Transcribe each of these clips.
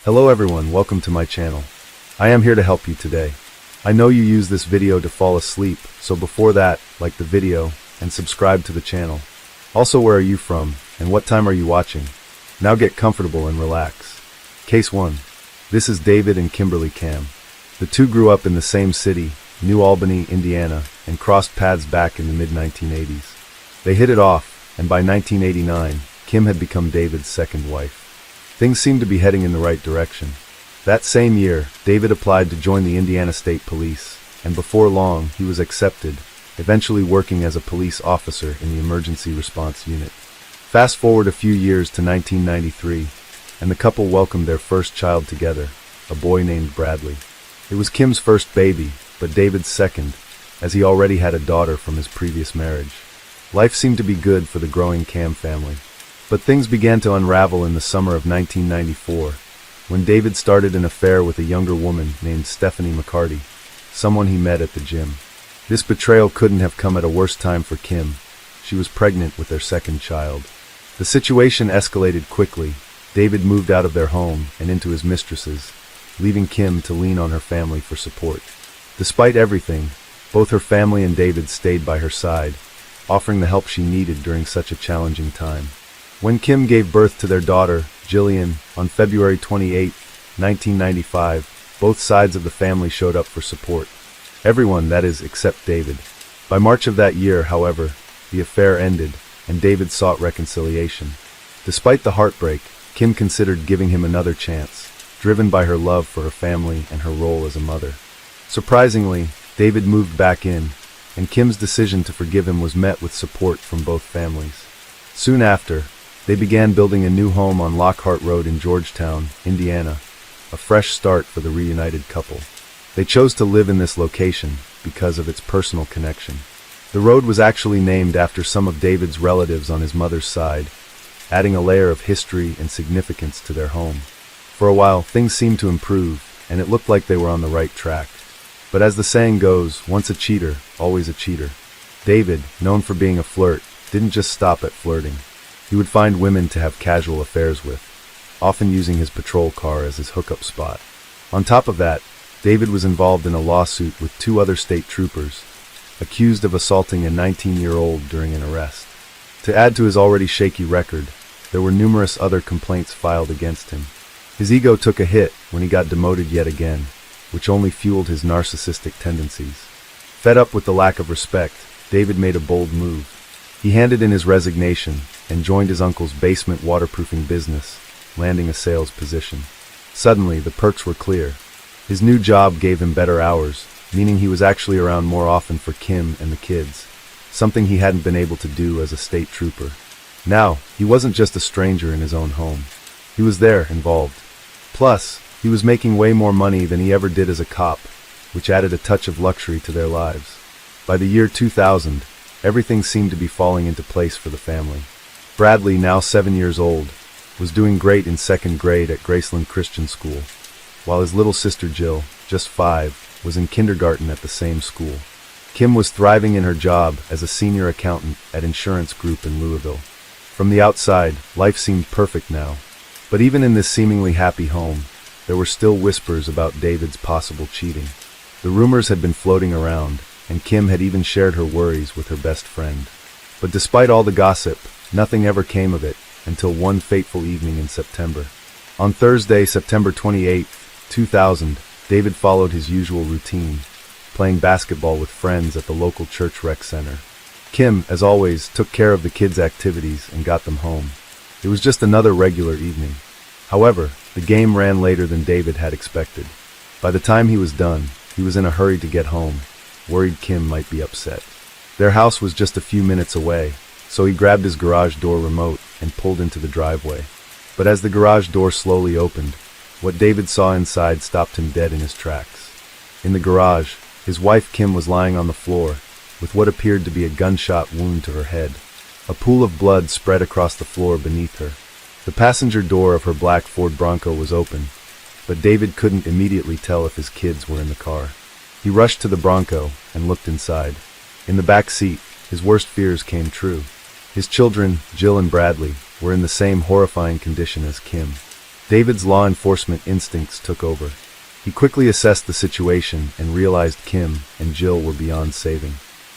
Hello everyone, welcome to my channel. I am here to help you today. I know you use this video to fall asleep, so before that, like the video and subscribe to the channel. Also, where are you from and what time are you watching? Now get comfortable and relax. Case 1. This is David and Kimberly Cam. The two grew up in the same city, New Albany, Indiana, and crossed paths back in the mid-1980s. They hit it off, and by 1989, Kim had become David's second wife. Things seemed to be heading in the right direction. That same year, David applied to join the Indiana State Police, and before long, he was accepted, eventually working as a police officer in the emergency response unit. Fast forward a few years to 1993, and the couple welcomed their first child together, a boy named Bradley. It was Kim's first baby, but David's second, as he already had a daughter from his previous marriage. Life seemed to be good for the growing Cam family. But things began to unravel in the summer of 1994, when David started an affair with a younger woman named Stephanie McCarty, someone he met at the gym. This betrayal couldn't have come at a worse time for Kim. She was pregnant with their second child. The situation escalated quickly. David moved out of their home and into his mistress's, leaving Kim to lean on her family for support. Despite everything, both her family and David stayed by her side, offering the help she needed during such a challenging time. When Kim gave birth to their daughter, Jillian, on February 28, 1995, both sides of the family showed up for support. Everyone, that is, except David. By March of that year, however, the affair ended, and David sought reconciliation. Despite the heartbreak, Kim considered giving him another chance, driven by her love for her family and her role as a mother. Surprisingly, David moved back in, and Kim's decision to forgive him was met with support from both families. Soon after, they began building a new home on Lockhart Road in Georgetown, Indiana, a fresh start for the reunited couple. They chose to live in this location because of its personal connection. The road was actually named after some of David's relatives on his mother's side, adding a layer of history and significance to their home. For a while, things seemed to improve, and it looked like they were on the right track. But as the saying goes, once a cheater, always a cheater. David, known for being a flirt, didn't just stop at flirting. He would find women to have casual affairs with, often using his patrol car as his hookup spot. On top of that, David was involved in a lawsuit with two other state troopers, accused of assaulting a 19-year-old during an arrest. To add to his already shaky record, there were numerous other complaints filed against him. His ego took a hit when he got demoted yet again, which only fueled his narcissistic tendencies. Fed up with the lack of respect, David made a bold move. He handed in his resignation and joined his uncle's basement waterproofing business, landing a sales position. Suddenly, the perks were clear. His new job gave him better hours, meaning he was actually around more often for Kim and the kids, something he hadn't been able to do as a state trooper. Now, he wasn't just a stranger in his own home. He was there, involved. Plus, he was making way more money than he ever did as a cop, which added a touch of luxury to their lives. By the year 2000, everything seemed to be falling into place for the family. Bradley, now 7 years old, was doing great in second grade at Graceland Christian School, while his little sister Jill, just 5, was in kindergarten at the same school. Kim was thriving in her job as a senior accountant at Insurance Group in Louisville. From the outside, life seemed perfect now. But even in this seemingly happy home, there were still whispers about David's possible cheating. The rumors had been floating around, and Kim had even shared her worries with her best friend. But despite all the gossip, nothing ever came of it until one fateful evening in September. On Thursday, September 28, 2000, David followed his usual routine, playing basketball with friends at the local church rec center. Kim, as always, took care of the kids' activities and got them home. It was just another regular evening. However, the game ran later than David had expected. By the time he was done, he was in a hurry to get home, worried Kim might be upset. Their house was just a few minutes away, so he grabbed his garage door remote and pulled into the driveway. But as the garage door slowly opened, what David saw inside stopped him dead in his tracks. In the garage, his wife Kim was lying on the floor, with what appeared to be a gunshot wound to her head. A pool of blood spread across the floor beneath her. The passenger door of her black Ford Bronco was open, but David couldn't immediately tell if his kids were in the car. He rushed to the Bronco and looked inside. In the back seat, his worst fears came true. His children, Jill and Bradley, were in the same horrifying condition as Kim. David's law enforcement instincts took over. He quickly assessed the situation and realized Kim and Jill were beyond saving.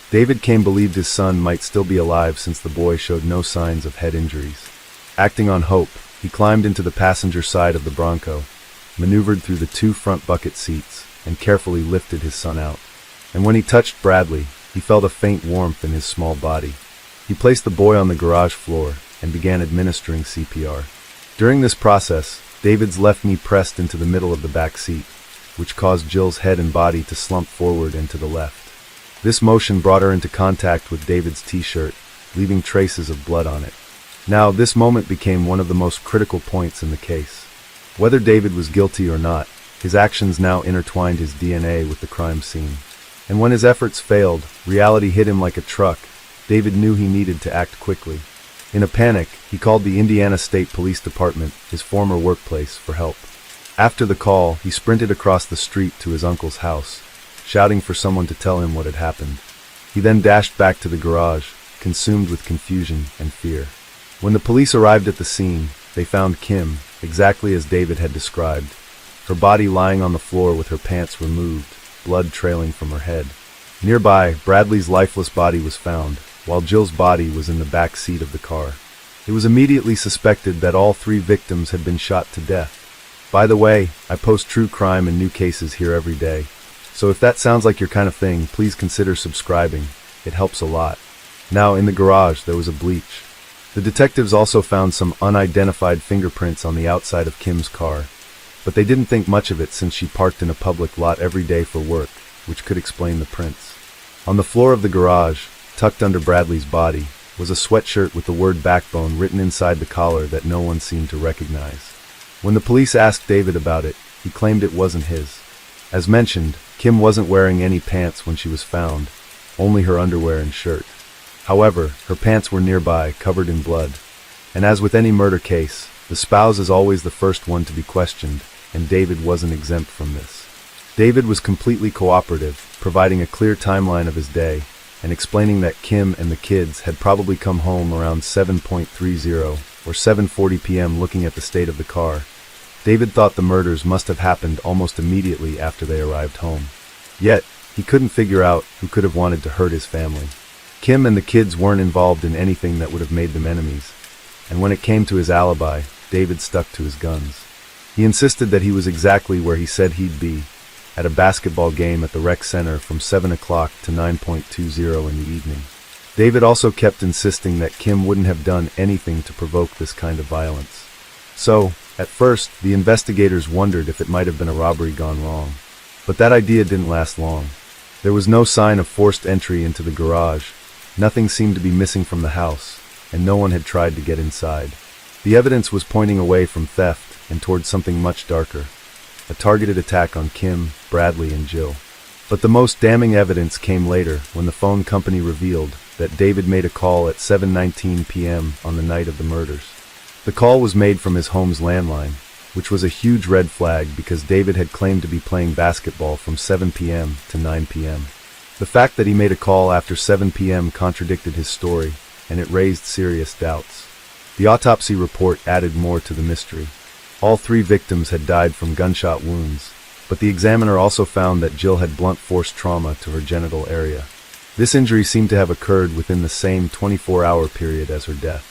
David believed his son might still be alive since the boy showed no signs of head injuries. Acting on hope, he climbed into the passenger side of the Bronco, maneuvered through the 2 front bucket seats, and carefully lifted his son out. And when he touched Bradley, he felt a faint warmth in his small body. He placed the boy on the garage floor and began administering CPR. During this process, David's left knee pressed into the middle of the back seat, which caused Jill's head and body to slump forward and to the left. This motion brought her into contact with David's t-shirt, leaving traces of blood on it. Now, this moment became one of the most critical points in the case. Whether David was guilty or not, his actions now intertwined his DNA with the crime scene. And when his efforts failed, reality hit him like a truck. David knew he needed to act quickly. In a panic, he called the Indiana State Police Department, his former workplace, for help. After the call, he sprinted across the street to his uncle's house, shouting for someone to tell him what had happened. He then dashed back to the garage, consumed with confusion and fear. When the police arrived at the scene, they found Kim, exactly as David had described, her body lying on the floor with her pants removed, blood trailing from her head. Nearby, Bradley's lifeless body was found, while Jill's body was in the back seat of the car. It was immediately suspected that all 3 victims had been shot to death. By the way, I post true crime and new cases here every day, so if that sounds like your kind of thing, please consider subscribing. It helps a lot. Now, in the garage, there was a bleach. The detectives also found some unidentified fingerprints on the outside of Kim's car, but they didn't think much of it since she parked in a public lot every day for work, which could explain the prints. On the floor of the garage, tucked under Bradley's body, was a sweatshirt with the word backbone written inside the collar that no one seemed to recognize. When the police asked David about it, he claimed it wasn't his. As mentioned, Kim wasn't wearing any pants when she was found, only her underwear and shirt. However, her pants were nearby, covered in blood. And as with any murder case, the spouse is always the first one to be questioned, and David wasn't exempt from this. David was completely cooperative, providing a clear timeline of his day, and explaining that Kim and the kids had probably come home around 7:30 or 7:40 p.m. Looking at the state of the car, David thought the murders must have happened almost immediately after they arrived home. Yet, he couldn't figure out who could have wanted to hurt his family. Kim and the kids weren't involved in anything that would have made them enemies, and when it came to his alibi, David stuck to his guns. He insisted that he was exactly where he said he'd be, at a basketball game at the rec center from 7 o'clock to 9:20 in the evening. David also kept insisting that Kim wouldn't have done anything to provoke this kind of violence. So, at first, the investigators wondered if it might have been a robbery gone wrong. But that idea didn't last long. There was no sign of forced entry into the garage, nothing seemed to be missing from the house, and no one had tried to get inside. The evidence was pointing away from theft and towards something much darker, a targeted attack on Kim, Bradley, and Jill. But the most damning evidence came later when the phone company revealed that David made a call at 7:19 p.m. on the night of the murders. The call was made from his home's landline, which was a huge red flag because David had claimed to be playing basketball from 7 p.m. to 9 p.m. The fact that he made a call after 7 p.m. contradicted his story, and it raised serious doubts. The autopsy report added more to the mystery. All 3 victims had died from gunshot wounds, but the examiner also found that Jill had blunt force trauma to her genital area. This injury seemed to have occurred within the same 24-hour period as her death.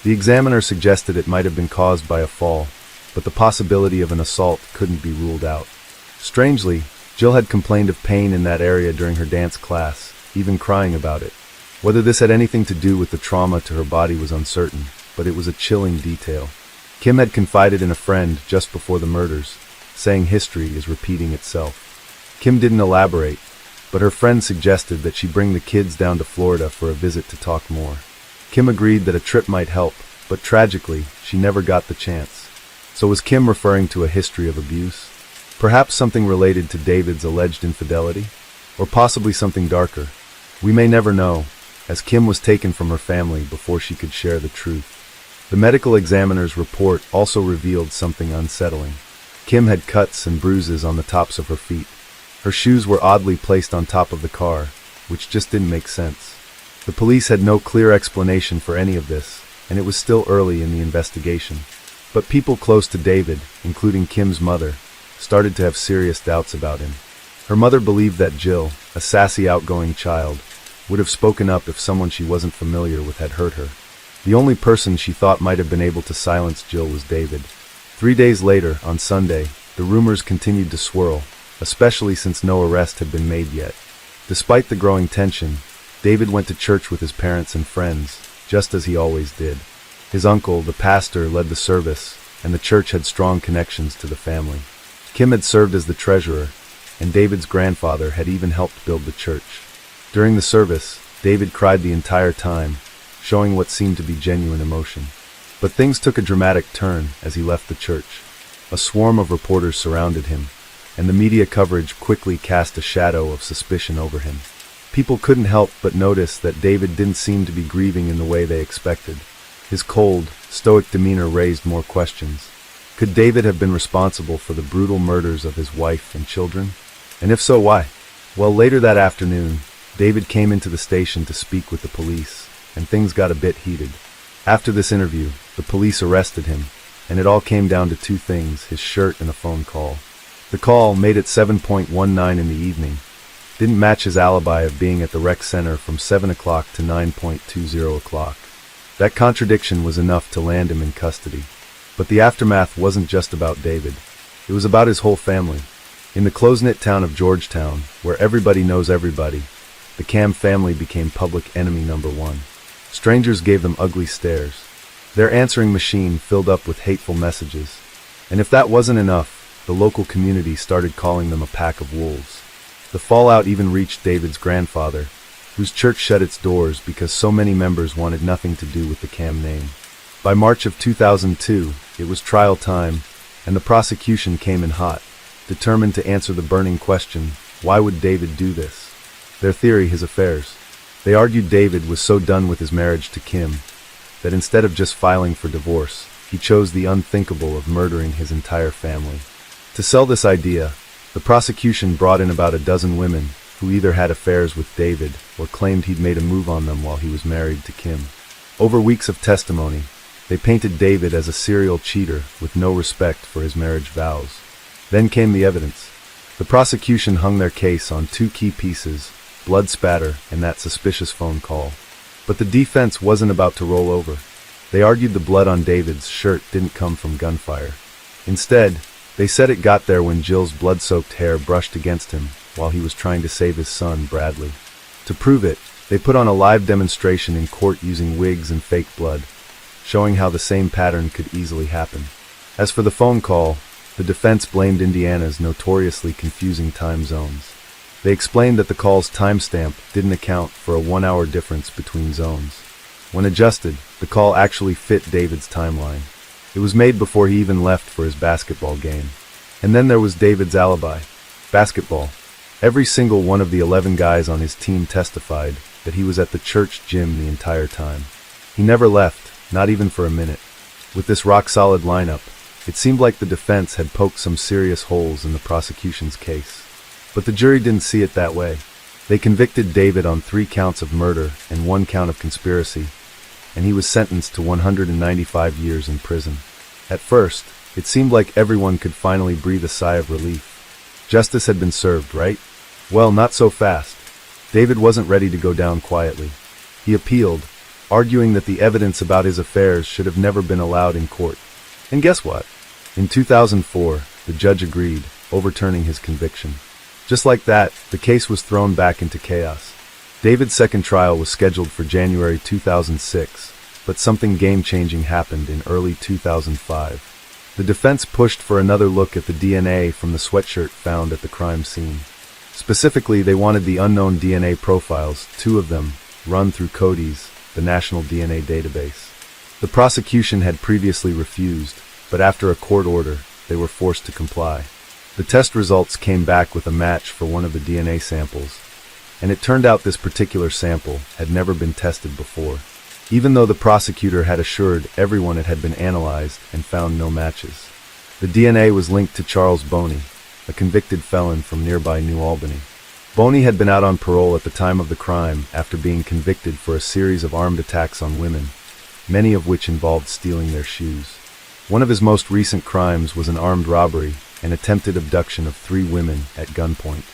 The examiner suggested it might have been caused by a fall, but the possibility of an assault couldn't be ruled out. Strangely, Jill had complained of pain in that area during her dance class, even crying about it. Whether this had anything to do with the trauma to her body was uncertain, but it was a chilling detail. Kim had confided in a friend just before the murders, saying history is repeating itself. Kim didn't elaborate, but her friend suggested that she bring the kids down to Florida for a visit to talk more. Kim agreed that a trip might help, but tragically, she never got the chance. So was Kim referring to a history of abuse? Perhaps something related to David's alleged infidelity? Or possibly something darker? We may never know, as Kim was taken from her family before she could share the truth. The medical examiner's report also revealed something unsettling. Kim had cuts and bruises on the tops of her feet. Her shoes were oddly placed on top of the car, which just didn't make sense. The police had no clear explanation for any of this, and it was still early in the investigation. But people close to David, including Kim's mother, started to have serious doubts about him. Her mother believed that Jill, a sassy, outgoing child, would have spoken up if someone she wasn't familiar with had hurt her. The only person she thought might have been able to silence Jill was David. 3 days later, on Sunday, the rumors continued to swirl, especially since no arrest had been made yet. Despite the growing tension, David went to church with his parents and friends, just as he always did. His uncle, the pastor, led the service, and the church had strong connections to the family. Kim had served as the treasurer, and David's grandfather had even helped build the church. During the service, David cried the entire time, showing what seemed to be genuine emotion. But things took a dramatic turn as he left the church. A swarm of reporters surrounded him, and the media coverage quickly cast a shadow of suspicion over him. People couldn't help but notice that David didn't seem to be grieving in the way they expected. His cold, stoic demeanor raised more questions. Could David have been responsible for the brutal murders of his wife and children? And if so, why? Well, later that afternoon, David came into the station to speak with the police, and things got a bit heated. After this interview, the police arrested him, and it all came down to two things: his shirt and a phone call. The call, made at 7:19 in the evening, didn't match his alibi of being at the rec center from 7 o'clock to 9:20 o'clock. That contradiction was enough to land him in custody. But the aftermath wasn't just about David. It was about his whole family. In the close-knit town of Georgetown, where everybody knows everybody, the Cam family became public enemy number one. Strangers gave them ugly stares. Their answering machine filled up with hateful messages. And if that wasn't enough, the local community started calling them a pack of wolves. The fallout even reached David's grandfather, whose church shut its doors because so many members wanted nothing to do with the Cam name. By March of 2002, it was trial time, and the prosecution came in hot, determined to answer the burning question, why would David do this? Their theory: his affairs. They argued David was so done with his marriage to Kim that instead of just filing for divorce, he chose the unthinkable of murdering his entire family. To sell this idea, the prosecution brought in about a dozen women who either had affairs with David or claimed he'd made a move on them while he was married to Kim. Over weeks of testimony, they painted David as a serial cheater with no respect for his marriage vows. Then came the evidence. The prosecution hung their case on two key pieces: blood spatter and that suspicious phone call. But the defense wasn't about to roll over. They argued the blood on David's shirt didn't come from gunfire. Instead, they said it got there when Jill's blood-soaked hair brushed against him while he was trying to save his son, Bradley. To prove it, they put on a live demonstration in court using wigs and fake blood, showing how the same pattern could easily happen. As for the phone call, the defense blamed Indiana's notoriously confusing time zones. They explained that the call's timestamp didn't account for a 1-hour difference between zones. When adjusted, the call actually fit David's timeline. It was made before he even left for his basketball game. And then there was David's alibi: basketball. Every single one of the 11 guys on his team testified that he was at the church gym the entire time. He never left, not even for a minute. With this rock-solid lineup, it seemed like the defense had poked some serious holes in the prosecution's case. But the jury didn't see it that way. They convicted David on 3 counts of murder and 1 count of conspiracy, and he was sentenced to 195 years in prison. At first, it seemed like everyone could finally breathe a sigh of relief. Justice had been served, right? Well, not so fast. David wasn't ready to go down quietly. He appealed, arguing that the evidence about his affairs should have never been allowed in court. And guess what? In 2004, the judge agreed, overturning his conviction. Just like that, the case was thrown back into chaos. David's second trial was scheduled for January 2006, but something game-changing happened in early 2005. The defense pushed for another look at the DNA from the sweatshirt found at the crime scene. Specifically, they wanted the unknown DNA profiles, 2 of them, run through CODIS, the national DNA database. The prosecution had previously refused, but after a court order, they were forced to comply. The test results came back with a match for one of the DNA samples, and it turned out this particular sample had never been tested before, even though the prosecutor had assured everyone it had been analyzed and found no matches. The DNA was linked to Charles Bony, a convicted felon from nearby New Albany. Bony had been out on parole at the time of the crime after being convicted for a series of armed attacks on women, many of which involved stealing their shoes. One of his most recent crimes was an armed robbery and attempted abduction of 3 women at gunpoint.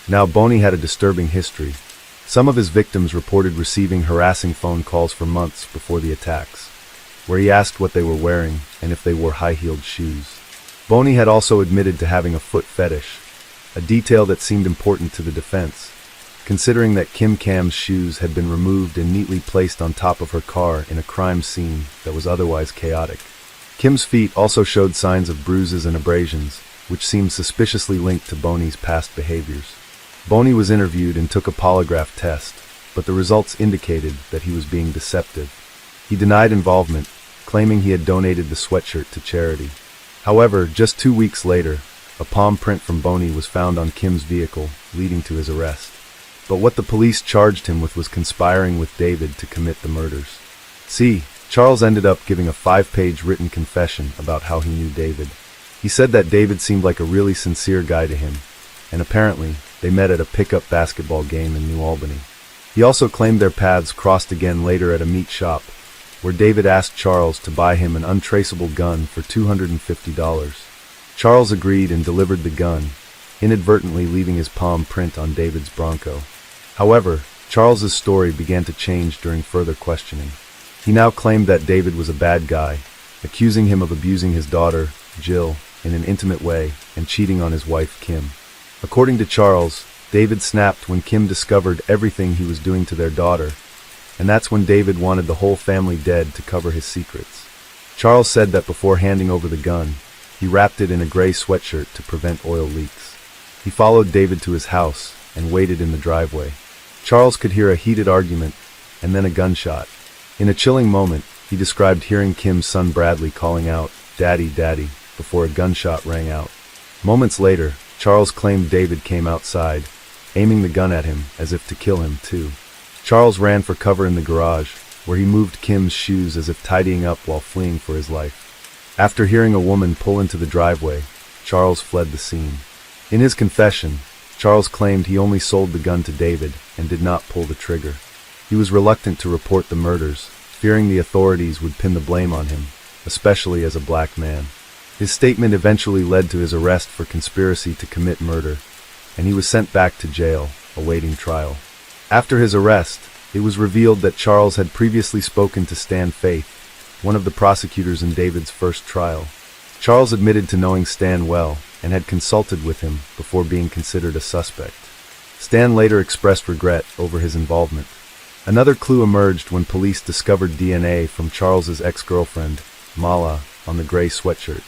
Now, Bony had a disturbing history. Some of his victims reported receiving harassing phone calls for months before the attacks, where he asked what they were wearing and if they wore high-heeled shoes. Bony had also admitted to having a foot fetish, a detail that seemed important to the defense, considering that Kim Cam's shoes had been removed and neatly placed on top of her car in a crime scene that was otherwise chaotic. Kim's feet also showed signs of bruises and abrasions, which seemed suspiciously linked to Bony's past behaviors. Bony was interviewed and took a polygraph test, but the results indicated that he was being deceptive. He denied involvement, claiming he had donated the sweatshirt to charity. However, just 2 weeks later, a palm print from Bony was found on Kim's vehicle, leading to his arrest. But what the police charged him with was conspiring with David to commit the murders. See, Charles ended up giving a 5-page written confession about how he knew David. He said that David seemed like a really sincere guy to him, and apparently, they met at a pickup basketball game in New Albany. He also claimed their paths crossed again later at a meat shop, where David asked Charles to buy him an untraceable gun for $250. Charles agreed and delivered the gun, inadvertently leaving his palm print on David's Bronco. However, Charles's story began to change during further questioning. He now claimed that David was a bad guy, accusing him of abusing his daughter, Jill, in an intimate way and cheating on his wife, Kim. According to Charles, David snapped when Kim discovered everything he was doing to their daughter, and that's when David wanted the whole family dead to cover his secrets. Charles said that before handing over the gun, he wrapped it in a gray sweatshirt to prevent oil leaks. He followed David to his house and waited in the driveway. Charles could hear a heated argument and then a gunshot. In a chilling moment, he described hearing Kim's son Bradley calling out, "Daddy, Daddy," before a gunshot rang out. Moments later, Charles claimed David came outside, aiming the gun at him as if to kill him too. Charles ran for cover in the garage, where he moved Kim's shoes as if tidying up while fleeing for his life. After hearing a woman pull into the driveway, Charles fled the scene. In his confession, Charles claimed he only sold the gun to David and did not pull the trigger. He was reluctant to report the murders, fearing the authorities would pin the blame on him, especially as a black man. His statement eventually led to his arrest for conspiracy to commit murder, and he was sent back to jail, awaiting trial. After his arrest, it was revealed that Charles had previously spoken to Stan Faith, one of the prosecutors in David's first trial. Charles admitted to knowing Stan well and had consulted with him before being considered a suspect. Stan later expressed regret over his involvement. Another clue emerged when police discovered DNA from Charles's ex-girlfriend, Mala, on the gray sweatshirt.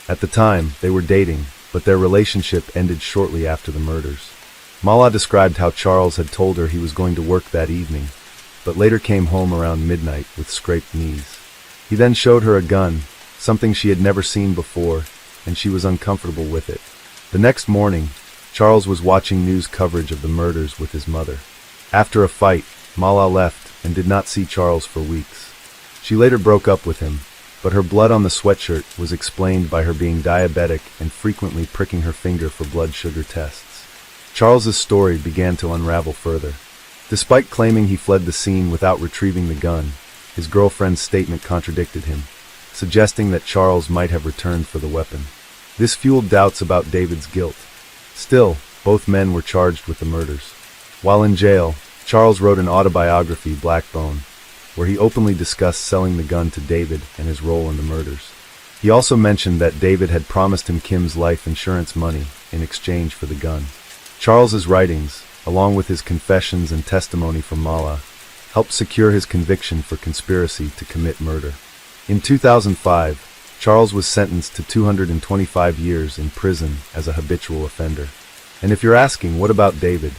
At the time, they were dating, but their relationship ended shortly after the murders. Mala described how Charles had told her he was going to work that evening, but later came home around midnight with scraped knees. He then showed her a gun, something she had never seen before, and she was uncomfortable with it. The next morning, Charles was watching news coverage of the murders with his mother. After a fight, Mala left and did not see Charles for weeks. She later broke up with him, but her blood on the sweatshirt was explained by her being diabetic and frequently pricking her finger for blood sugar tests. Charles's story began to unravel further. Despite claiming he fled the scene without retrieving the gun, his girlfriend's statement contradicted him, suggesting that Charles might have returned for the weapon. This fueled doubts about David's guilt. Still, both men were charged with the murders. While in jail, Charles wrote an autobiography, Blackbone, where he openly discussed selling the gun to David and his role in the murders. He also mentioned that David had promised him Kim's life insurance money in exchange for the gun. Charles's writings, along with his confessions and testimony from Mala, helped secure his conviction for conspiracy to commit murder. In 2005, Charles was sentenced to 225 years in prison as a habitual offender. And if you're asking, what about David?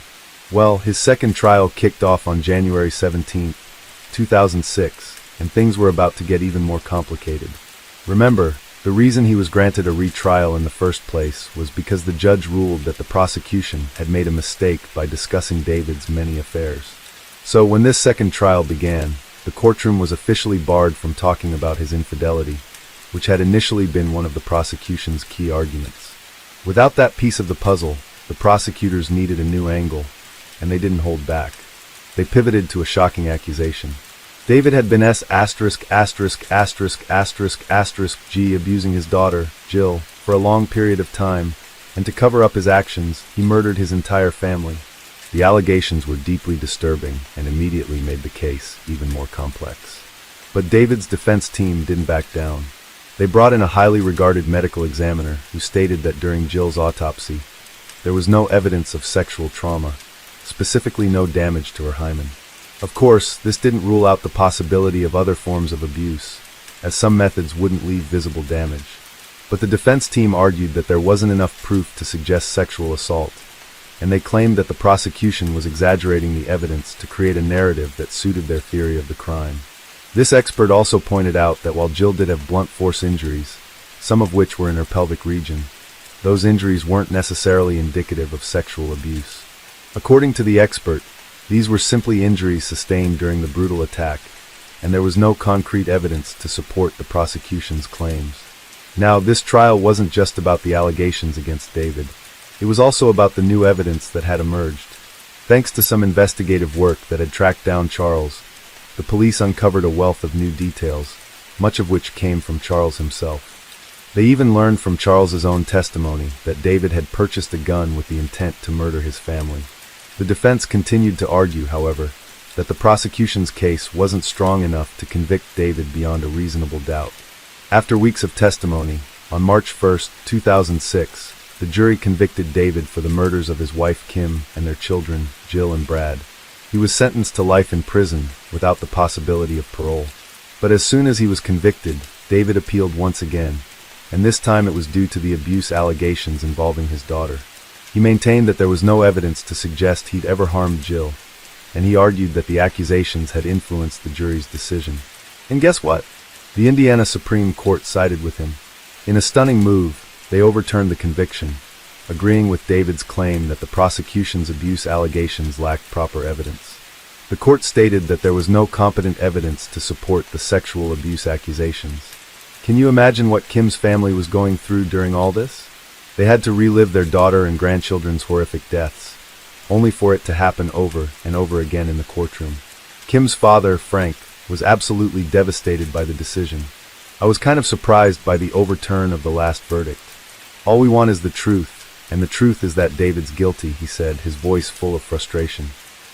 Well, his second trial kicked off on January 17, 2006, and things were about to get even more complicated. Remember, the reason he was granted a retrial in the first place was because the judge ruled that the prosecution had made a mistake by discussing David's many affairs. So when this second trial began, the courtroom was officially barred from talking about his infidelity, which had initially been one of the prosecution's key arguments. Without that piece of the puzzle, the prosecutors needed a new angle, and they didn't hold back. They pivoted to a shocking accusation. David had been G abusing his daughter, Jill, for a long period of time, and to cover up his actions, he murdered his entire family. The allegations were deeply disturbing and immediately made the case even more complex. But David's defense team didn't back down. They brought in a highly regarded medical examiner who stated that during Jill's autopsy, there was no evidence of sexual trauma, specifically no damage to her hymen. Of course, this didn't rule out the possibility of other forms of abuse, as some methods wouldn't leave visible damage. But the defense team argued that there wasn't enough proof to suggest sexual assault, and they claimed that the prosecution was exaggerating the evidence to create a narrative that suited their theory of the crime. This expert also pointed out that while Jill did have blunt force injuries, some of which were in her pelvic region, those injuries weren't necessarily indicative of sexual abuse. According to the expert, these were simply injuries sustained during the brutal attack, and there was no concrete evidence to support the prosecution's claims. Now, this trial wasn't just about the allegations against David. It was also about the new evidence that had emerged. Thanks to some investigative work that had tracked down Charles, the police uncovered a wealth of new details, much of which came from Charles himself. They even learned from Charles's own testimony that David had purchased a gun with the intent to murder his family. The defense continued to argue, however, that the prosecution's case wasn't strong enough to convict David beyond a reasonable doubt. After weeks of testimony, on March 1, 2006, the jury convicted David for the murders of his wife Kim and their children, Jill and Brad. He was sentenced to life in prison without the possibility of parole. But as soon as he was convicted, David appealed once again, and this time it was due to the abuse allegations involving his daughter. He maintained that there was no evidence to suggest he'd ever harmed Jill, and he argued that the accusations had influenced the jury's decision. And guess what? The Indiana Supreme Court sided with him. In a stunning move, they overturned the conviction, agreeing with David's claim that the prosecution's abuse allegations lacked proper evidence. The court stated that there was no competent evidence to support the sexual abuse accusations. Can you imagine what Kim's family was going through during all this? They had to relive their daughter and grandchildren's horrific deaths, only for it to happen over and over again in the courtroom. Kim's father, Frank, was absolutely devastated by the decision. I was kind of surprised by the overturn of the last verdict. All we want is the truth, and the truth is that David's guilty, he said, his voice full of frustration.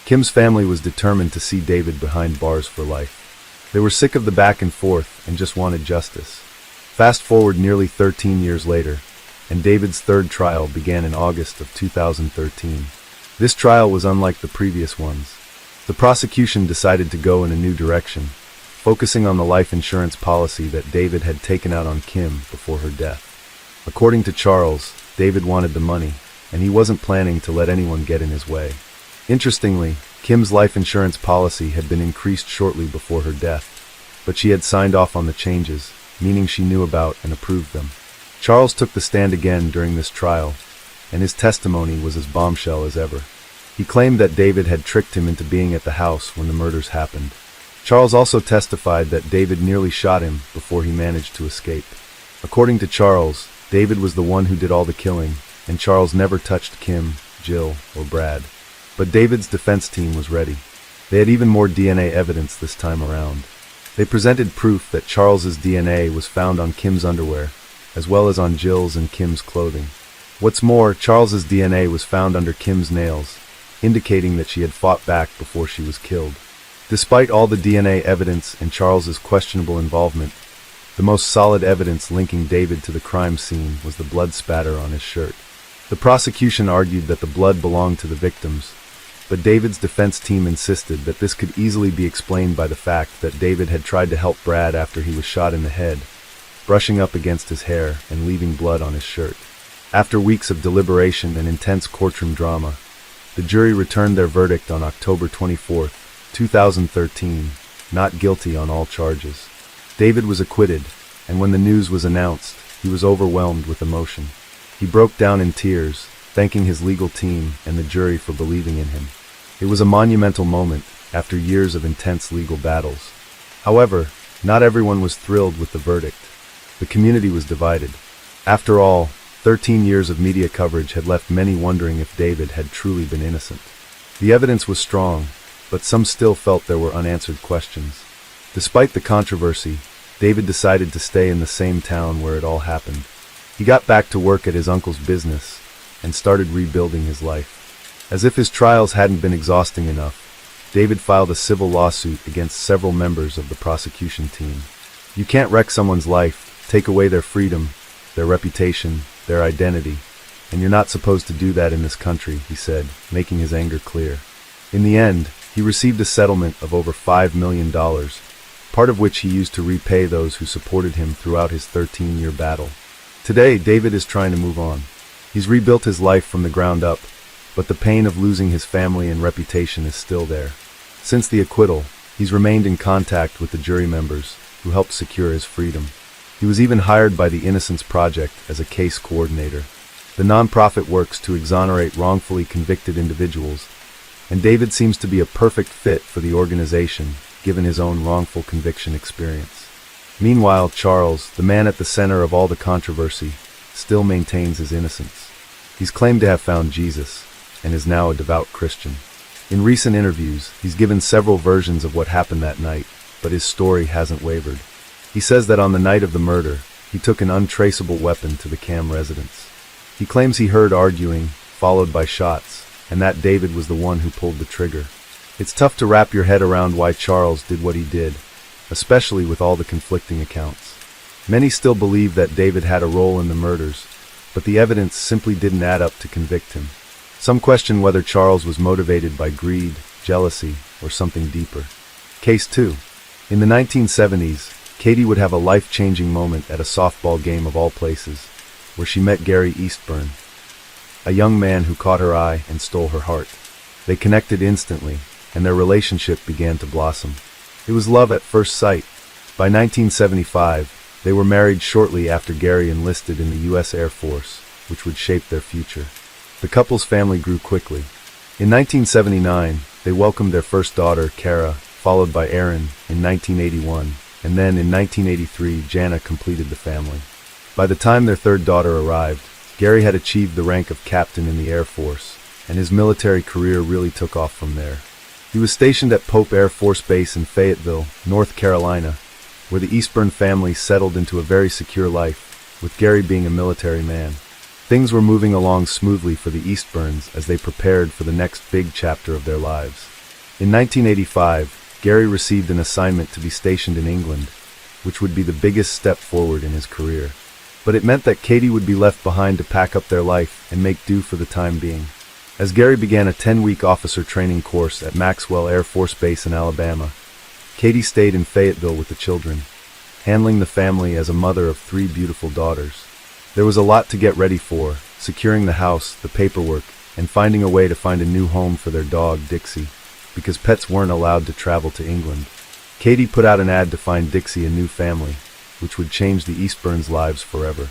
Kim's family was determined to see David behind bars for life. They were sick of the back and forth and just wanted justice. Fast forward nearly 13 years later, and David's third trial began in August of 2013. This trial was unlike the previous ones. The prosecution decided to go in a new direction, focusing on the life insurance policy that David had taken out on Kim before her death. According to Charles, David wanted the money, and he wasn't planning to let anyone get in his way. Interestingly, Kim's life insurance policy had been increased shortly before her death, but she had signed off on the changes, meaning she knew about and approved them. Charles took the stand again during this trial, and his testimony was as bombshell as ever. He claimed that David had tricked him into being at the house when the murders happened. Charles also testified that David nearly shot him before he managed to escape. According to Charles, David was the one who did all the killing, and Charles never touched Kim, Jill, or Brad. But David's defense team was ready. They had even more DNA evidence this time around. They presented proof that Charles's DNA was found on Kim's underwear, as well as on Jill's and Kim's clothing. What's more, Charles's DNA was found under Kim's nails, indicating that she had fought back before she was killed. Despite all the DNA evidence and Charles's questionable involvement, the most solid evidence linking David to the crime scene was the blood spatter on his shirt. The prosecution argued that the blood belonged to the victims, but David's defense team insisted that this could easily be explained by the fact that David had tried to help Brad after he was shot in the head, brushing up against his hair and leaving blood on his shirt. After weeks of deliberation and intense courtroom drama, the jury returned their verdict on October 24, 2013, not guilty on all charges. David was acquitted, and when the news was announced, he was overwhelmed with emotion. He broke down in tears, thanking his legal team and the jury for believing in him. It was a monumental moment after years of intense legal battles. However, not everyone was thrilled with the verdict. The community was divided. After all, 13 years of media coverage had left many wondering if David had truly been innocent. The evidence was strong, but some still felt there were unanswered questions. Despite the controversy, David decided to stay in the same town where it all happened. He got back to work at his uncle's business and started rebuilding his life. As if his trials hadn't been exhausting enough, David filed a civil lawsuit against several members of the prosecution team. You can't wreck someone's life, take away their freedom, their reputation, their identity, and you're not supposed to do that in this country, he said, making his anger clear. In the end, he received a settlement of over $5 million, part of which he used to repay those who supported him throughout his 13-year battle. Today, David is trying to move on. He's rebuilt his life from the ground up, but the pain of losing his family and reputation is still there. Since the acquittal, he's remained in contact with the jury members who helped secure his freedom. He was even hired by the Innocence Project as a case coordinator. The nonprofit works to exonerate wrongfully convicted individuals, and David seems to be a perfect fit for the organization, given his own wrongful conviction experience. Meanwhile, Charles, the man at the center of all the controversy, still maintains his innocence. He's claimed to have found Jesus, and is now a devout Christian. In recent interviews, he's given several versions of what happened that night, but his story hasn't wavered. He says that on the night of the murder, he took an untraceable weapon to the Cam residence. He claims he heard arguing, followed by shots, and that David was the one who pulled the trigger. It's tough to wrap your head around why Charles did what he did, especially with all the conflicting accounts. Many still believe that David had a role in the murders, but the evidence simply didn't add up to convict him. Some question whether Charles was motivated by greed, jealousy, or something deeper. Case 2. In the 1970s, Katie would have a life-changing moment at a softball game of all places, where she met Gary Eastburn, a young man who caught her eye and stole her heart. They connected instantly, and their relationship began to blossom. It was love at first sight. By 1975, they were married shortly after Gary enlisted in the U.S. Air Force, which would shape their future. The couple's family grew quickly. In 1979, they welcomed their first daughter, Clara, followed by Aaron in 1981, and then in 1983, Jana completed the family. By the time their third daughter arrived, Gary had achieved the rank of captain in the Air Force, and his military career really took off from there. He was stationed at Pope Air Force Base in Fayetteville, North Carolina, where the Eastburn family settled into a very secure life, with Gary being a military man. Things were moving along smoothly for the Eastburns as they prepared for the next big chapter of their lives. In 1985, Gary received an assignment to be stationed in England, which would be the biggest step forward in his career. But it meant that Katie would be left behind to pack up their life and make do for the time being. As Gary began a 10-week officer training course at Maxwell Air Force Base in Alabama, Katie stayed in Fayetteville with the children, handling the family as a mother of 3 beautiful daughters. There was a lot to get ready for, securing the house, the paperwork, and finding a way to find a new home for their dog, Dixie, because pets weren't allowed to travel to England. Katie put out an ad to find Dixie a new family, which would change the Eastburns' lives forever.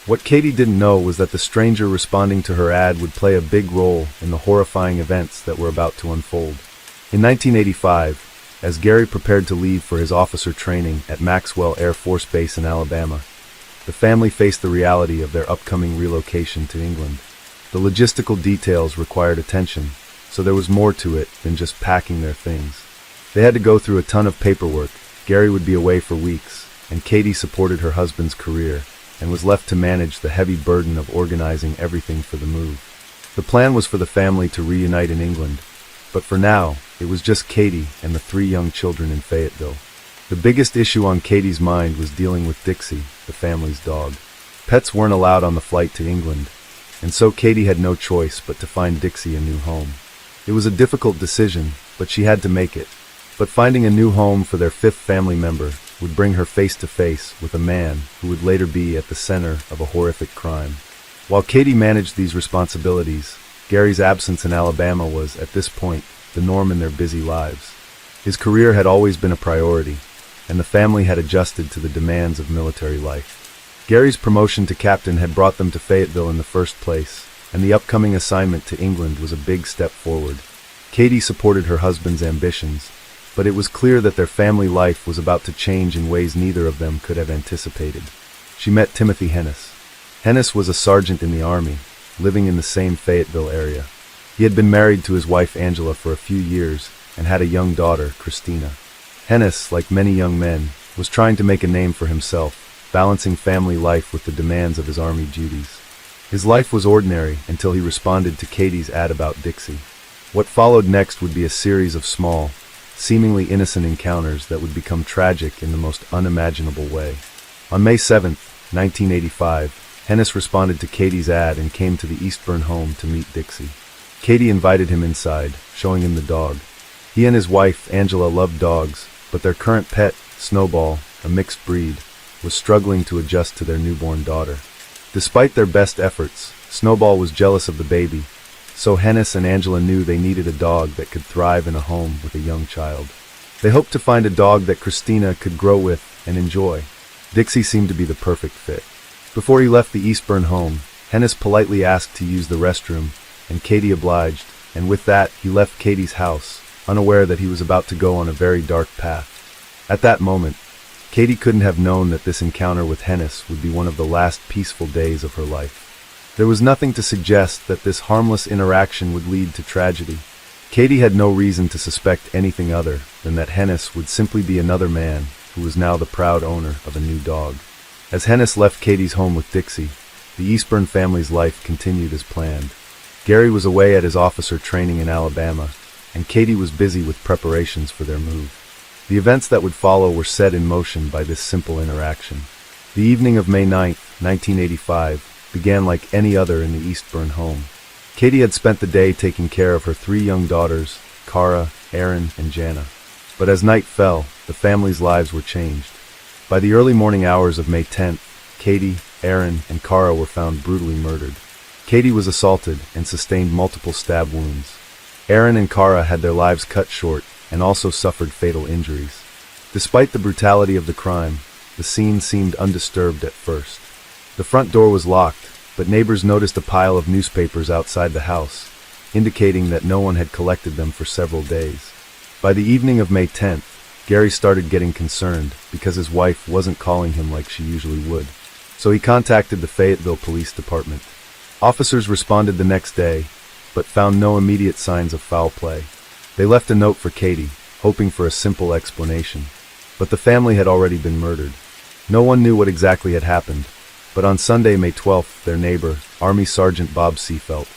What Katie didn't know was that the stranger responding to her ad would play a big role in the horrifying events that were about to unfold. In 1985, as Gary prepared to leave for his officer training at Maxwell Air Force Base in Alabama, the family faced the reality of their upcoming relocation to England. The logistical details required attention, so there was more to it than just packing their things. They had to go through a ton of paperwork. Gary would be away for weeks, and Katie supported her husband's career and was left to manage the heavy burden of organizing everything for the move. The plan was for the family to reunite in England, but for now, it was just Katie and the 3 young children in Fayetteville. The biggest issue on Katie's mind was dealing with Dixie, the family's dog. Pets weren't allowed on the flight to England, and so Katie had no choice but to find Dixie a new home. It was a difficult decision, but she had to make it. But finding a new home for their 5th family member would bring her face to face with a man who would later be at the center of a horrific crime. While Katie managed these responsibilities, Gary's absence in Alabama was, at this point, the norm in their busy lives. His career had always been a priority, and the family had adjusted to the demands of military life. Gary's promotion to captain had brought them to Fayetteville in the first place, and the upcoming assignment to England was a big step forward. Katie supported her husband's ambitions, but it was clear that their family life was about to change in ways neither of them could have anticipated. She met Timothy Hennis. Hennis was a sergeant in the Army, living in the same Fayetteville area. He had been married to his wife Angela for a few years and had a young daughter, Christina. Hennis, like many young men, was trying to make a name for himself, balancing family life with the demands of his army duties. His life was ordinary until he responded to Katie's ad about Dixie. What followed next would be a series of small, seemingly innocent encounters that would become tragic in the most unimaginable way. On May 7, 1985, Hennis responded to Katie's ad and came to the Eastburn home to meet Dixie. Katie invited him inside, showing him the dog. He and his wife, Angela, loved dogs, but their current pet, Snowball, a mixed breed, was struggling to adjust to their newborn daughter. Despite their best efforts, Snowball was jealous of the baby, so Hennis and Angela knew they needed a dog that could thrive in a home with a young child. They hoped to find a dog that Christina could grow with and enjoy. Dixie seemed to be the perfect fit. Before he left the Eastburn home, Hennis politely asked to use the restroom, and Katie obliged, and with that he left Katie's house, unaware that he was about to go on a very dark path. At that moment, Katie couldn't have known that this encounter with Hennis would be one of the last peaceful days of her life. There was nothing to suggest that this harmless interaction would lead to tragedy. Katie had no reason to suspect anything other than that Hennis would simply be another man who was now the proud owner of a new dog. As Hennis left Katie's home with Dixie, the Eastburn family's life continued as planned. Gary was away at his officer training in Alabama, and Katie was busy with preparations for their move. The events that would follow were set in motion by this simple interaction. The evening of May 9, 1985, began like any other in the Eastburn home. Katie had spent the day taking care of her 3 young daughters, Clara, Erin, and Jana. But as night fell, the family's lives were changed. By the early morning hours of May 10th, Katie, Erin, and Clara were found brutally murdered. Katie was assaulted and sustained multiple stab wounds. Erin and Clara had their lives cut short and also suffered fatal injuries. Despite the brutality of the crime, the scene seemed undisturbed at first. The front door was locked, but neighbors noticed a pile of newspapers outside the house, indicating that no one had collected them for several days. By the evening of May 10th, Gary started getting concerned because his wife wasn't calling him like she usually would. So he contacted the Fayetteville Police Department. Officers responded the next day, but found no immediate signs of foul play. They left a note for Katie, hoping for a simple explanation. But the family had already been murdered. No one knew what exactly had happened, but on Sunday, May 12th, their neighbor, Army Sergeant Bob Seafelt,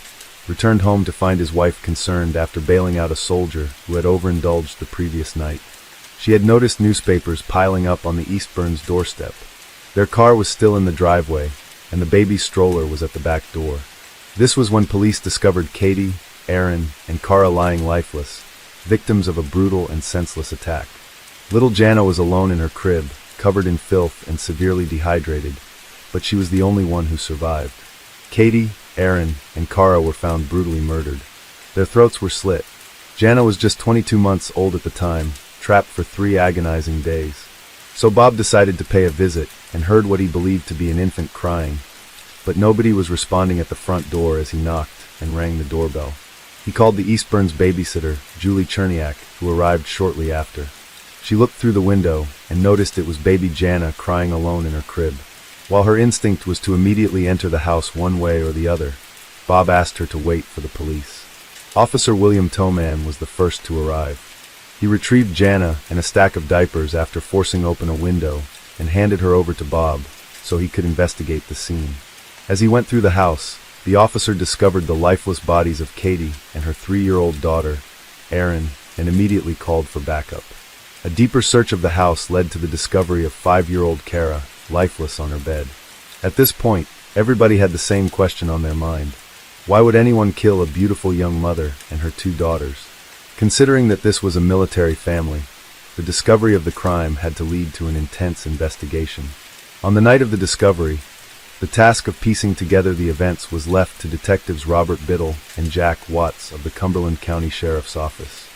returned home to find his wife concerned after bailing out a soldier who had overindulged the previous night. She had noticed newspapers piling up on the Eastburn's doorstep. Their car was still in the driveway, and the baby's stroller was at the back door. This was when police discovered Katie, Erin, and Clara lying lifeless, victims of a brutal and senseless attack. Little Jana was alone in her crib, covered in filth and severely dehydrated, but she was the only one who survived. Katie, Erin, and Clara were found brutally murdered. Their throats were slit. Jana was just 22 months old at the time, trapped for 3 agonizing days. So Bob decided to pay a visit and heard what he believed to be an infant crying, but nobody was responding at the front door as he knocked and rang the doorbell. He called the Eastburn's babysitter, Julie Cherniak, who arrived shortly after. She looked through the window and noticed it was baby Jana crying alone in her crib. While her instinct was to immediately enter the house one way or the other, Bob asked her to wait for the police. Officer William Toman was the first to arrive. He retrieved Jana and a stack of diapers after forcing open a window and handed her over to Bob so he could investigate the scene. As he went through the house, the officer discovered the lifeless bodies of Katie and her 3-year-old daughter, Erin, and immediately called for backup. A deeper search of the house led to the discovery of 5-year-old Clara, lifeless on her bed. At this point, everybody had the same question on their mind. Why would anyone kill a beautiful young mother and her 2 daughters? Considering that this was a military family, the discovery of the crime had to lead to an intense investigation. On the night of the discovery, the task of piecing together the events was left to detectives Robert Bedoe and Jack Watts of the Cumberland County Sheriff's Office.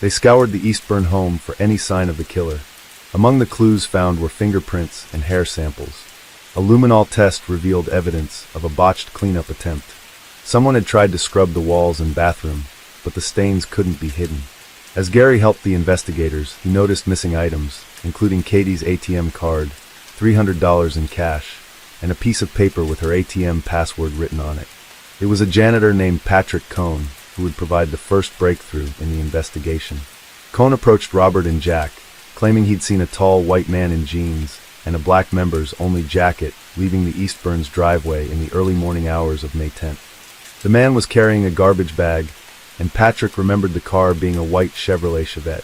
They scoured the Eastburn home for any sign of the killer. Among the clues found were fingerprints and hair samples. A luminol test revealed evidence of a botched cleanup attempt. Someone had tried to scrub the walls and bathroom, but the stains couldn't be hidden. As Gary helped the investigators, he noticed missing items, including Katie's ATM card, $300 in cash, and a piece of paper with her ATM password written on it. It was a janitor named Patrick Cohn who would provide the first breakthrough in the investigation. Cohn approached Robert and Jack, claiming he'd seen a tall white man in jeans and a black members-only jacket leaving the Eastburn's driveway in the early morning hours of May 10th. The man was carrying a garbage bag, and Patrick remembered the car being a white Chevrolet Chevette.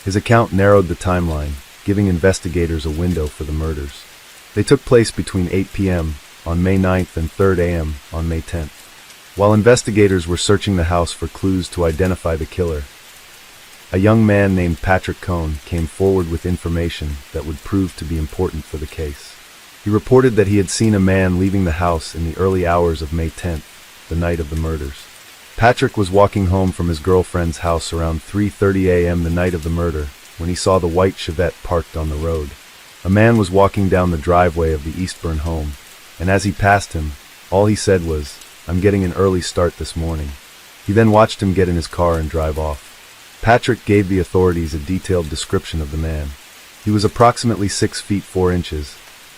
His account narrowed the timeline, giving investigators a window for the murders. They took place between 8 p.m. on May 9th and 3 a.m. on May 10th. While investigators were searching the house for clues to identify the killer, a young man named Patrick Cohn came forward with information that would prove to be important for the case. He reported that he had seen a man leaving the house in the early hours of May 10th, the night of the murders. Patrick was walking home from his girlfriend's house around 3:30 a.m. the night of the murder when he saw the white Chevette parked on the road. A man was walking down the driveway of the Eastburn home, and as he passed him, all he said was, "I'm getting an early start this morning." He then watched him get in his car and drive off. Patrick gave the authorities a detailed description of the man. He was approximately 6 feet 4 inches,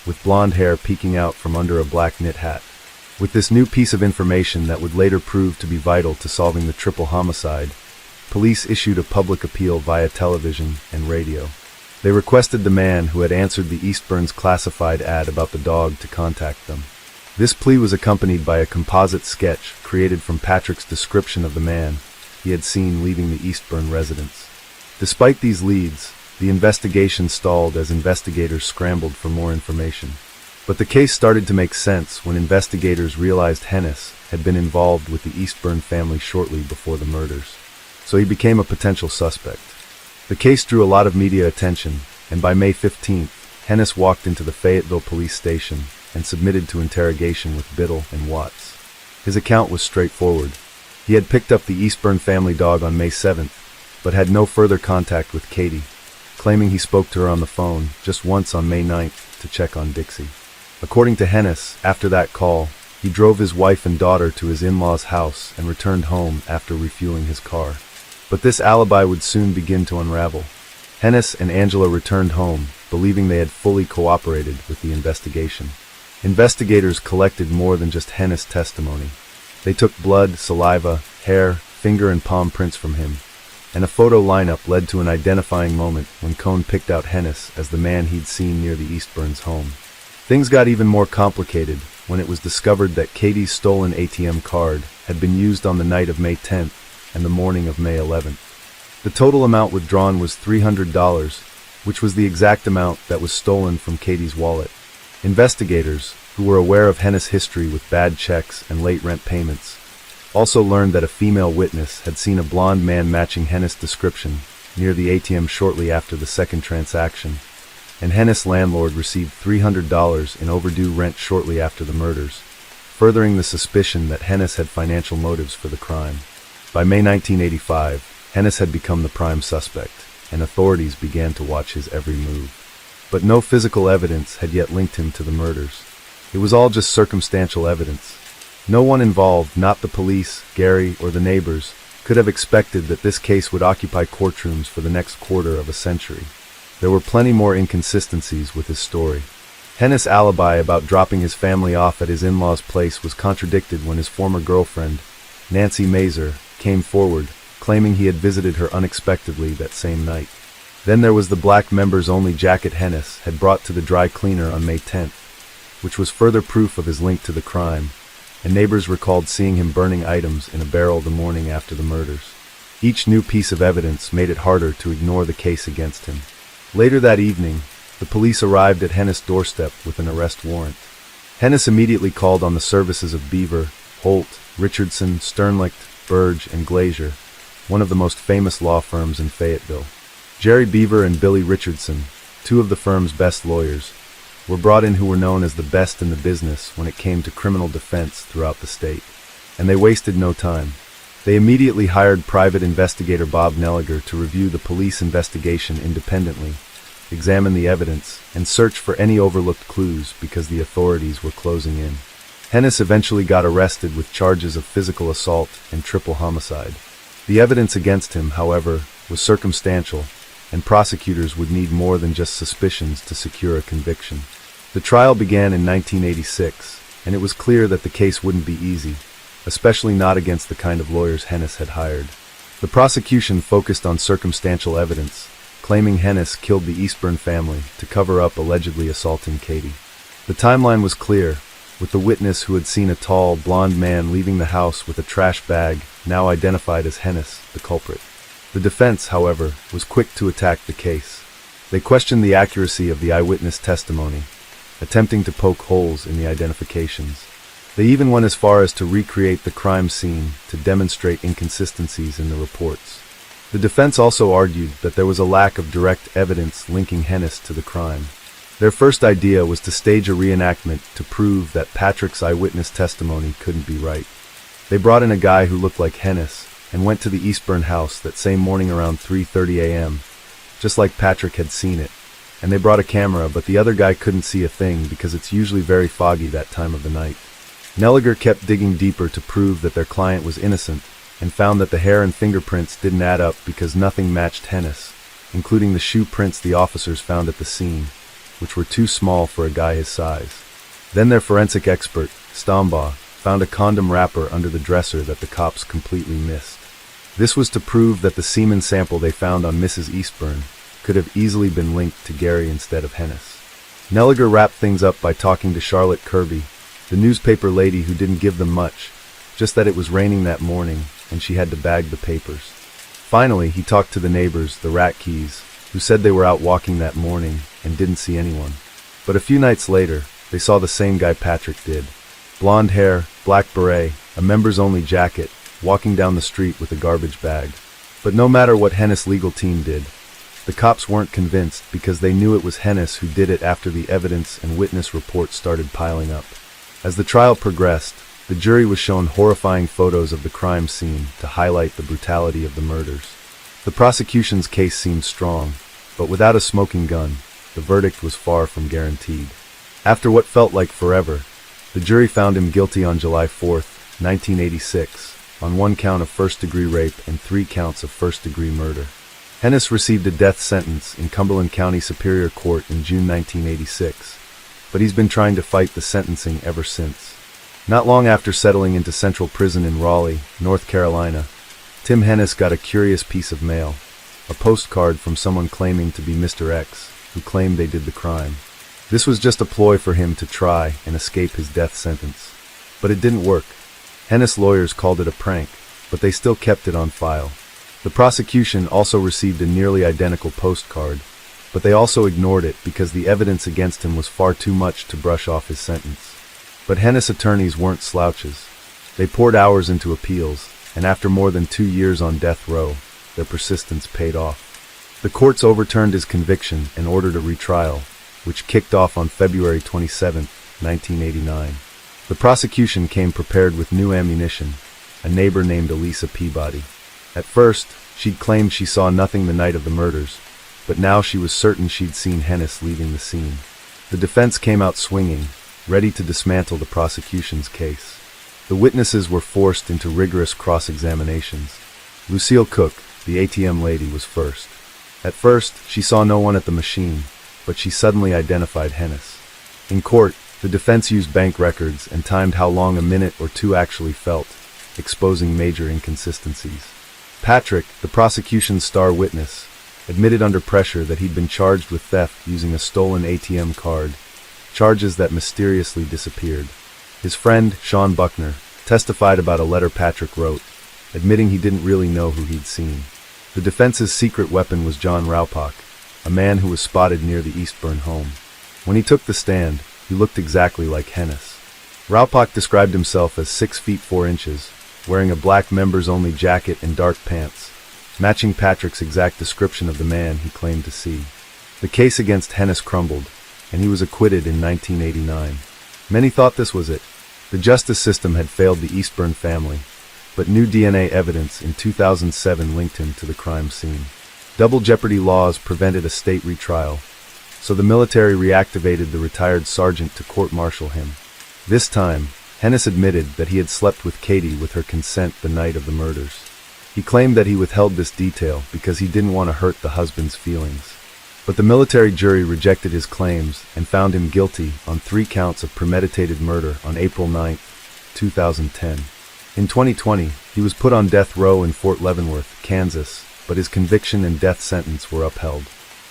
with blonde hair peeking out from under a black knit hat. With this new piece of information that would later prove to be vital to solving the triple homicide, police issued a public appeal via television and radio. They requested the man who had answered the Eastburn's classified ad about the dog to contact them. This plea was accompanied by a composite sketch created from Patrick's description of the man he had seen leaving the Eastburn residence. Despite these leads, the investigation stalled as investigators scrambled for more information. But the case started to make sense when investigators realized Hennis had been involved with the Eastburn family shortly before the murders. So he became a potential suspect. The case drew a lot of media attention, and by May 15th, Hennis walked into the Fayetteville police station and submitted to interrogation with Bedoe and Watts. His account was straightforward. He had picked up the Eastburn family dog on May 7th, but had no further contact with Katie, claiming he spoke to her on the phone just once on May 9th to check on Dixie. According to Hennis, after that call, he drove his wife and daughter to his in-laws' house and returned home after refueling his car. But this alibi would soon begin to unravel. Hennis and Angela returned home, believing they had fully cooperated with the investigation. Investigators collected more than just Hennis' testimony. They took blood, saliva, hair, finger and palm prints from him, and a photo lineup led to an identifying moment when Cohn picked out Hennis as the man he'd seen near the Eastburns' home. Things got even more complicated when it was discovered that Katie's stolen ATM card had been used on the night of May 10th and the morning of May 11th. The total amount withdrawn was $300, which was the exact amount that was stolen from Katie's wallet. Investigators, who were aware of Hennis' history with bad checks and late rent payments, also learned that a female witness had seen a blonde man matching Hennis' description near the ATM shortly after the second transaction, and Hennis' landlord received $300 in overdue rent shortly after the murders, furthering the suspicion that Hennis had financial motives for the crime. By May 1985, Hennis had become the prime suspect, and authorities began to watch his every move. But no physical evidence had yet linked him to the murders. It was all just circumstantial evidence. No one involved, not the police, Gary, or the neighbors, could have expected that this case would occupy courtrooms for the next quarter of a century. There were plenty more inconsistencies with his story. Hennis' alibi about dropping his family off at his in-laws' place was contradicted when his former girlfriend, Nancy Mazer, came forward, claiming he had visited her unexpectedly that same night. Then there was the black members-only jacket Hennis had brought to the dry cleaner on May 10th, which was further proof of his link to the crime, and neighbors recalled seeing him burning items in a barrel the morning after the murders. Each new piece of evidence made it harder to ignore the case against him. Later that evening, the police arrived at Hennis' doorstep with an arrest warrant. Hennis immediately called on the services of Beaver, Holt, Richardson, Sternlicht, Burge, and Glazier, one of the most famous law firms in Fayetteville. Jerry Beaver and Billy Richardson, two of the firm's best lawyers, were brought in who were known as the best in the business when it came to criminal defense throughout the state. And they wasted no time. They immediately hired private investigator Bob Nelliger to review the police investigation independently, examine the evidence, and search for any overlooked clues because the authorities were closing in. Hennis eventually got arrested with charges of physical assault and triple homicide. The evidence against him, however, was circumstantial, and prosecutors would need more than just suspicions to secure a conviction. The trial began in 1986, and it was clear that the case wouldn't be easy, especially not against the kind of lawyers Hennis had hired. The prosecution focused on circumstantial evidence, claiming Hennis killed the Eastburn family to cover up allegedly assaulting Katie. The timeline was clear, with the witness who had seen a tall, blond man leaving the house with a trash bag now identified as Hennis, the culprit. The defense, however, was quick to attack the case. They questioned the accuracy of the eyewitness testimony, attempting to poke holes in the identifications. They even went as far as to recreate the crime scene to demonstrate inconsistencies in the reports. The defense also argued that there was a lack of direct evidence linking Hennis to the crime. Their first idea was to stage a reenactment to prove that Patrick's eyewitness testimony couldn't be right. They brought in a guy who looked like Hennis and went to the Eastburn house that same morning around 3:30 a.m., just like Patrick had seen it. And they brought a camera, but the other guy couldn't see a thing because it's usually very foggy that time of the night. Nelliger kept digging deeper to prove that their client was innocent, and found that the hair and fingerprints didn't add up because nothing matched Hennis, including the shoe prints the officers found at the scene, which were too small for a guy his size. Then their forensic expert, Stombaugh, found a condom wrapper under the dresser that the cops completely missed. This was to prove that the semen sample they found on Mrs. Eastburn could have easily been linked to Gary instead of Hennis. Nelliger wrapped things up by talking to Charlotte Kirby, the newspaper lady who didn't give them much, just that it was raining that morning and she had to bag the papers. Finally, he talked to the neighbors, the Ratkeys, who said they were out walking that morning and didn't see anyone. But a few nights later, they saw the same guy Patrick did. Blonde hair, black beret, a members-only jacket, walking down the street with a garbage bag. But no matter what Hennis' legal team did, the cops weren't convinced because they knew it was Hennis who did it after the evidence and witness reports started piling up. As the trial progressed, the jury was shown horrifying photos of the crime scene to highlight the brutality of the murders. The prosecution's case seemed strong, but without a smoking gun, the verdict was far from guaranteed. After what felt like forever, the jury found him guilty on July 4, 1986, on 1 count of first-degree rape and 3 counts of first-degree murder. Hennis received a death sentence in Cumberland County Superior Court in June 1986, but he's been trying to fight the sentencing ever since. Not long after settling into Central Prison in Raleigh, North Carolina, Tim Hennis got a curious piece of mail, a postcard from someone claiming to be Mr. X, who claimed they did the crime. This was just a ploy for him to try and escape his death sentence. But it didn't work. Hennis' lawyers called it a prank, but they still kept it on file. The prosecution also received a nearly identical postcard, but they also ignored it because the evidence against him was far too much to brush off his sentence. But Hennis' attorneys weren't slouches. They poured hours into appeals, and after more than 2 years on death row, their persistence paid off. The courts overturned his conviction and ordered a retrial, which kicked off on February 27, 1989. The prosecution came prepared with new ammunition, a neighbor named Elisa Peabody. At first, she'd claimed she saw nothing the night of the murders, but now she was certain she'd seen Hennis leaving the scene. The defense came out swinging, ready to dismantle the prosecution's case. The witnesses were forced into rigorous cross-examinations. Lucille Cook, the ATM lady, was first. At first, she saw no one at the machine, but she suddenly identified Hennis. In court, the defense used bank records and timed how long a minute or two actually felt, exposing major inconsistencies. Patrick, the prosecution's star witness, admitted under pressure that he'd been charged with theft using a stolen ATM card, charges that mysteriously disappeared. His friend, Sean Buckner, testified about a letter Patrick wrote, admitting he didn't really know who he'd seen. The defense's secret weapon was John Raupak, a man who was spotted near the Eastburn home. When he took the stand, he looked exactly like Hennis. Raupak described himself as 6 feet 4 inches, wearing a black members-only jacket and dark pants, matching Patrick's exact description of the man he claimed to see. The case against Hennis crumbled, and he was acquitted in 1989. Many thought this was it. The justice system had failed the Eastburn family, but new DNA evidence in 2007 linked him to the crime scene. Double jeopardy laws prevented a state retrial, so the military reactivated the retired sergeant to court-martial him. This time, Hennis admitted that he had slept with Katie with her consent the night of the murders. He claimed that he withheld this detail because he didn't want to hurt the husband's feelings. But the military jury rejected his claims and found him guilty on 3 counts of premeditated murder on April 9, 2010. In 2020, he was put on death row in Fort Leavenworth, Kansas, but his conviction and death sentence were upheld.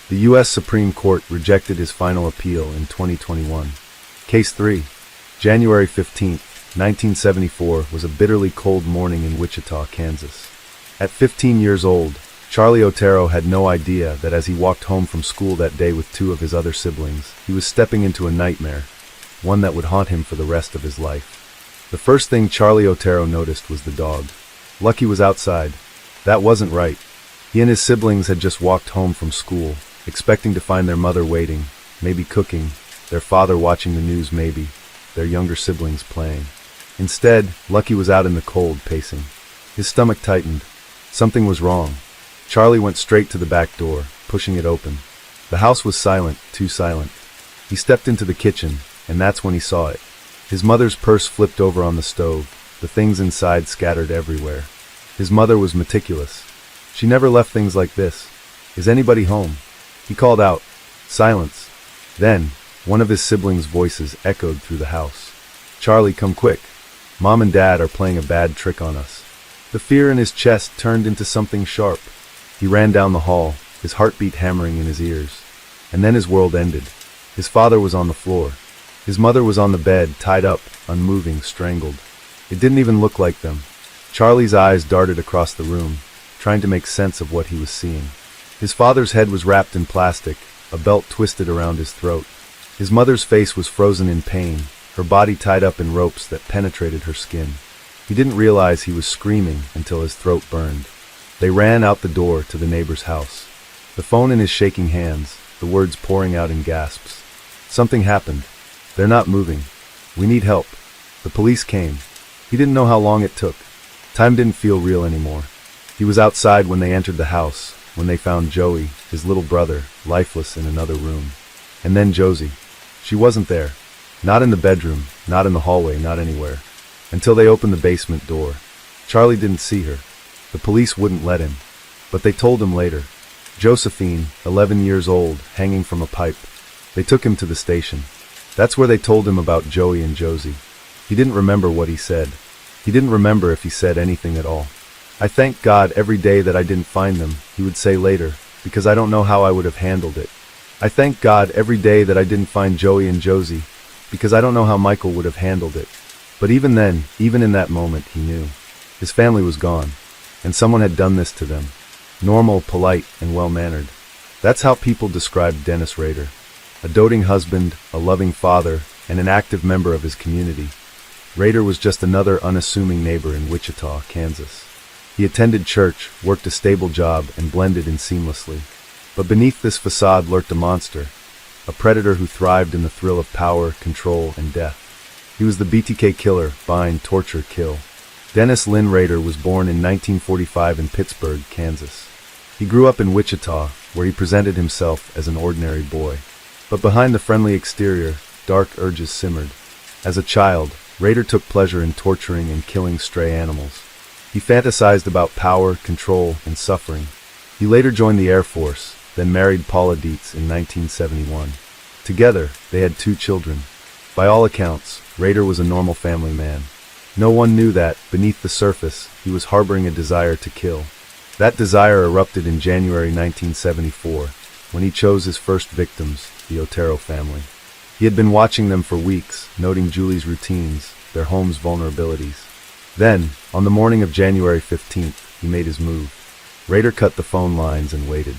The U.S. Supreme Court rejected his final appeal in 2021. Case 3. January 15, 1974 was a bitterly cold morning in Wichita, Kansas. At 15 years old, Charlie Otero had no idea that as he walked home from school that day with two of his other siblings, he was stepping into a nightmare, one that would haunt him for the rest of his life. The first thing Charlie Otero noticed was the dog. Lucky was outside. That wasn't right. He and his siblings had just walked home from school, expecting to find their mother waiting, maybe cooking, their father watching the news maybe, their younger siblings playing. Instead, Lucky was out in the cold, pacing. His stomach tightened. Something was wrong. Charlie went straight to the back door, pushing it open. The house was silent, too silent. He stepped into the kitchen, and that's when he saw it. His mother's purse flipped over on the stove, the things inside scattered everywhere. His mother was meticulous. She never left things like this. "Is anybody home?" He called out. Silence. Then, one of his siblings' voices echoed through the house. "Charlie, come quick. Mom and Dad are playing a bad trick on us." The fear in his chest turned into something sharp. He ran down the hall, his heartbeat hammering in his ears. And then his world ended. His father was on the floor. His mother was on the bed, tied up, unmoving, strangled. It didn't even look like them. Charlie's eyes darted across the room, trying to make sense of what he was seeing. His father's head was wrapped in plastic, a belt twisted around his throat. His mother's face was frozen in pain, her body tied up in ropes that penetrated her skin. He didn't realize he was screaming until his throat burned. They ran out the door to the neighbor's house. The phone in his shaking hands, the words pouring out in gasps. Something happened. "They're not moving. We need help." The police came. He didn't know how long it took. Time didn't feel real anymore. He was outside when they entered the house, when they found Joey, his little brother, lifeless in another room. And then Josie. She wasn't there. Not in the bedroom, not in the hallway, not anywhere. Until they opened the basement door. Charlie didn't see her. The police wouldn't let him. But they told him later. Josephine, 11 years old, hanging from a pipe. They took him to the station. That's where they told him about Joey and Josie. He didn't remember what he said. He didn't remember if he said anything at all. "I thank God every day that I didn't find them," he would say later, "because I don't know how I would have handled it. I thank God every day that I didn't find Joey and Josie, because I don't know how Michael would have handled it." But even then, even in that moment, he knew. His family was gone, and someone had done this to them. Normal, polite, and well-mannered. That's how people described Dennis Rader. A doting husband, a loving father, and an active member of his community. Rader was just another unassuming neighbor in Wichita, Kansas. He attended church, worked a stable job, and blended in seamlessly. But beneath this facade lurked a monster, a predator who thrived in the thrill of power, control, and death. He was the BTK killer, bind, torture, kill. Dennis Lynn Rader was born in 1945 in Pittsburgh, Kansas. He grew up in Wichita, where he presented himself as an ordinary boy. But behind the friendly exterior, dark urges simmered. As a child, Rader took pleasure in torturing and killing stray animals. He fantasized about power, control, and suffering. He later joined the Air Force, then married Paula Dietz in 1971. Together, they had 2 children. By all accounts, Rader was a normal family man. No one knew that, beneath the surface, he was harboring a desire to kill. That desire erupted in January 1974, when he chose his first victims, the Otero family. He had been watching them for weeks, noting Julie's routines, their home's vulnerabilities. Then, on the morning of January 15th, he made his move. Rader cut the phone lines and waited.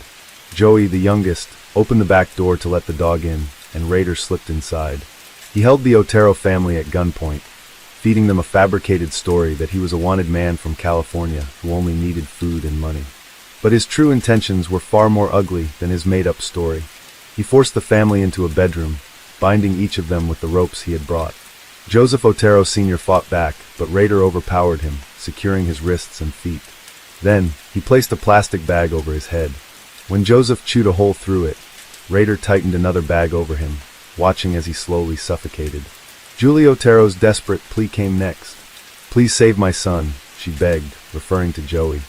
Joey, the youngest, opened the back door to let the dog in, and Rader slipped inside. He held the Otero family at gunpoint, feeding them a fabricated story that he was a wanted man from California who only needed food and money. But his true intentions were far more ugly than his made-up story. He forced the family into a bedroom, binding each of them with the ropes he had brought. Joseph Otero Sr. fought back, but Rader overpowered him, securing his wrists and feet. Then, he placed a plastic bag over his head. When Joseph chewed a hole through it, Rader tightened another bag over him, watching as he slowly suffocated. Julie Otero's desperate plea came next. "Please save my son," she begged, referring to Joey.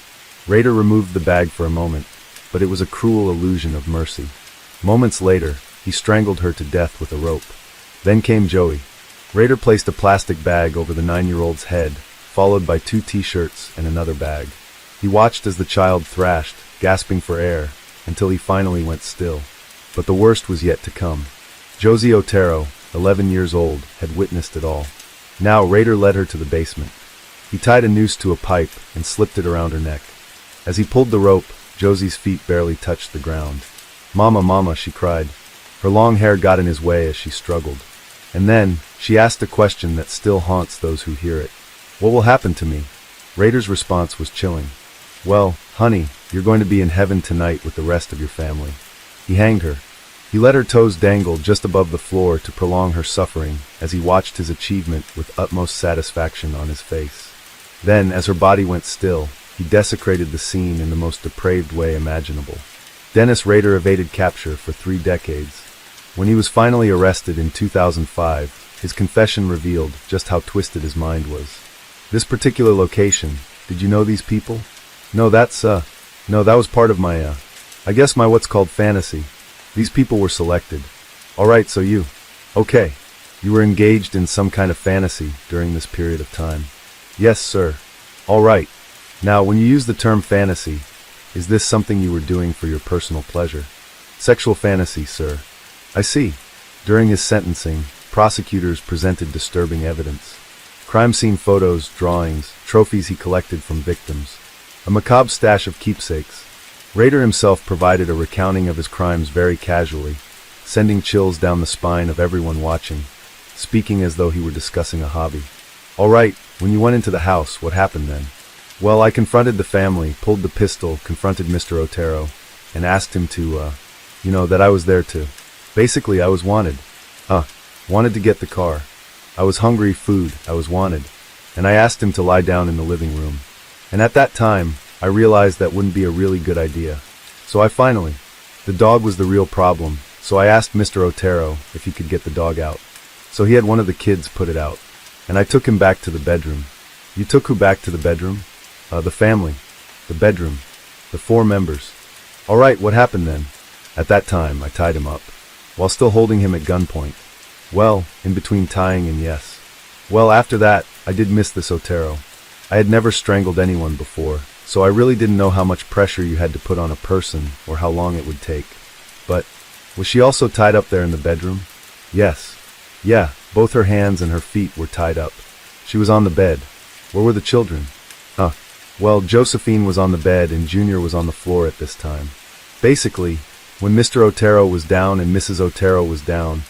Rader removed the bag for a moment, but it was a cruel illusion of mercy. Moments later, he strangled her to death with a rope. Then came Joey. Rader placed a plastic bag over the 9-year-old's head, followed by 2 t-shirts and another bag. He watched as the child thrashed, gasping for air, until he finally went still. But the worst was yet to come. Josie Otero, 11 years old, had witnessed it all. Now Rader led her to the basement. He tied a noose to a pipe and slipped it around her neck. As he pulled the rope, Josie's feet barely touched the ground. "Mama, Mama," she cried. Her long hair got in his way as she struggled. And then, she asked a question that still haunts those who hear it. "What will happen to me?" Rader's response was chilling. "Well, honey, you're going to be in heaven tonight with the rest of your family." He hanged her. He let her toes dangle just above the floor to prolong her suffering as he watched his achievement with utmost satisfaction on his face. Then, as her body went still, he desecrated the scene in the most depraved way imaginable. Dennis Rader evaded capture for 3 decades. When he was finally arrested in 2005, his confession revealed just how twisted his mind was. This particular location, did you know these people? No, that was part of my, I guess my what's called fantasy. These people were selected. Alright, so you. Okay. You were engaged in some kind of fantasy during this period of time. Yes, sir. Alright. Now, when you use the term fantasy, is this something you were doing for your personal pleasure? Sexual fantasy, sir. I see. During his sentencing, prosecutors presented disturbing evidence. Crime scene photos, drawings, trophies he collected from victims. A macabre stash of keepsakes. Rader himself provided a recounting of his crimes very casually, sending chills down the spine of everyone watching, speaking as though he were discussing a hobby. All right, when you went into the house, what happened then? Well, I confronted the family, pulled the pistol, confronted Mr. Otero, and asked him to, that I was there too. Basically, I was wanted. Wanted to get the car. I was hungry, food, I was wanted. And I asked him to lie down in the living room. And at that time, I realized that wouldn't be a really good idea. So the dog was the real problem, so I asked Mr. Otero if he could get the dog out. So he had one of the kids put it out. And I took him back to the bedroom. You took who back to the bedroom? The family. The bedroom. The 4 members. All right, what happened then? At that time, I tied him up, while still holding him at gunpoint. Well, in between tying and yes. Well, after that, I did miss this Otero. I had never strangled anyone before, so I really didn't know how much pressure you had to put on a person or how long it would take. But, was she also tied up there in the bedroom? Yes. Yeah, both her hands and her feet were tied up. She was on the bed. Where were the children? Well, Josephine was on the bed and Junior was on the floor at this time. Basically, when Mr. Otero was down and Mrs. Otero was down,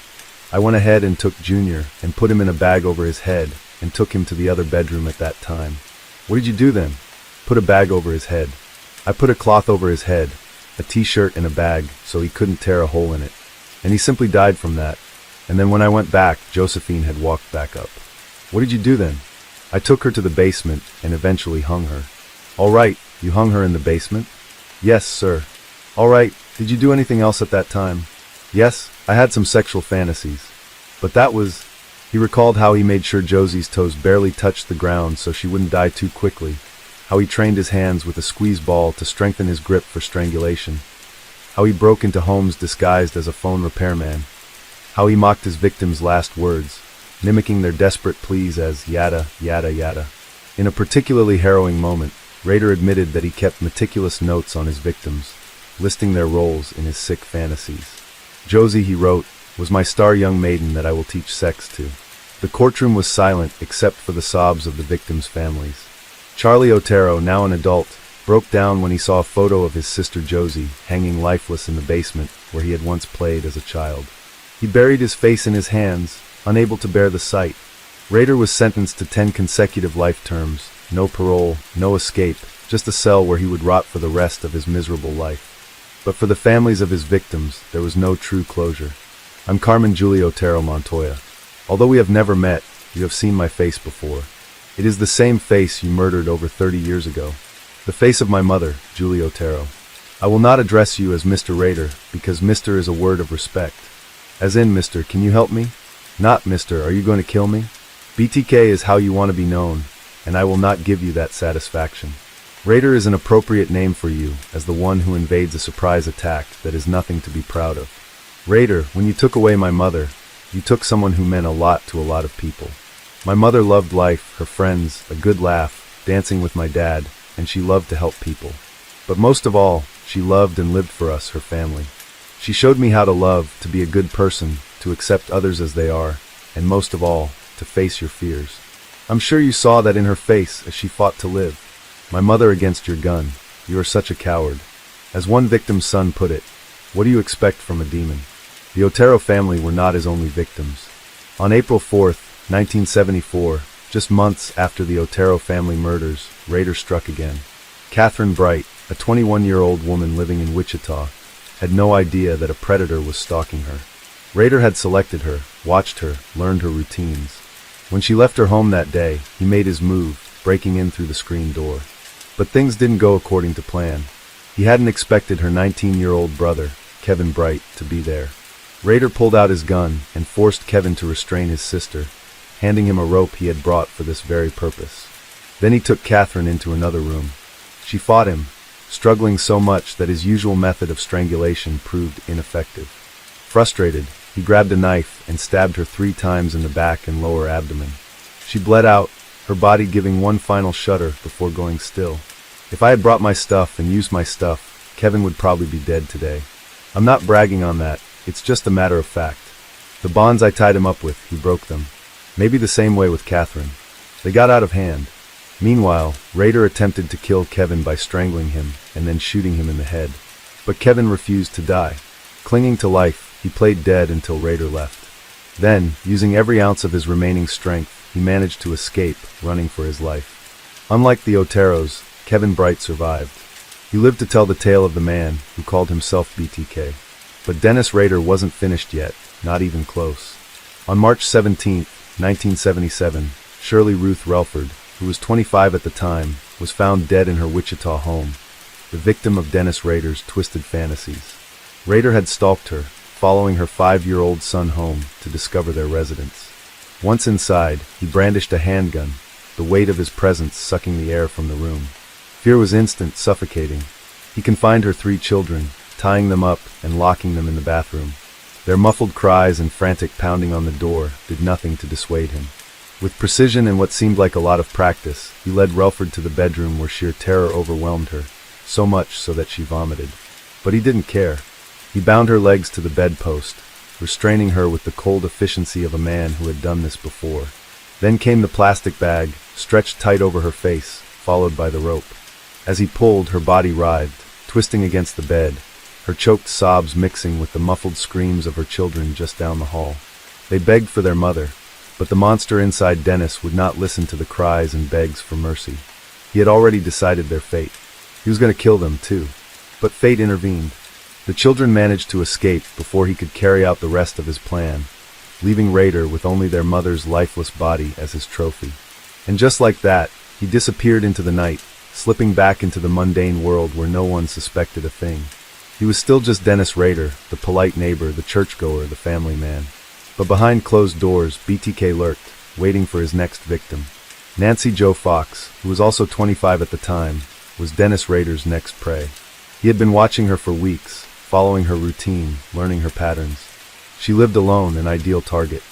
I went ahead and took Junior and put him in a bag over his head and took him to the other bedroom at that time. What did you do then? Put a bag over his head. I put a cloth over his head, a t-shirt and a bag so he couldn't tear a hole in it. And he simply died from that. And then when I went back, Josephine had walked back up. What did you do then? I took her to the basement and eventually hung her. All right, you hung her in the basement? Yes, sir. All right, did you do anything else at that time? Yes, I had some sexual fantasies. But that was... He recalled how he made sure Josie's toes barely touched the ground so she wouldn't die too quickly, how he trained his hands with a squeeze ball to strengthen his grip for strangulation, how he broke into homes disguised as a phone repairman, how he mocked his victims' last words, mimicking their desperate pleas as yada, yada, yada. In a particularly harrowing moment, Rader admitted that he kept meticulous notes on his victims, listing their roles in his sick fantasies. Josie, he wrote, was my star young maiden that I will teach sex to. The courtroom was silent except for the sobs of the victims' families. Charlie Otero, now an adult, broke down when he saw a photo of his sister Josie hanging lifeless in the basement where he had once played as a child. He buried his face in his hands, unable to bear the sight. Rader was sentenced to 10 consecutive life terms, no parole, no escape, just a cell where he would rot for the rest of his miserable life. But for the families of his victims, there was no true closure. I'm Carmen Julie Otero Montoya. Although we have never met, you have seen my face before. It is the same face you murdered over 30 years ago. The face of my mother, Julie Otero. I will not address you as Mr. Rader, because Mr. is a word of respect. As in, Mr., can you help me? Not, Mr., are you going to kill me? BTK is how you want to be known, and I will not give you that satisfaction. Rader is an appropriate name for you, as the one who invades a surprise attack that is nothing to be proud of. Rader, when you took away my mother, you took someone who meant a lot to a lot of people. My mother loved life, her friends, a good laugh, dancing with my dad, and she loved to help people. But most of all, She loved and lived for us, her family. She showed me how to love, to be a good person, to accept others as they are, and most of all, to face your fears. I'm sure you saw that in her face as she fought to live. My mother against your gun. You are such a coward. As one victim's son put it, what do you expect from a demon? The Otero family were not his only victims. On April 4, 1974, just months after the Otero family murders, Rader struck again. Catherine Bright, a 21-year-old woman living in Wichita, had no idea that a predator was stalking her. Rader had selected her, watched her, learned her routines. When she left her home that day, he made his move, breaking in through the screen door. But things didn't go according to plan. He hadn't expected her 19-year-old brother, Kevin Bright, to be there. Rader pulled out his gun and forced Kevin to restrain his sister, handing him a rope he had brought for this very purpose. Then he took Catherine into another room. She fought him, struggling so much that his usual method of strangulation proved ineffective. Frustrated, he grabbed a knife and stabbed her 3 times in the back and lower abdomen. She bled out, her body giving one final shudder before going still. If I had brought my stuff and used my stuff, Kevin would probably be dead today. I'm not bragging on that, it's just a matter of fact. The bonds I tied him up with, he broke them. Maybe the same way with Catherine. They got out of hand. Meanwhile, Rader attempted to kill Kevin by strangling him and then shooting him in the head. But Kevin refused to die. Clinging to life, he played dead until Rader left. Then, using every ounce of his remaining strength, he managed to escape, running for his life. Unlike the Oteros, Kevin Bright survived. He lived to tell the tale of the man who called himself BTK. But Dennis Rader wasn't finished yet, not even close. On March 17, 1977, Shirley Ruth Relford, who was 25 at the time, was found dead in her Wichita home, the victim of Dennis Rader's twisted fantasies. Rader had stalked her, following her 5-year-old son home to discover their residence. Once inside, he brandished a handgun, the weight of his presence sucking the air from the room. Fear was instant, suffocating. He confined her 3 children, tying them up and locking them in the bathroom. Their muffled cries and frantic pounding on the door did nothing to dissuade him. With precision and what seemed like a lot of practice, he led Relford to the bedroom where sheer terror overwhelmed her, so much so that she vomited. But he didn't care. He bound her legs to the bedpost, restraining her with the cold efficiency of a man who had done this before. Then came the plastic bag, stretched tight over her face, followed by the rope. As he pulled, her body writhed, twisting against the bed, her choked sobs mixing with the muffled screams of her children just down the hall. They begged for their mother, but the monster inside Dennis would not listen to the cries and begs for mercy. He had already decided their fate. He was going to kill them, too. But fate intervened. The children managed to escape before he could carry out the rest of his plan, leaving Rader with only their mother's lifeless body as his trophy. And just like that, he disappeared into the night, slipping back into the mundane world where no one suspected a thing. He was still just Dennis Rader, the polite neighbor, the churchgoer, the family man. But behind closed doors, BTK lurked, waiting for his next victim. Nancy Jo Fox, who was also 25 at the time, was Dennis Rader's next prey. He had been watching her for weeks, following her routine, learning her patterns. She lived alone, an ideal target.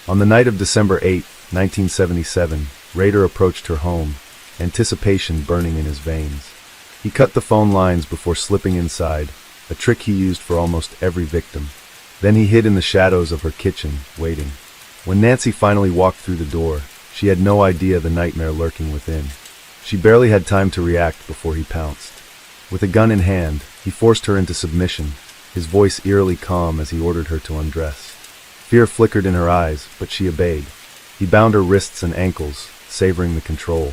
On the night of December 8, 1977, Rader approached her home, anticipation burning in his veins. He cut the phone lines before slipping inside, a trick he used for almost every victim. Then he hid in the shadows of her kitchen, waiting. When Nancy finally walked through the door, she had no idea the nightmare lurking within. She barely had time to react before he pounced. With a gun in hand, he forced her into submission, his voice eerily calm as he ordered her to undress. Fear flickered in her eyes, but she obeyed. He bound her wrists and ankles, savoring the control.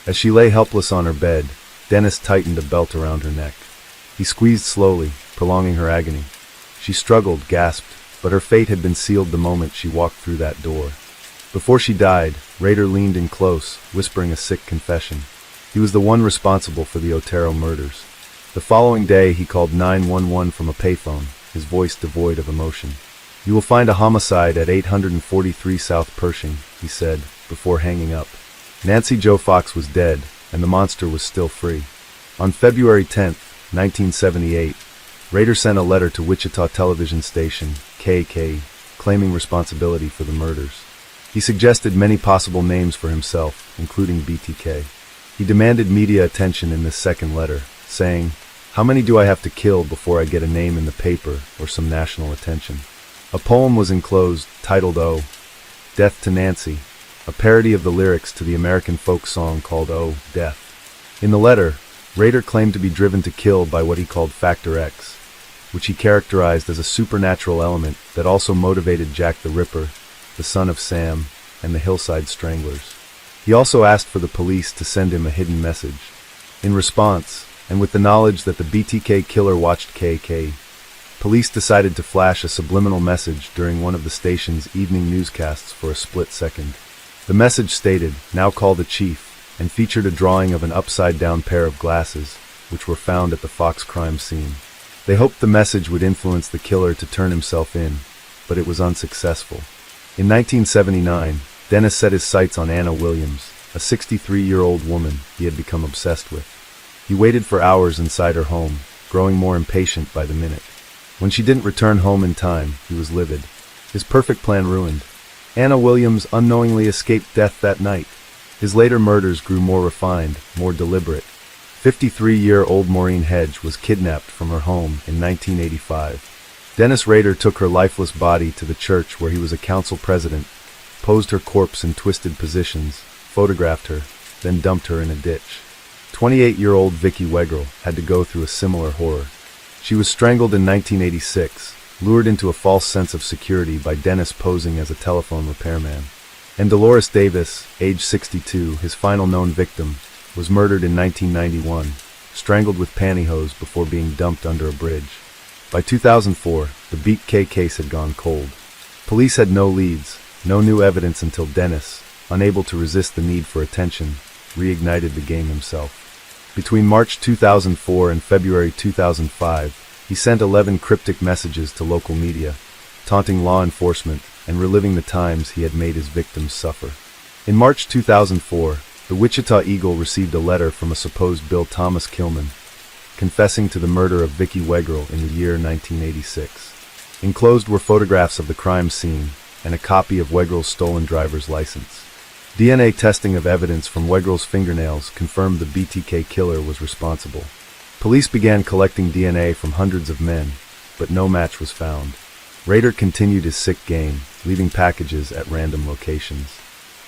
As she lay helpless on her bed, Dennis tightened a belt around her neck. He squeezed slowly, prolonging her agony. She struggled, gasped, but her fate had been sealed the moment she walked through that door. Before she died, Rader leaned in close, whispering a sick confession. He was the one responsible for the Otero murders. The following day, he called 911 from a payphone, his voice devoid of emotion. "You will find a homicide at 843 South Pershing," he said, before hanging up. Nancy Jo Fox was dead, and the monster was still free. On February 10, 1978, Rader sent a letter to Wichita television station, KK, claiming responsibility for the murders. He suggested many possible names for himself, including BTK. He demanded media attention in this second letter, saying, How many do I have to kill before I get a name in the paper or some national attention? A poem was enclosed, titled Oh, Death to Nancy, a parody of the lyrics to the American folk song called Oh, Death. In the letter, Rader claimed to be driven to kill by what he called Factor X, which he characterized as a supernatural element that also motivated Jack the Ripper, the son of Sam, and the Hillside Stranglers. He also asked for the police to send him a hidden message. In response, and with the knowledge that the BTK killer watched KK, police decided to flash a subliminal message during one of the station's evening newscasts for a split second. The message stated, "Now call the chief," and featured a drawing of an upside-down pair of glasses, which were found at the Fox crime scene. They hoped the message would influence the killer to turn himself in, but it was unsuccessful. In 1979, Dennis set his sights on Anna Williams, a 63-year-old woman he had become obsessed with. He waited for hours inside her home, growing more impatient by the minute. When she didn't return home in time, he was livid. His perfect plan ruined. Anna Williams unknowingly escaped death that night. His later murders grew more refined, more deliberate. 53-year-old Maureen Hedge was kidnapped from her home in 1985. Dennis Rader took her lifeless body to the church where he was a council president, posed her corpse in twisted positions, photographed her, then dumped her in a ditch. 28-year-old Vicki Wegerle had to go through a similar horror. She was strangled in 1986, lured into a false sense of security by Dennis posing as a telephone repairman. And Dolores Davis, age 62, his final known victim, was murdered in 1991, strangled with pantyhose before being dumped under a bridge. By 2004, the BTK case had gone cold. Police had no leads, no new evidence until Dennis, unable to resist the need for attention, reignited the game himself. Between March 2004 and February 2005, he sent 11 cryptic messages to local media, taunting law enforcement and reliving the times he had made his victims suffer. In March 2004, the Wichita Eagle received a letter from a supposed Bill Thomas Killman, confessing to the murder of Vicki Wegerle in the year 1986. Enclosed were photographs of the crime scene and a copy of Wegerle's stolen driver's license. DNA testing of evidence from Wegerle's fingernails confirmed the BTK killer was responsible. Police began collecting DNA from hundreds of men, but no match was found. Rader continued his sick game, leaving packages at random locations.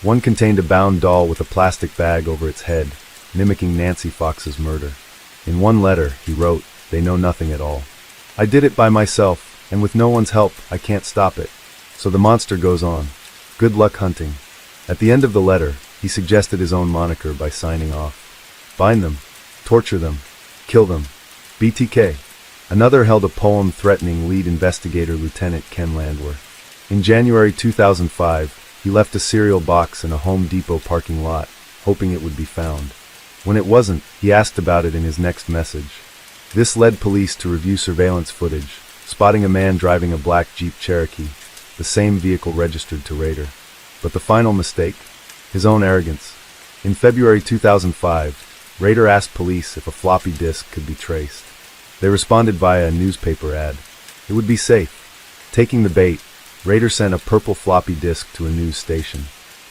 One contained a bound doll with a plastic bag over its head, mimicking Nancy Fox's murder. In one letter, he wrote, "They know nothing at all. I did it by myself, and with no one's help, I can't stop it. So the monster goes on. Good luck hunting." At the end of the letter, he suggested his own moniker by signing off. "Bind them, torture them, kill them. BTK." Another held a poem threatening lead investigator Lieutenant Ken Landwehr. In January 2005, he left a cereal box in a Home Depot parking lot, hoping it would be found. When it wasn't, he asked about it in his next message. This led police to review surveillance footage, spotting a man driving a black Jeep Cherokee, the same vehicle registered to Rader. But the final mistake? His own arrogance. In February 2005, Rader asked police if a floppy disk could be traced. They responded via a newspaper ad. It would be safe. Taking the bait, Rader sent a purple floppy disk to a news station.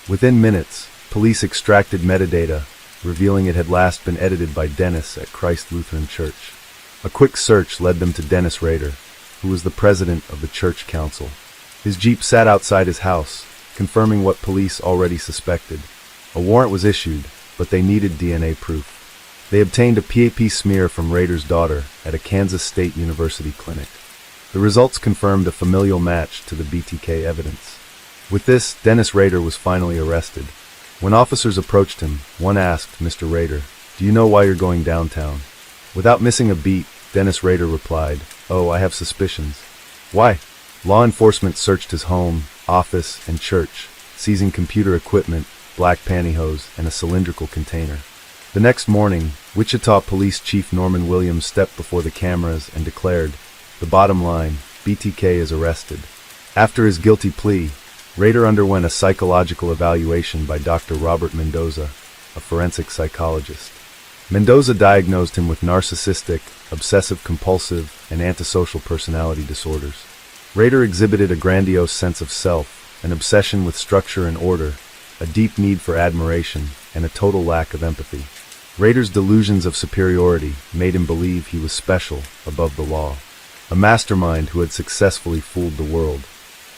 Within minutes, police extracted metadata, revealing it had last been edited by Dennis at Christ Lutheran Church. A quick search led them to Dennis Rader, who was the president of the church council. His Jeep sat outside his house, confirming what police already suspected. A warrant was issued, but they needed DNA proof. They obtained a PAP smear from Rader's daughter at a Kansas State University clinic. The results confirmed a familial match to the BTK evidence. With this, Dennis Rader was finally arrested. When officers approached him, one asked, "Mr. Rader, do you know why you're going downtown?" Without missing a beat, Dennis Rader replied, "Oh, I have suspicions." "Why?" Law enforcement searched his home, office, and church, seizing computer equipment, black pantyhose, and a cylindrical container. The next morning, Wichita Police Chief Norman Williams stepped before the cameras and declared, "The bottom line, BTK is arrested." After his guilty plea, Rader underwent a psychological evaluation by Dr. Robert Mendoza, a forensic psychologist. Mendoza diagnosed him with narcissistic, obsessive-compulsive, and antisocial personality disorders. Rader exhibited a grandiose sense of self, an obsession with structure and order, a deep need for admiration, and a total lack of empathy. Rader's delusions of superiority made him believe he was special, above the law. A mastermind who had successfully fooled the world.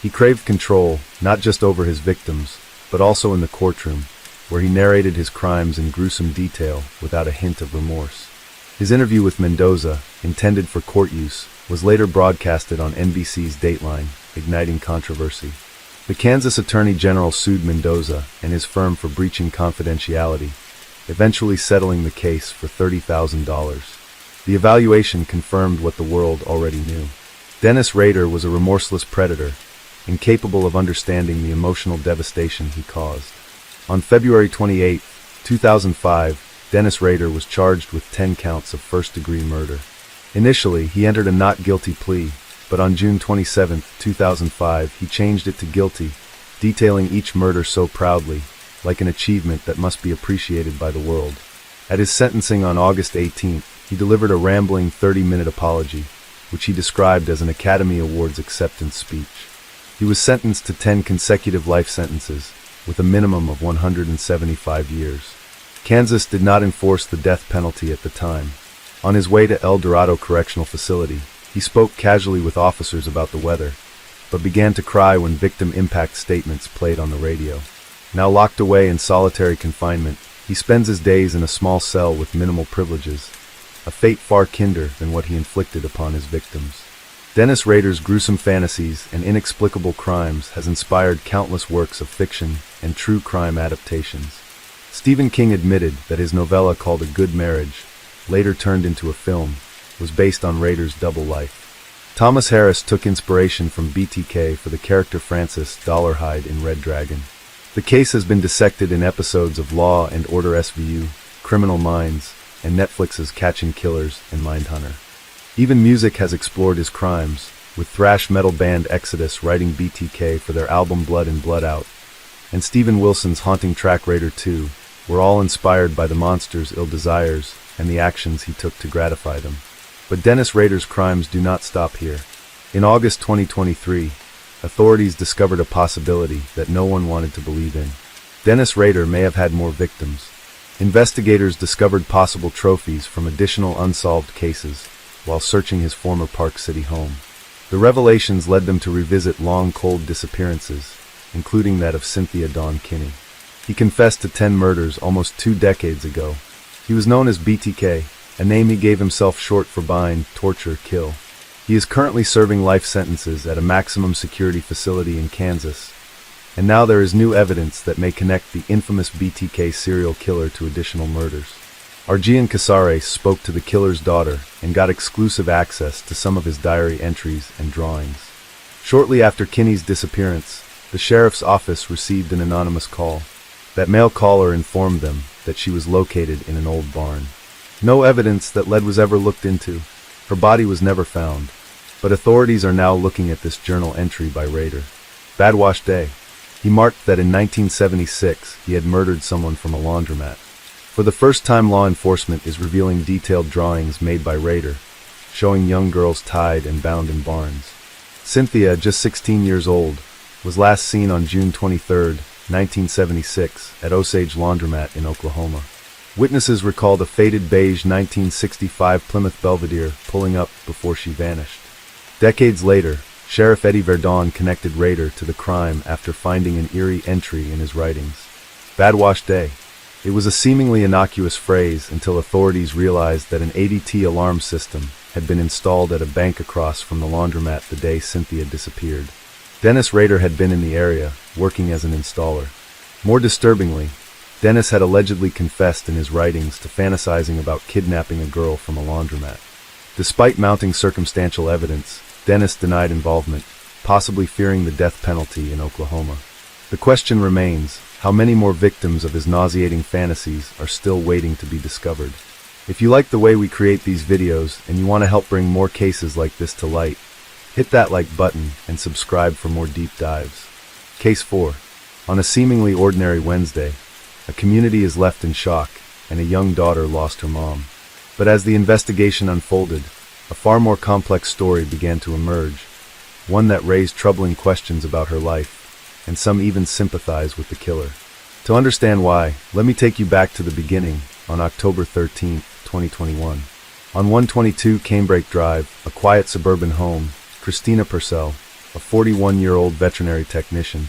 He craved control, not just over his victims, but also in the courtroom, where he narrated his crimes in gruesome detail without a hint of remorse. His interview with Mendoza, intended for court use, was later broadcasted on NBC's Dateline, igniting controversy. The Kansas Attorney General sued Mendoza and his firm for breaching confidentiality, eventually settling the case for $30,000. The evaluation confirmed what the world already knew. Dennis Rader was a remorseless predator, incapable of understanding the emotional devastation he caused. On February 28, 2005, Dennis Rader was charged with 10 counts of first-degree murder. Initially, he entered a not guilty plea, but on June 27, 2005, he changed it to guilty, detailing each murder so proudly, like an achievement that must be appreciated by the world. At his sentencing on August 18, he delivered a rambling 30-minute apology, which he described as an Academy Awards acceptance speech. He was sentenced to 10 consecutive life sentences, with a minimum of 175 years. Kansas did not enforce the death penalty at the time. On his way to El Dorado Correctional Facility, he spoke casually with officers about the weather, but began to cry when victim impact statements played on the radio. Now locked away in solitary confinement, he spends his days in a small cell with minimal privileges, a fate far kinder than what he inflicted upon his victims. Dennis Rader's gruesome fantasies and inexplicable crimes has inspired countless works of fiction and true crime adaptations. Stephen King admitted that his novella called A Good Marriage, later turned into a film, was based on Rader's double life. Thomas Harris took inspiration from BTK for the character Francis Dollarhide in Red Dragon. The case has been dissected in episodes of Law and Order SVU, Criminal Minds, and Netflix's Catching Killers and Mindhunter. Even music has explored his crimes, with thrash metal band Exodus writing BTK for their album Blood In Blood Out, and Steven Wilson's haunting track Raider 2 were all inspired by the monster's ill desires and the actions he took to gratify them. But Dennis Rader's crimes do not stop here. In August 2023, authorities discovered a possibility that no one wanted to believe in. Dennis Rader may have had more victims. Investigators discovered possible trophies from additional unsolved cases while searching his former Park City home. The revelations led them to revisit long cold disappearances, including that of Cynthia Dawn Kinney. He confessed to 10 murders almost 2 decades ago. He was known as BTK, a name he gave himself short for bind, torture, kill. He is currently serving life sentences at a maximum security facility in Kansas, and now there is new evidence that may connect the infamous BTK serial killer to additional murders. Arjian Casares spoke to the killer's daughter and got exclusive access to some of his diary entries and drawings. Shortly after Kinney's disappearance, the sheriff's office received an anonymous call. That male caller informed them that she was located in an old barn. No evidence that lead was ever looked into. Her body was never found, but authorities are now looking at this journal entry by Rader. Badwash Day. He marked that in 1976 he had murdered someone from a laundromat. For the first time, law enforcement is revealing detailed drawings made by Rader, showing young girls tied and bound in barns. Cynthia, just 16 years old, was last seen on June 23, 1976, at Osage Laundromat in Oklahoma. Witnesses recalled a faded beige 1965 Plymouth Belvedere pulling up before she vanished. Decades later, Sheriff Eddie Verdon connected Rader to the crime after finding an eerie entry in his writings. Badwash Day. It was a seemingly innocuous phrase until authorities realized that an ADT alarm system had been installed at a bank across from the laundromat the day Cynthia disappeared. Dennis Rader had been in the area, working as an installer. More disturbingly, Dennis had allegedly confessed in his writings to fantasizing about kidnapping a girl from a laundromat. Despite mounting circumstantial evidence, Dennis denied involvement, possibly fearing the death penalty in Oklahoma. The question remains, how many more victims of his nauseating fantasies are still waiting to be discovered? If you like the way we create these videos and you want to help bring more cases like this to light, hit that like button and subscribe for more deep dives. Case 4. On a seemingly ordinary Wednesday, a community is left in shock and a young daughter lost her mom. But as the investigation unfolded, a far more complex story began to emerge, one that raised troubling questions about her life, and some even sympathized with the killer. To understand why, let me take you back to the beginning, on October 13, 2021. On 122 Canebrake Drive, a quiet suburban home, Christina Parcell, a 41-year-old veterinary technician,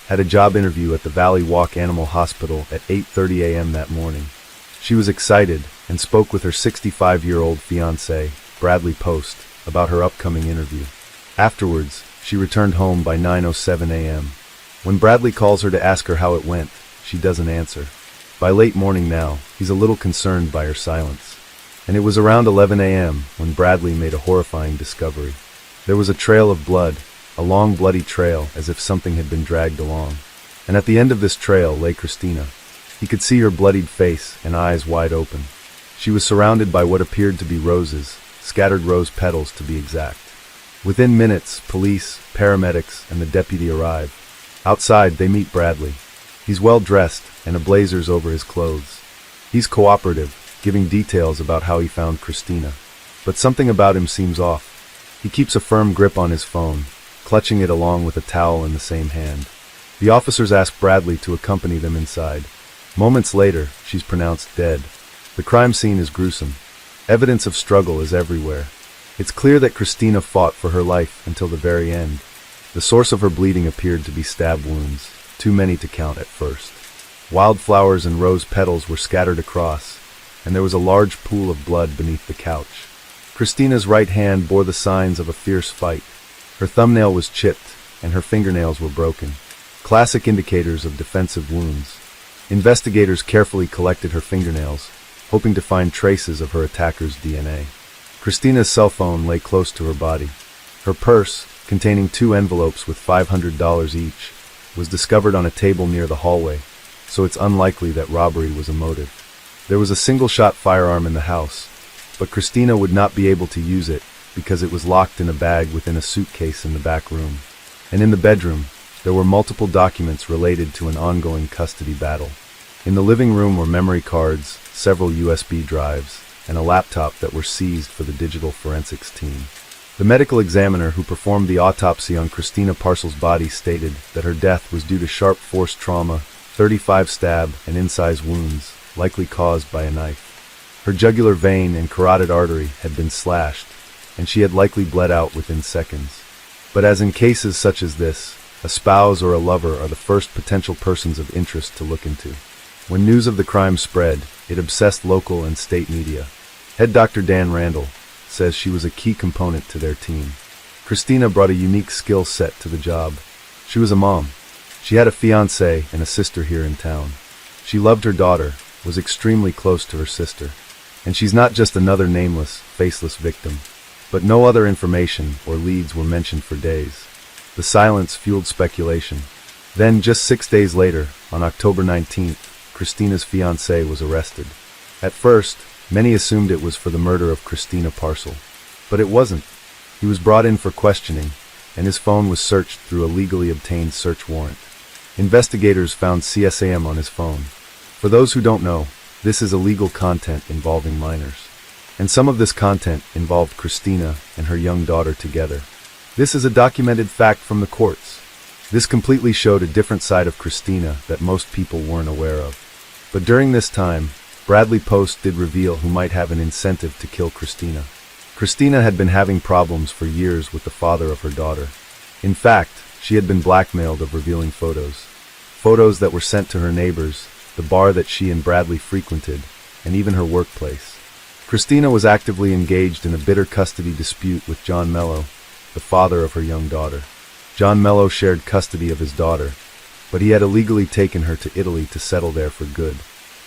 had a job interview at the Valley Walk Animal Hospital at 8:30 a.m. that morning. She was excited and spoke with her 65-year-old fiancé, Bradley Post, about her upcoming interview. Afterwards, she returned home by 9:07 a.m. When Bradley calls her to ask her how it went, she doesn't answer. By late morning now, he's a little concerned by her silence. And it was around 11 a.m. when Bradley made a horrifying discovery. There was a trail of blood, a long bloody trail as if something had been dragged along. And at the end of this trail lay Christina. He could see her bloodied face and eyes wide open. She was surrounded by what appeared to be roses, scattered rose petals to be exact. Within minutes, police, paramedics, and the deputy arrive. Outside, they meet Bradley. He's well dressed and a blazer's over his clothes. He's cooperative, giving details about how he found Christina. But something about him seems off. He keeps a firm grip on his phone, clutching it along with a towel in the same hand. The officers ask Bradley to accompany them inside. Moments later, she's pronounced dead. The crime scene is gruesome. Evidence of struggle is everywhere. It's clear that Christina fought for her life until the very end. The source of her bleeding appeared to be stab wounds, too many to count at first. Wildflowers and rose petals were scattered across, and there was a large pool of blood beneath the couch. Christina's right hand bore the signs of a fierce fight. Her thumbnail was chipped, and her fingernails were broken. Classic indicators of defensive wounds. Investigators carefully collected her fingernails, hoping to find traces of her attacker's DNA. Christina's cell phone lay close to her body. Her purse, containing 2 envelopes with $500 each, was discovered on a table near the hallway, so it's unlikely that robbery was a motive. There was a single-shot firearm in the house, but Christina would not be able to use it because it was locked in a bag within a suitcase in the back room. And in the bedroom, there were multiple documents related to an ongoing custody battle. In the living room were memory cards, several USB drives, and a laptop that were seized for the digital forensics team. The medical examiner who performed the autopsy on Christina Parcell's body stated that her death was due to sharp force trauma, 35 stab and incise wounds, likely caused by a knife. Her jugular vein and carotid artery had been slashed, and she had likely bled out within seconds. But as in cases such as this, a spouse or a lover are the first potential persons of interest to look into. When news of the crime spread, it obsessed local and state media. Head Dr. Dan Randall says she was a key component to their team. Christina brought a unique skill set to the job. She was a mom. She had a fiancé and a sister here in town. She loved her daughter, was extremely close to her sister. And she's not just another nameless, faceless victim. But no other information or leads were mentioned for days. The silence fueled speculation. Then, just 6 days later, on October 19th, Christina's fiancé was arrested. At first, many assumed it was for the murder of Christina Parcell. But it wasn't. He was brought in for questioning, and his phone was searched through a legally obtained search warrant. Investigators found CSAM on his phone. For those who don't know, this is illegal content involving minors. And some of this content involved Christina and her young daughter together. This is a documented fact from the courts. This completely showed a different side of Christina that most people weren't aware of. But during this time, Bradley Post did reveal who might have an incentive to kill Christina. Christina had been having problems for years with the father of her daughter. In fact, she had been blackmailed of revealing photos. Photos that were sent to her neighbors, the bar that she and Bradley frequented, and even her workplace. Christina was actively engaged in a bitter custody dispute with John Mello, the father of her young daughter. John Mello shared custody of his daughter, but he had illegally taken her to Italy to settle there for good.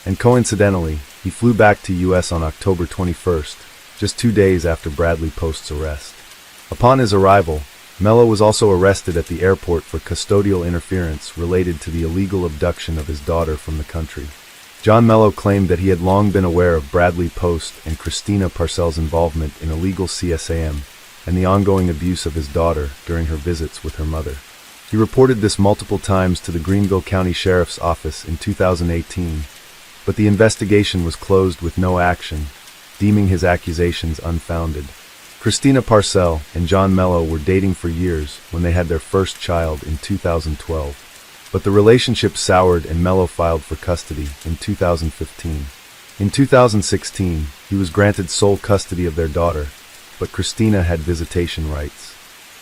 And coincidentally, he flew back to US on October 21st, just 2 days after Bradley Post's arrest. Upon his arrival, Mello was also arrested at the airport for custodial interference related to the illegal abduction of his daughter from the country. John Mello claimed that he had long been aware of Bradley Post and Christina Parcell's involvement in illegal CSAM and the ongoing abuse of his daughter during her visits with her mother. He reported this multiple times to the Greenville County Sheriff's Office in 2018, but the investigation was closed with no action, deeming his accusations unfounded. Christina Parcell and John Mello were dating for years when they had their first child in 2012. But the relationship soured and Mello filed for custody in 2015. In 2016, he was granted sole custody of their daughter, but Christina had visitation rights.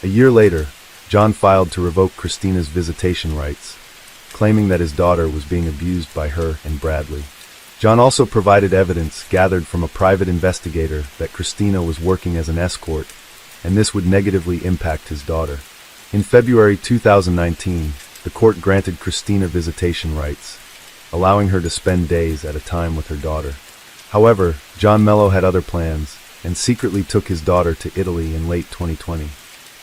A year later, John filed to revoke Christina's visitation rights, claiming that his daughter was being abused by her and Bradley. John also provided evidence gathered from a private investigator that Christina was working as an escort, and this would negatively impact his daughter. In February 2019, the court granted Christina visitation rights, allowing her to spend days at a time with her daughter. However, John Mello had other plans, and secretly took his daughter to Italy in late 2020.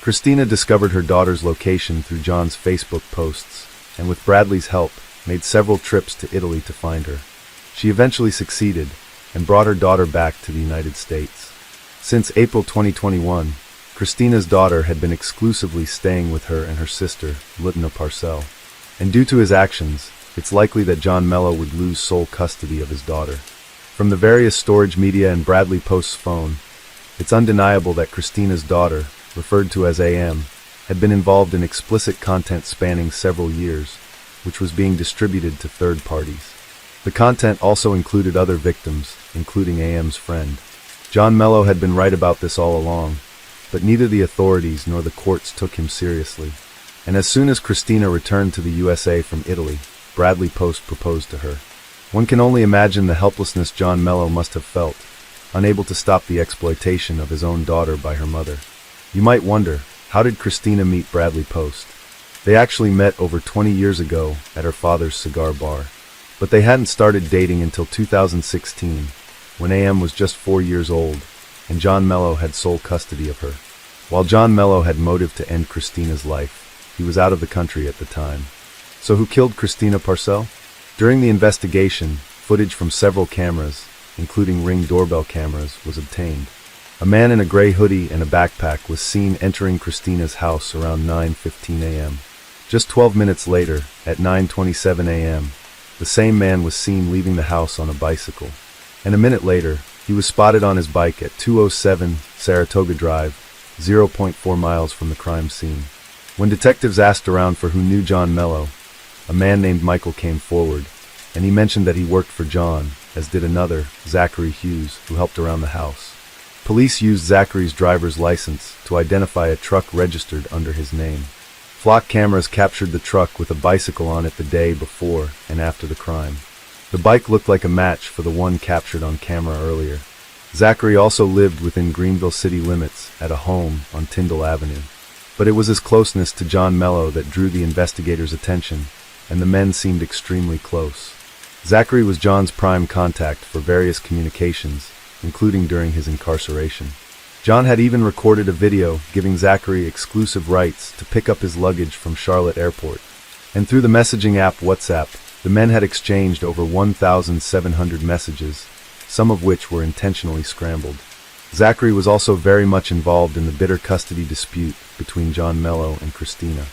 Christina discovered her daughter's location through John's Facebook posts, and with Bradley's help, made several trips to Italy to find her. She eventually succeeded, and brought her daughter back to the United States. Since April 2021, Christina's daughter had been exclusively staying with her and her sister, Christina Parcell. And due to his actions, it's likely that John Mello would lose sole custody of his daughter. From the various storage media and Bradley Post's phone, it's undeniable that Christina's daughter, referred to as AM, had been involved in explicit content spanning several years, which was being distributed to third parties. The content also included other victims, including AM's friend. John Mello had been right about this all along, but neither the authorities nor the courts took him seriously. And as soon as Christina returned to the USA from Italy, Bradley Post proposed to her. One can only imagine the helplessness John Mello must have felt, unable to stop the exploitation of his own daughter by her mother. You might wonder, how did Christina meet Bradley Post? They actually met over 20 years ago at her father's cigar bar. But they hadn't started dating until 2016, when AM was just 4 years old, and John Mello had sole custody of her. While John Mello had motive to end Christina's life, he was out of the country at the time. So who killed Christina Parcell? During the investigation, footage from several cameras, including Ring doorbell cameras, was obtained. A man in a gray hoodie and a backpack was seen entering Christina's house around 9:15 a.m. Just 12 minutes later, at 9:27 a.m., the same man was seen leaving the house on a bicycle. And a minute later, he was spotted on his bike at 207 Saratoga Drive, 0.4 miles from the crime scene. When detectives asked around for who knew John Mello, a man named Michael came forward, and he mentioned that he worked for John, as did another, Zachary Hughes, who helped around the house. Police used Zachary's driver's license to identify a truck registered under his name. Flock cameras captured the truck with a bicycle on it the day before and after the crime. The bike looked like a match for the one captured on camera earlier. Zachary also lived within Greenville city limits at a home on Tyndall Avenue. But it was his closeness to John Mello that drew the investigators' attention, and the men seemed extremely close. Zachary was John's prime contact for various communications, including during his incarceration. John had even recorded a video giving Zachary exclusive rights to pick up his luggage from Charlotte Airport. And through the messaging app WhatsApp, the men had exchanged over 1,700 messages, some of which were intentionally scrambled. Zachary was also very much involved in the bitter custody dispute between John Mello and Christina.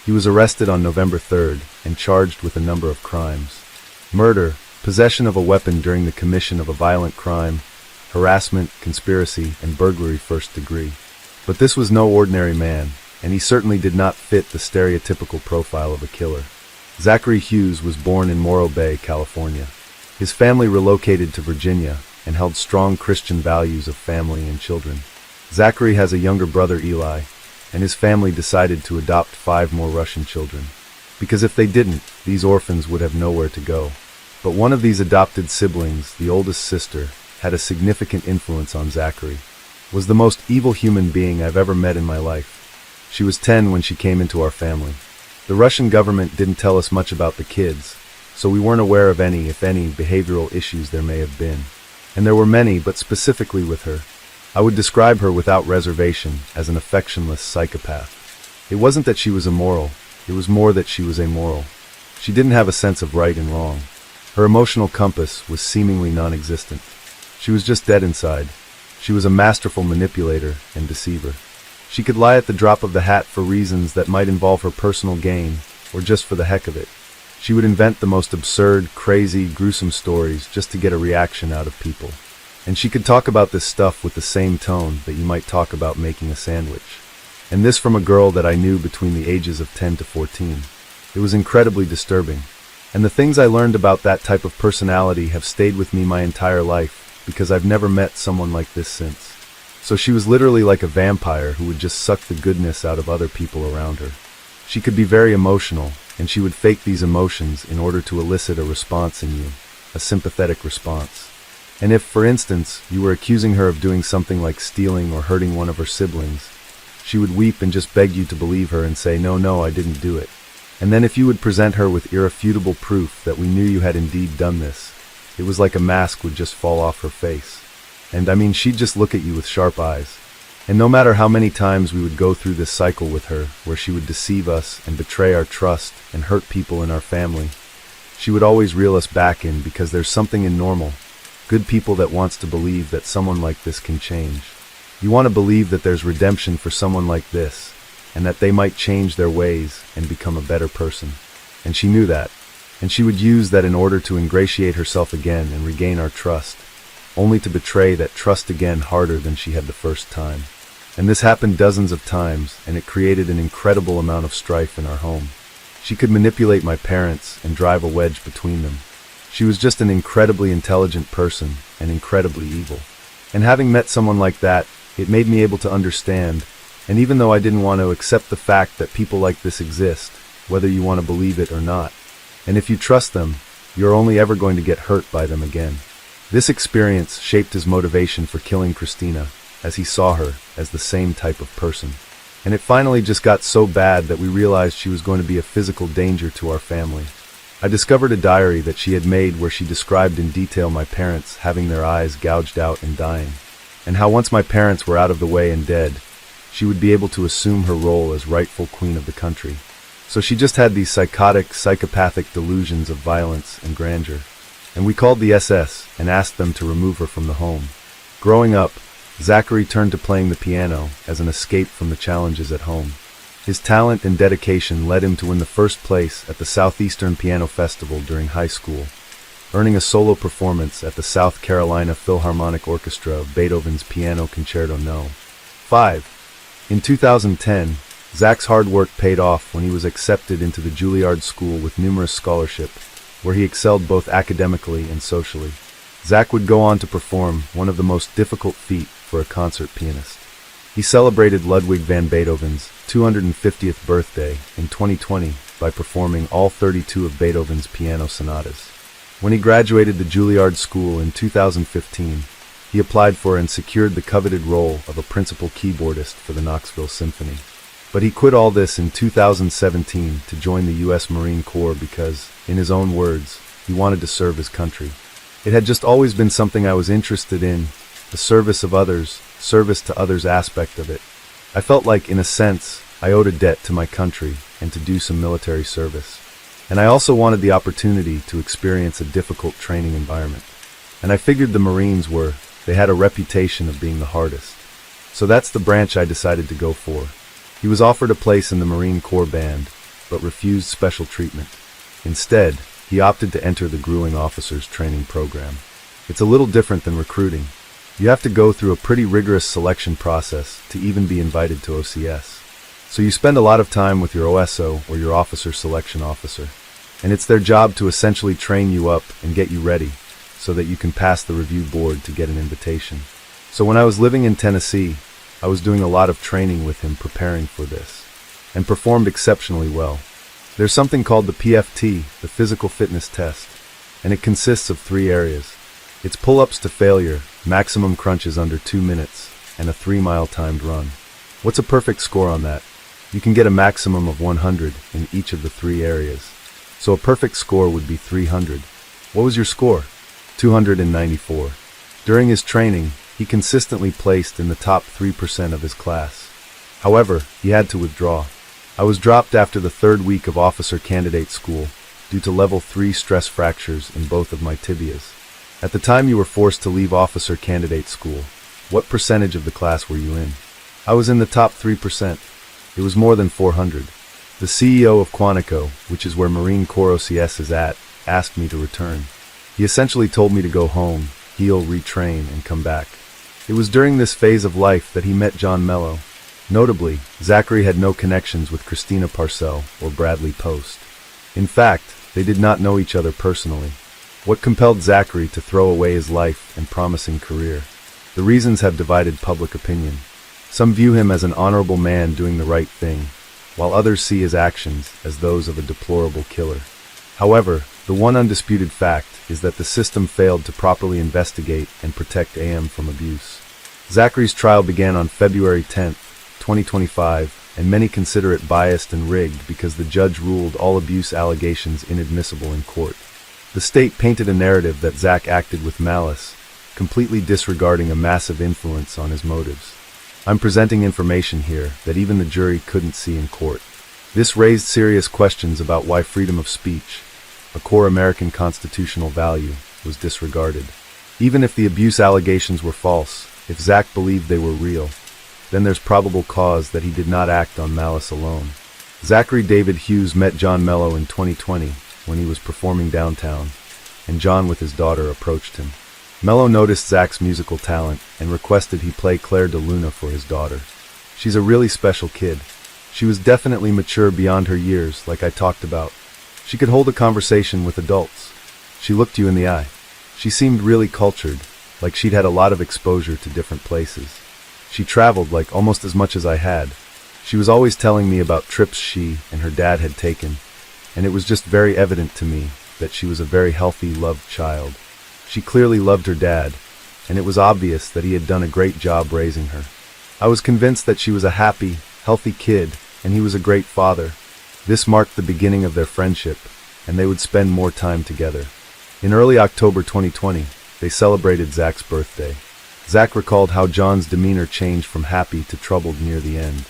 He was arrested on November 3rd and charged with a number of crimes: murder, possession of a weapon during the commission of a violent crime, harassment, conspiracy, and burglary first degree. But this was no ordinary man, and he certainly did not fit the stereotypical profile of a killer. Zachary Hughes was born in Morro Bay, California. His family relocated to Virginia and held strong Christian values of family and children. Zachary has a younger brother, Eli, and his family decided to adopt 5 more Russian children. Because if they didn't, these orphans would have nowhere to go. But one of these adopted siblings, the oldest sister, had a significant influence on Zachary. Was the most evil human being I've ever met in my life. She was 10 when she came into our family. The Russian government didn't tell us much about the kids, so we weren't aware of any, if any, behavioral issues there may have been. And there were many, but specifically with her. I would describe her without reservation as an affectionless psychopath. It wasn't that she was immoral, it was more that she was amoral. She didn't have a sense of right and wrong. Her emotional compass was seemingly non-existent. She was just dead inside. She was a masterful manipulator and deceiver. She could lie at the drop of the hat for reasons that might involve her personal gain, or just for the heck of it. She would invent the most absurd, crazy, gruesome stories just to get a reaction out of people. And she could talk about this stuff with the same tone that you might talk about making a sandwich. And this from a girl that I knew between the ages of 10 to 14. It was incredibly disturbing. And the things I learned about that type of personality have stayed with me my entire life, because I've never met someone like this since. So she was literally like a vampire who would just suck the goodness out of other people around her. She could be very emotional, and she would fake these emotions in order to elicit a response in you, a sympathetic response. And if, for instance, you were accusing her of doing something like stealing or hurting one of her siblings, she would weep and just beg you to believe her and say, no, I didn't do it. And then if you would present her with irrefutable proof that we knew you had indeed done this, it was like a mask would just fall off her face. And I mean, she'd just look at you with sharp eyes. And no matter how many times we would go through this cycle with her, where she would deceive us and betray our trust and hurt people in our family, she would always reel us back in, because there's something in normal, good people that wants to believe that someone like this can change. You want to believe that there's redemption for someone like this, and that they might change their ways and become a better person. And she knew that, and she would use that in order to ingratiate herself again and regain our trust, only to betray that trust again harder than she had the first time. And this happened dozens of times, and it created an incredible amount of strife in our home. She could manipulate my parents and drive a wedge between them. She was just an incredibly intelligent person and incredibly evil. And having met someone like that, it made me able to understand, and even though I didn't want to accept the fact that people like this exist, whether you want to believe it or not, and if you trust them, you're only ever going to get hurt by them again. This experience shaped his motivation for killing Christina, as he saw her as the same type of person. And it finally just got so bad that we realized she was going to be a physical danger to our family. I discovered a diary that she had made where she described in detail my parents having their eyes gouged out and dying, and how once my parents were out of the way and dead, she would be able to assume her role as rightful queen of the country. So she just had these psychopathic delusions of violence and grandeur. And we called the SS and asked them to remove her from the home. Growing up, Zachary turned to playing the piano as an escape from the challenges at home. His talent and dedication led him to win the first place at the Southeastern Piano Festival during high school, earning a solo performance at the South Carolina Philharmonic Orchestra of Beethoven's Piano Concerto No. 5. In 2010, Zach's hard work paid off when he was accepted into the Juilliard School with numerous scholarships, where he excelled both academically and socially. Zach would go on to perform one of the most difficult feats for a concert pianist. He celebrated Ludwig van Beethoven's 250th birthday in 2020 by performing all 32 of Beethoven's piano sonatas. When he graduated the Juilliard School in 2015, he applied for and secured the coveted role of a principal keyboardist for the Knoxville Symphony. But he quit all this in 2017 to join the U.S. Marine Corps because, in his own words, he wanted to serve his country. It had just always been something I was interested in, the service of others, service to others aspect of it. I felt like, in a sense, I owed a debt to my country and to do some military service. And I also wanted the opportunity to experience a difficult training environment. And I figured the Marines they had a reputation of being the hardest. So that's the branch I decided to go for. He was offered a place in the Marine Corps band, but refused special treatment. Instead, he opted to enter the grueling officers training program. It's a little different than recruiting. You have to go through a pretty rigorous selection process to even be invited to OCS. So you spend a lot of time with your OSO or your officer selection officer. And it's their job to essentially train you up and get you ready so that you can pass the review board to get an invitation. So when I was living in Tennessee, I was doing a lot of training with him preparing for this, and performed exceptionally well. There's something called the PFT, the physical fitness test, and it consists of 3 areas. It's pull-ups to failure, maximum crunches under 2 minutes, and a 3-mile timed run. What's a perfect score on that? You can get a maximum of 100 in each of the 3 areas. So a perfect score would be 300. What was your score? 294. During his training, he consistently placed in the top 3% of his class. However, he had to withdraw. I was dropped after the 3rd week of officer candidate school due to level 3 stress fractures in both of my tibias. At the time you were forced to leave officer candidate school, what percentage of the class were you in? I was in the top 3%. It was more than 400. The CEO of Quantico, which is where Marine Corps OCS is at, asked me to return. He essentially told me to go home, heal, retrain, and come back. It was during this phase of life that he met John Mello. Notably, Zachary had no connections with Christina Parcell or Bradley Post. In fact, they did not know each other personally. What compelled Zachary to throw away his life and promising career? The reasons have divided public opinion. Some view him as an honorable man doing the right thing, while others see his actions as those of a deplorable killer. However, the one undisputed fact is that the system failed to properly investigate and protect AM from abuse. Zachary's trial began on February 10, 2025, and many consider it biased and rigged because the judge ruled all abuse allegations inadmissible in court. The state painted a narrative that Zach acted with malice, completely disregarding a massive influence on his motives. I'm presenting information here that even the jury couldn't see in court. This raised serious questions about why freedom of speech, a core American constitutional value, was disregarded. Even if the abuse allegations were false, if Zach believed they were real, then there's probable cause that he did not act on malice alone. Zachary David Hughes met John Mello in 2020 when he was performing downtown, and John with his daughter approached him. Mello noticed Zach's musical talent and requested he play Claire de Luna for his daughter. She's a really special kid. She was definitely mature beyond her years, like I talked about. She could hold a conversation with adults. She looked you in the eye. She seemed really cultured, like she'd had a lot of exposure to different places. She traveled like almost as much as I had. She was always telling me about trips she and her dad had taken, and it was just very evident to me that she was a very healthy, loved child. She clearly loved her dad, and it was obvious that he had done a great job raising her. I was convinced that she was a happy, healthy kid, and he was a great father. This marked the beginning of their friendship, and they would spend more time together. In early October 2020, they celebrated Zach's birthday. Zach recalled how John's demeanor changed from happy to troubled near the end.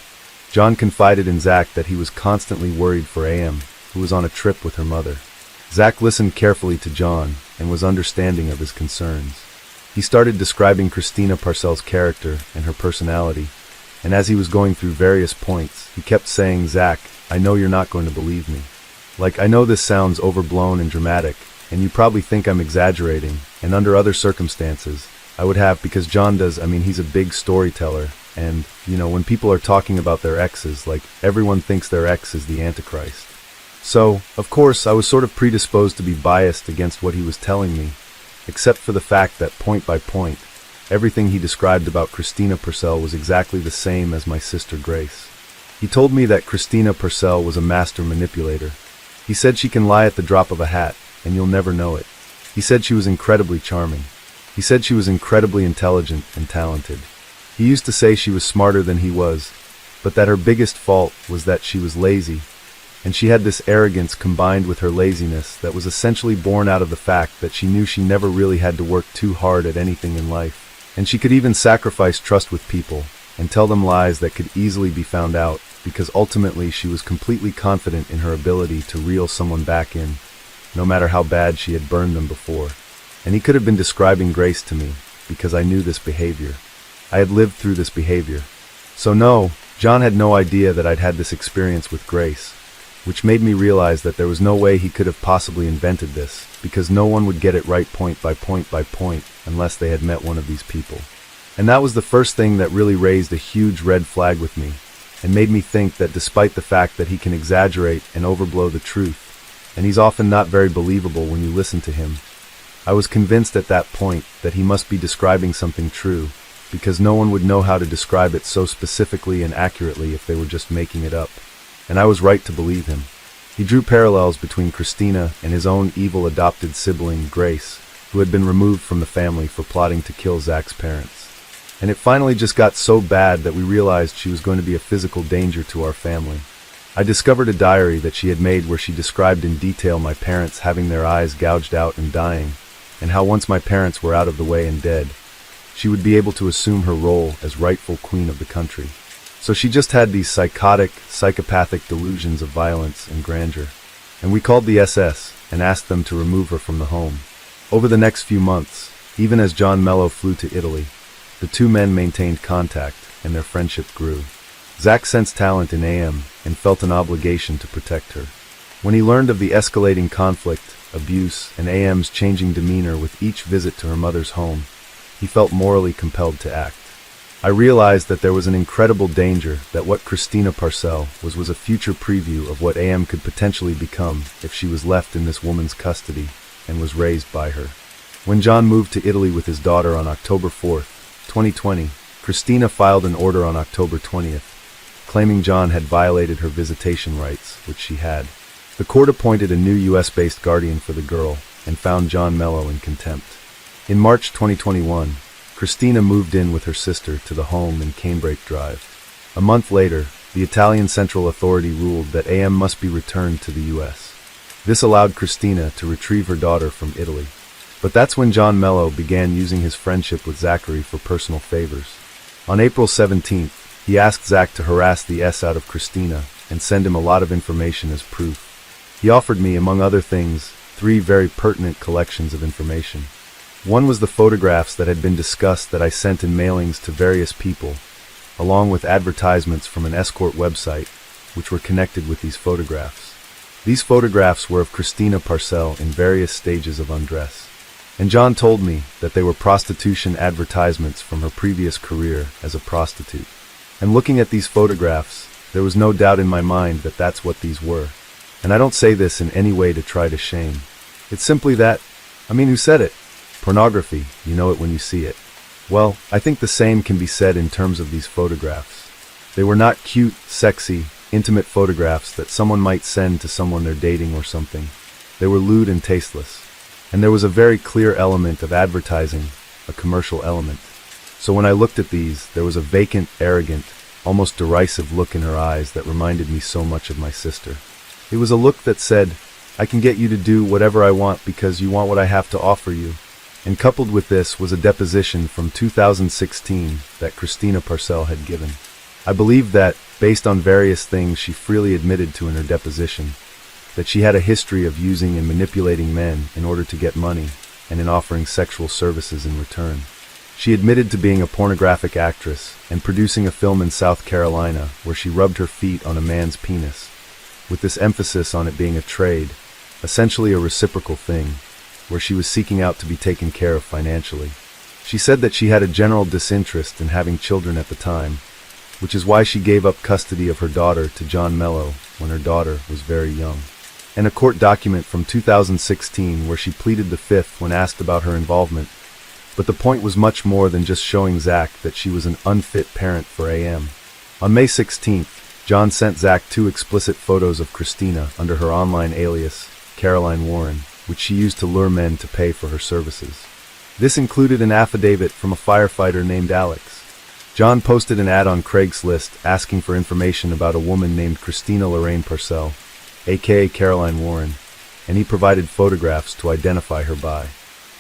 John confided in Zach that he was constantly worried for AM, who was on a trip with her mother. Zach listened carefully to John and was understanding of his concerns. He started describing Christina Parcell's character and her personality, and as he was going through various points, he kept saying, "Zach, I know you're not going to believe me. Like, I know this sounds overblown and dramatic, and you probably think I'm exaggerating, and under other circumstances, I would have, because John does, he's a big storyteller, and, when people are talking about their exes, like, everyone thinks their ex is the Antichrist. So, of course, I was sort of predisposed to be biased against what he was telling me, except for the fact that, point by point, everything he described about Christina Parcell was exactly the same as my sister Grace. He told me that Christina Parcell was a master manipulator. He said she can lie at the drop of a hat, and you'll never know it. He said she was incredibly charming. He said she was incredibly intelligent and talented. He used to say she was smarter than he was, but that her biggest fault was that she was lazy, and she had this arrogance combined with her laziness that was essentially born out of the fact that she knew she never really had to work too hard at anything in life, and she could even sacrifice trust with people and tell them lies that could easily be found out, because ultimately she was completely confident in her ability to reel someone back in, no matter how bad she had burned them before. And he could have been describing Grace to me, because I knew this behavior. I had lived through this behavior. So no, John had no idea that I'd had this experience with Grace, which made me realize that there was no way he could have possibly invented this, because no one would get it right point by point by point unless they had met one of these people. And that was the first thing that really raised a huge red flag with me, and made me think that despite the fact that he can exaggerate and overblow the truth, and he's often not very believable when you listen to him, I was convinced at that point that he must be describing something true, because no one would know how to describe it so specifically and accurately if they were just making it up. And I was right to believe him. He drew parallels between Christina and his own evil adopted sibling, Grace, who had been removed from the family for plotting to kill Zach's parents. And it finally just got so bad that we realized she was going to be a physical danger to our family. I discovered a diary that she had made where she described in detail my parents having their eyes gouged out and dying, and how once my parents were out of the way and dead, she would be able to assume her role as rightful queen of the country. So she just had these psychotic, psychopathic delusions of violence and grandeur. And we called the SS and asked them to remove her from the home. Over the next few months, even as John Mello flew to Italy, the two men maintained contact and their friendship grew. Zach sensed talent in AM and felt an obligation to protect her. When he learned of the escalating conflict, abuse, and AM's changing demeanor with each visit to her mother's home, he felt morally compelled to act. I realized that there was an incredible danger that what Christina Parcell was a future preview of what AM could potentially become if she was left in this woman's custody and was raised by her. When John moved to Italy with his daughter on October 4th, 2020, Christina filed an order on October 20th, claiming John had violated her visitation rights, which she had. The court appointed a new US-based guardian for the girl and found John Mello in contempt. In March 2021, Christina moved in with her sister to the home in Canebrake Drive. A month later, the Italian Central Authority ruled that AM must be returned to the US. This allowed Christina to retrieve her daughter from Italy. But that's when John Mello began using his friendship with Zachary for personal favors. On April 17th, he asked Zach to harass the S out of Christina and send him a lot of information as proof. He offered me, among other things, 3 very pertinent collections of information. One was the photographs that had been discussed that I sent in mailings to various people, along with advertisements from an escort website, which were connected with these photographs. These photographs were of Christina Parcell in various stages of undress. And John told me that they were prostitution advertisements from her previous career as a prostitute. And looking at these photographs, there was no doubt in my mind that that's what these were. And I don't say this in any way to try to shame. It's simply that, who said it? Pornography, you know it when you see it. Well, I think the same can be said in terms of these photographs. They were not cute, sexy, intimate photographs that someone might send to someone they're dating or something. They were lewd and tasteless. And there was a very clear element of advertising, a commercial element. So when I looked at these, there was a vacant, arrogant, almost derisive look in her eyes that reminded me so much of my sister. It was a look that said, I can get you to do whatever I want because you want what I have to offer you. And coupled with this was a deposition from 2016 that Christina Parcell had given. I believe that, based on various things she freely admitted to in her deposition, that she had a history of using and manipulating men in order to get money and in offering sexual services in return. She admitted to being a pornographic actress and producing a film in South Carolina where she rubbed her feet on a man's penis, with this emphasis on it being a trade, essentially a reciprocal thing, where she was seeking out to be taken care of financially. She said that she had a general disinterest in having children at the time, which is why she gave up custody of her daughter to John Mello when her daughter was very young. And a court document from 2016 where she pleaded the fifth when asked about her involvement. But the point was much more than just showing Zach that she was an unfit parent for AM. On May 16th, John sent Zach 2 explicit photos of Christina under her online alias, Caroline Warren, which she used to lure men to pay for her services. This included an affidavit from a firefighter named Alex. John posted an ad on Craigslist asking for information about a woman named Christina Lorraine Parcell, aka Caroline Warren, and he provided photographs to identify her by.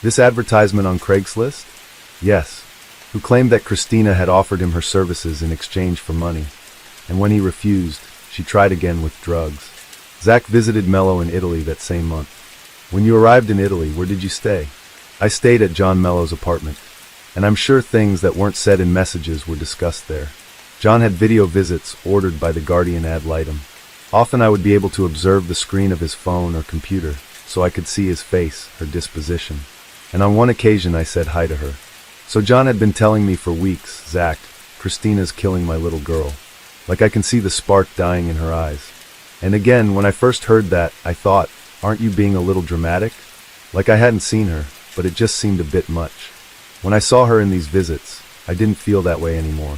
This advertisement on Craigslist? Yes, who claimed that Christina had offered him her services in exchange for money, and when he refused, she tried again with drugs. Zach visited Mello in Italy that same month. When you arrived in Italy, where did you stay? I stayed at John Mello's apartment, and I'm sure things that weren't said in messages were discussed there. John had video visits ordered by the guardian ad litem. Often I would be able to observe the screen of his phone or computer, so I could see his face, her disposition. And on one occasion I said hi to her. So John had been telling me for weeks, Zach, Christina's killing my little girl. Like I can see the spark dying in her eyes. And again, when I first heard that, I thought, aren't you being a little dramatic? Like I hadn't seen her, but it just seemed a bit much. When I saw her in these visits, I didn't feel that way anymore.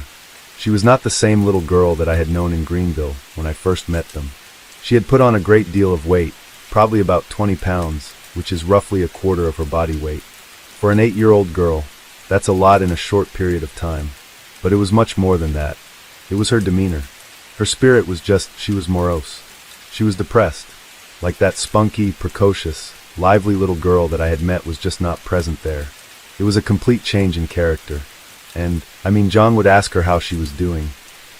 She was not the same little girl that I had known in Greenville when I first met them. She had put on a great deal of weight, probably about 20 pounds, which is roughly a quarter of her body weight. For an 8-year-old girl, that's a lot in a short period of time. But it was much more than that. It was her demeanor. Her spirit was just, she was morose. She was depressed. Like that spunky, precocious, lively little girl that I had met was just not present there. It was a complete change in character. And, John would ask her how she was doing,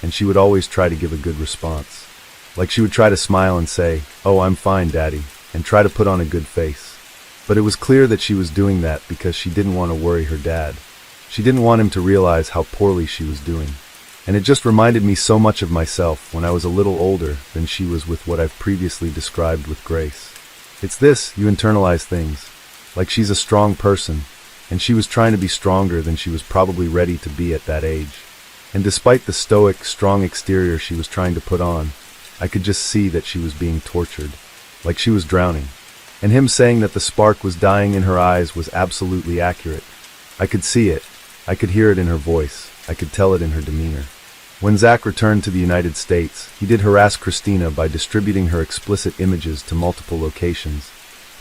and she would always try to give a good response. Like she would try to smile and say, "Oh, I'm fine, Daddy," and try to put on a good face. But it was clear that she was doing that because she didn't want to worry her dad. She didn't want him to realize how poorly she was doing. And it just reminded me so much of myself when I was a little older than she was with what I've previously described with Grace. It's this, you internalize things. Like she's a strong person, and she was trying to be stronger than she was probably ready to be at that age. And despite the stoic, strong exterior she was trying to put on, I could just see that she was being tortured, like she was drowning. And him saying that the spark was dying in her eyes was absolutely accurate. I could see it. I could hear it in her voice. I could tell it in her demeanor. When Zach returned to the United States, he did harass Christina by distributing her explicit images to multiple locations,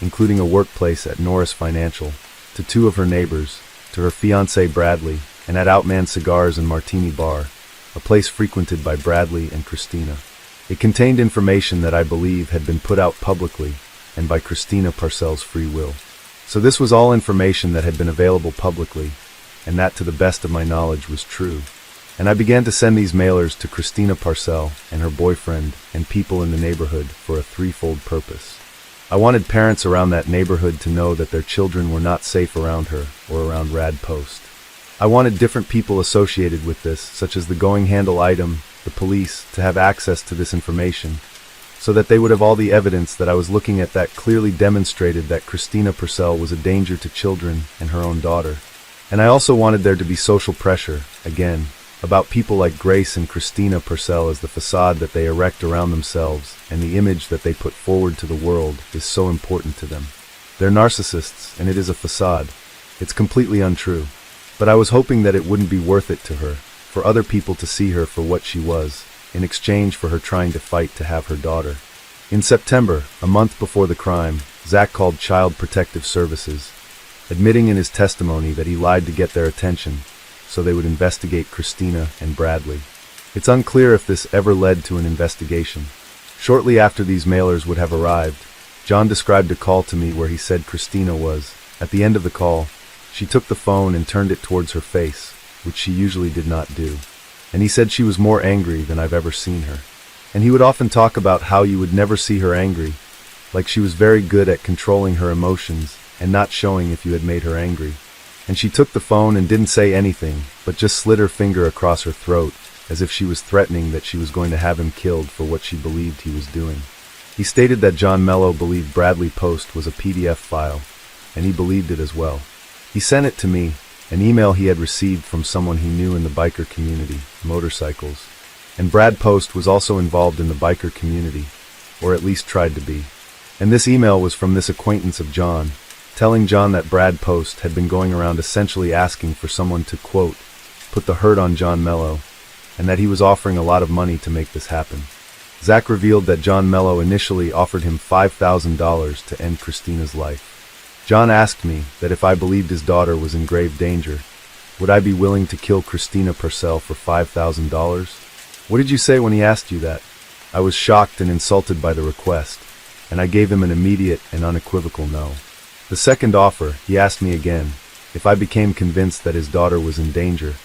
including a workplace at Norris Financial, to 2 of her neighbors, to her fiancé Bradley, and at Outman Cigars and Martini Bar, a place frequented by Bradley and Christina. It contained information that I believe had been put out publicly and by Christina Parcell's free will. So this was all information that had been available publicly, and that to the best of my knowledge was true. And I began to send these mailers to Christina Parcell and her boyfriend and people in the neighborhood for a threefold purpose. I wanted parents around that neighborhood to know that their children were not safe around her or around Rad Post. I wanted different people associated with this, such as the going handle item, the police, to have access to this information, so that they would have all the evidence that I was looking at that clearly demonstrated that Christina Parcell was a danger to children and her own daughter. And I also wanted there to be social pressure, again, about people like Grace and Christina Parcell, as the facade that they erect around themselves and the image that they put forward to the world is so important to them. They're narcissists, and it is a facade. It's completely untrue. But I was hoping that it wouldn't be worth it to her, for other people to see her for what she was, in exchange for her trying to fight to have her daughter. In September, a month before the crime, Zach called Child Protective Services, admitting in his testimony that he lied to get their attention, so they would investigate Christina and Bradley. It's unclear if this ever led to an investigation. Shortly after these mailers would have arrived, John described a call to me where he said Christina was, at the end of the call, she took the phone and turned it towards her face, which she usually did not do. And he said she was more angry than I've ever seen her. And he would often talk about how you would never see her angry, like she was very good at controlling her emotions and not showing if you had made her angry. And she took the phone and didn't say anything, but just slid her finger across her throat, as if she was threatening that she was going to have him killed for what she believed he was doing. He stated that John Mello believed Bradley Post was a PDF file, and he believed it as well. He sent it to me, an email he had received from someone he knew in the biker community, motorcycles. And Brad Post was also involved in the biker community, or at least tried to be. And this email was from this acquaintance of John, telling John that Brad Post had been going around essentially asking for someone to, quote, put the hurt on John Mello, and that he was offering a lot of money to make this happen. Zach revealed that John Mello initially offered him $5,000 to end Christina's life. John asked me that if I believed his daughter was in grave danger, would I be willing to kill Christina Parcell for $5,000? What did you say when he asked you that? I was shocked and insulted by the request, and I gave him an immediate and unequivocal no. The second offer, he asked me again, if I became convinced that his daughter was in danger,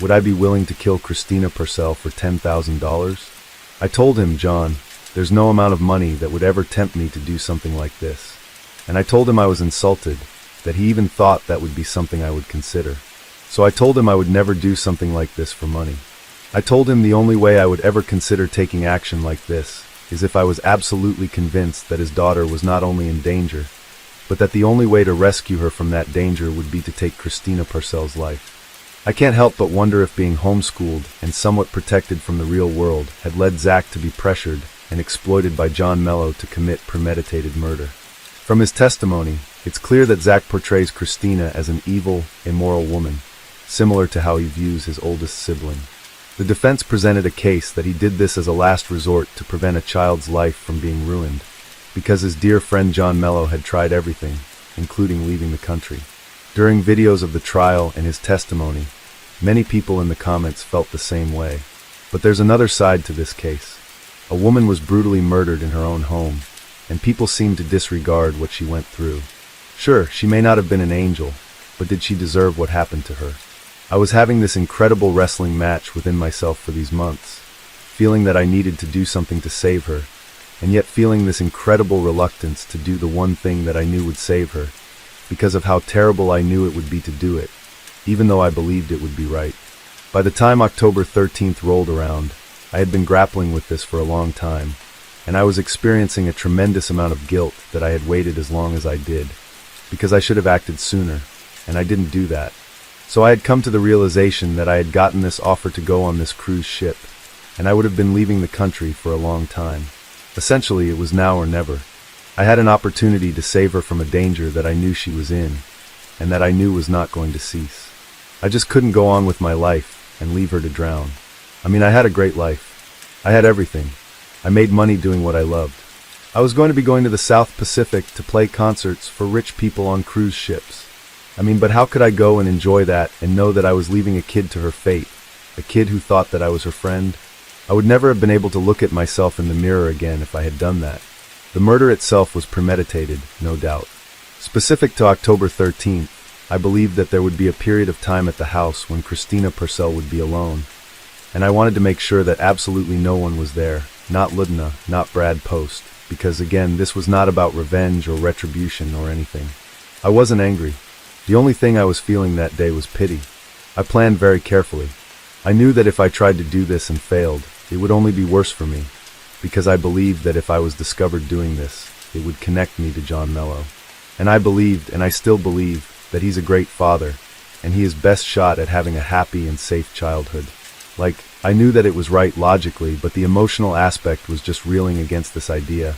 would I be willing to kill Christina Parcell for $10,000? I told him, John, there's no amount of money that would ever tempt me to do something like this. And I told him I was insulted, that he even thought that would be something I would consider. So I told him I would never do something like this for money. I told him the only way I would ever consider taking action like this is if I was absolutely convinced that his daughter was not only in danger, but that the only way to rescue her from that danger would be to take Christina Parcell's life. I can't help but wonder if being homeschooled and somewhat protected from the real world had led Zach to be pressured and exploited by John Mello to commit premeditated murder. From his testimony, it's clear that Zach portrays Christina as an evil, immoral woman, similar to how he views his oldest sibling. The defense presented a case that he did this as a last resort to prevent a child's life from being ruined, because his dear friend John Mello had tried everything, including leaving the country. During videos of the trial and his testimony, many people in the comments felt the same way. But there's another side to this case. A woman was brutally murdered in her own home, and people seem to disregard what she went through. Sure, she may not have been an angel, but did she deserve what happened to her? I was having this incredible wrestling match within myself for these months, feeling that I needed to do something to save her, and yet feeling this incredible reluctance to do the one thing that I knew would save her, because of how terrible I knew it would be to do it, even though I believed it would be right. By the time October 13th rolled around, I had been grappling with this for a long time, and I was experiencing a tremendous amount of guilt that I had waited as long as I did, because I should have acted sooner, and I didn't do that. So I had come to the realization that I had gotten this offer to go on this cruise ship, and I would have been leaving the country for a long time. Essentially, it was now or never. I had an opportunity to save her from a danger that I knew she was in, and that I knew was not going to cease. I just couldn't go on with my life and leave her to drown. I mean, I had a great life. I had everything. I made money doing what I loved. I was going to be going to the South Pacific to play concerts for rich people on cruise ships. I mean, but how could I go and enjoy that and know that I was leaving a kid to her fate, a kid who thought that I was her friend? I would never have been able to look at myself in the mirror again if I had done that. The murder itself was premeditated, no doubt. Specific to October 13th, I believed that there would be a period of time at the house when Christina Parcell would be alone, and I wanted to make sure that absolutely no one was there, not Ludna, not Brad Post, because again, this was not about revenge or retribution or anything. I wasn't angry. The only thing I was feeling that day was pity. I planned very carefully. I knew that if I tried to do this and failed, it would only be worse for me, because I believed that if I was discovered doing this, it would connect me to John Mello. And I believed, and I still believe, that he's a great father, and he is best shot at having a happy and safe childhood. Like, I knew that it was right logically, but the emotional aspect was just reeling against this idea,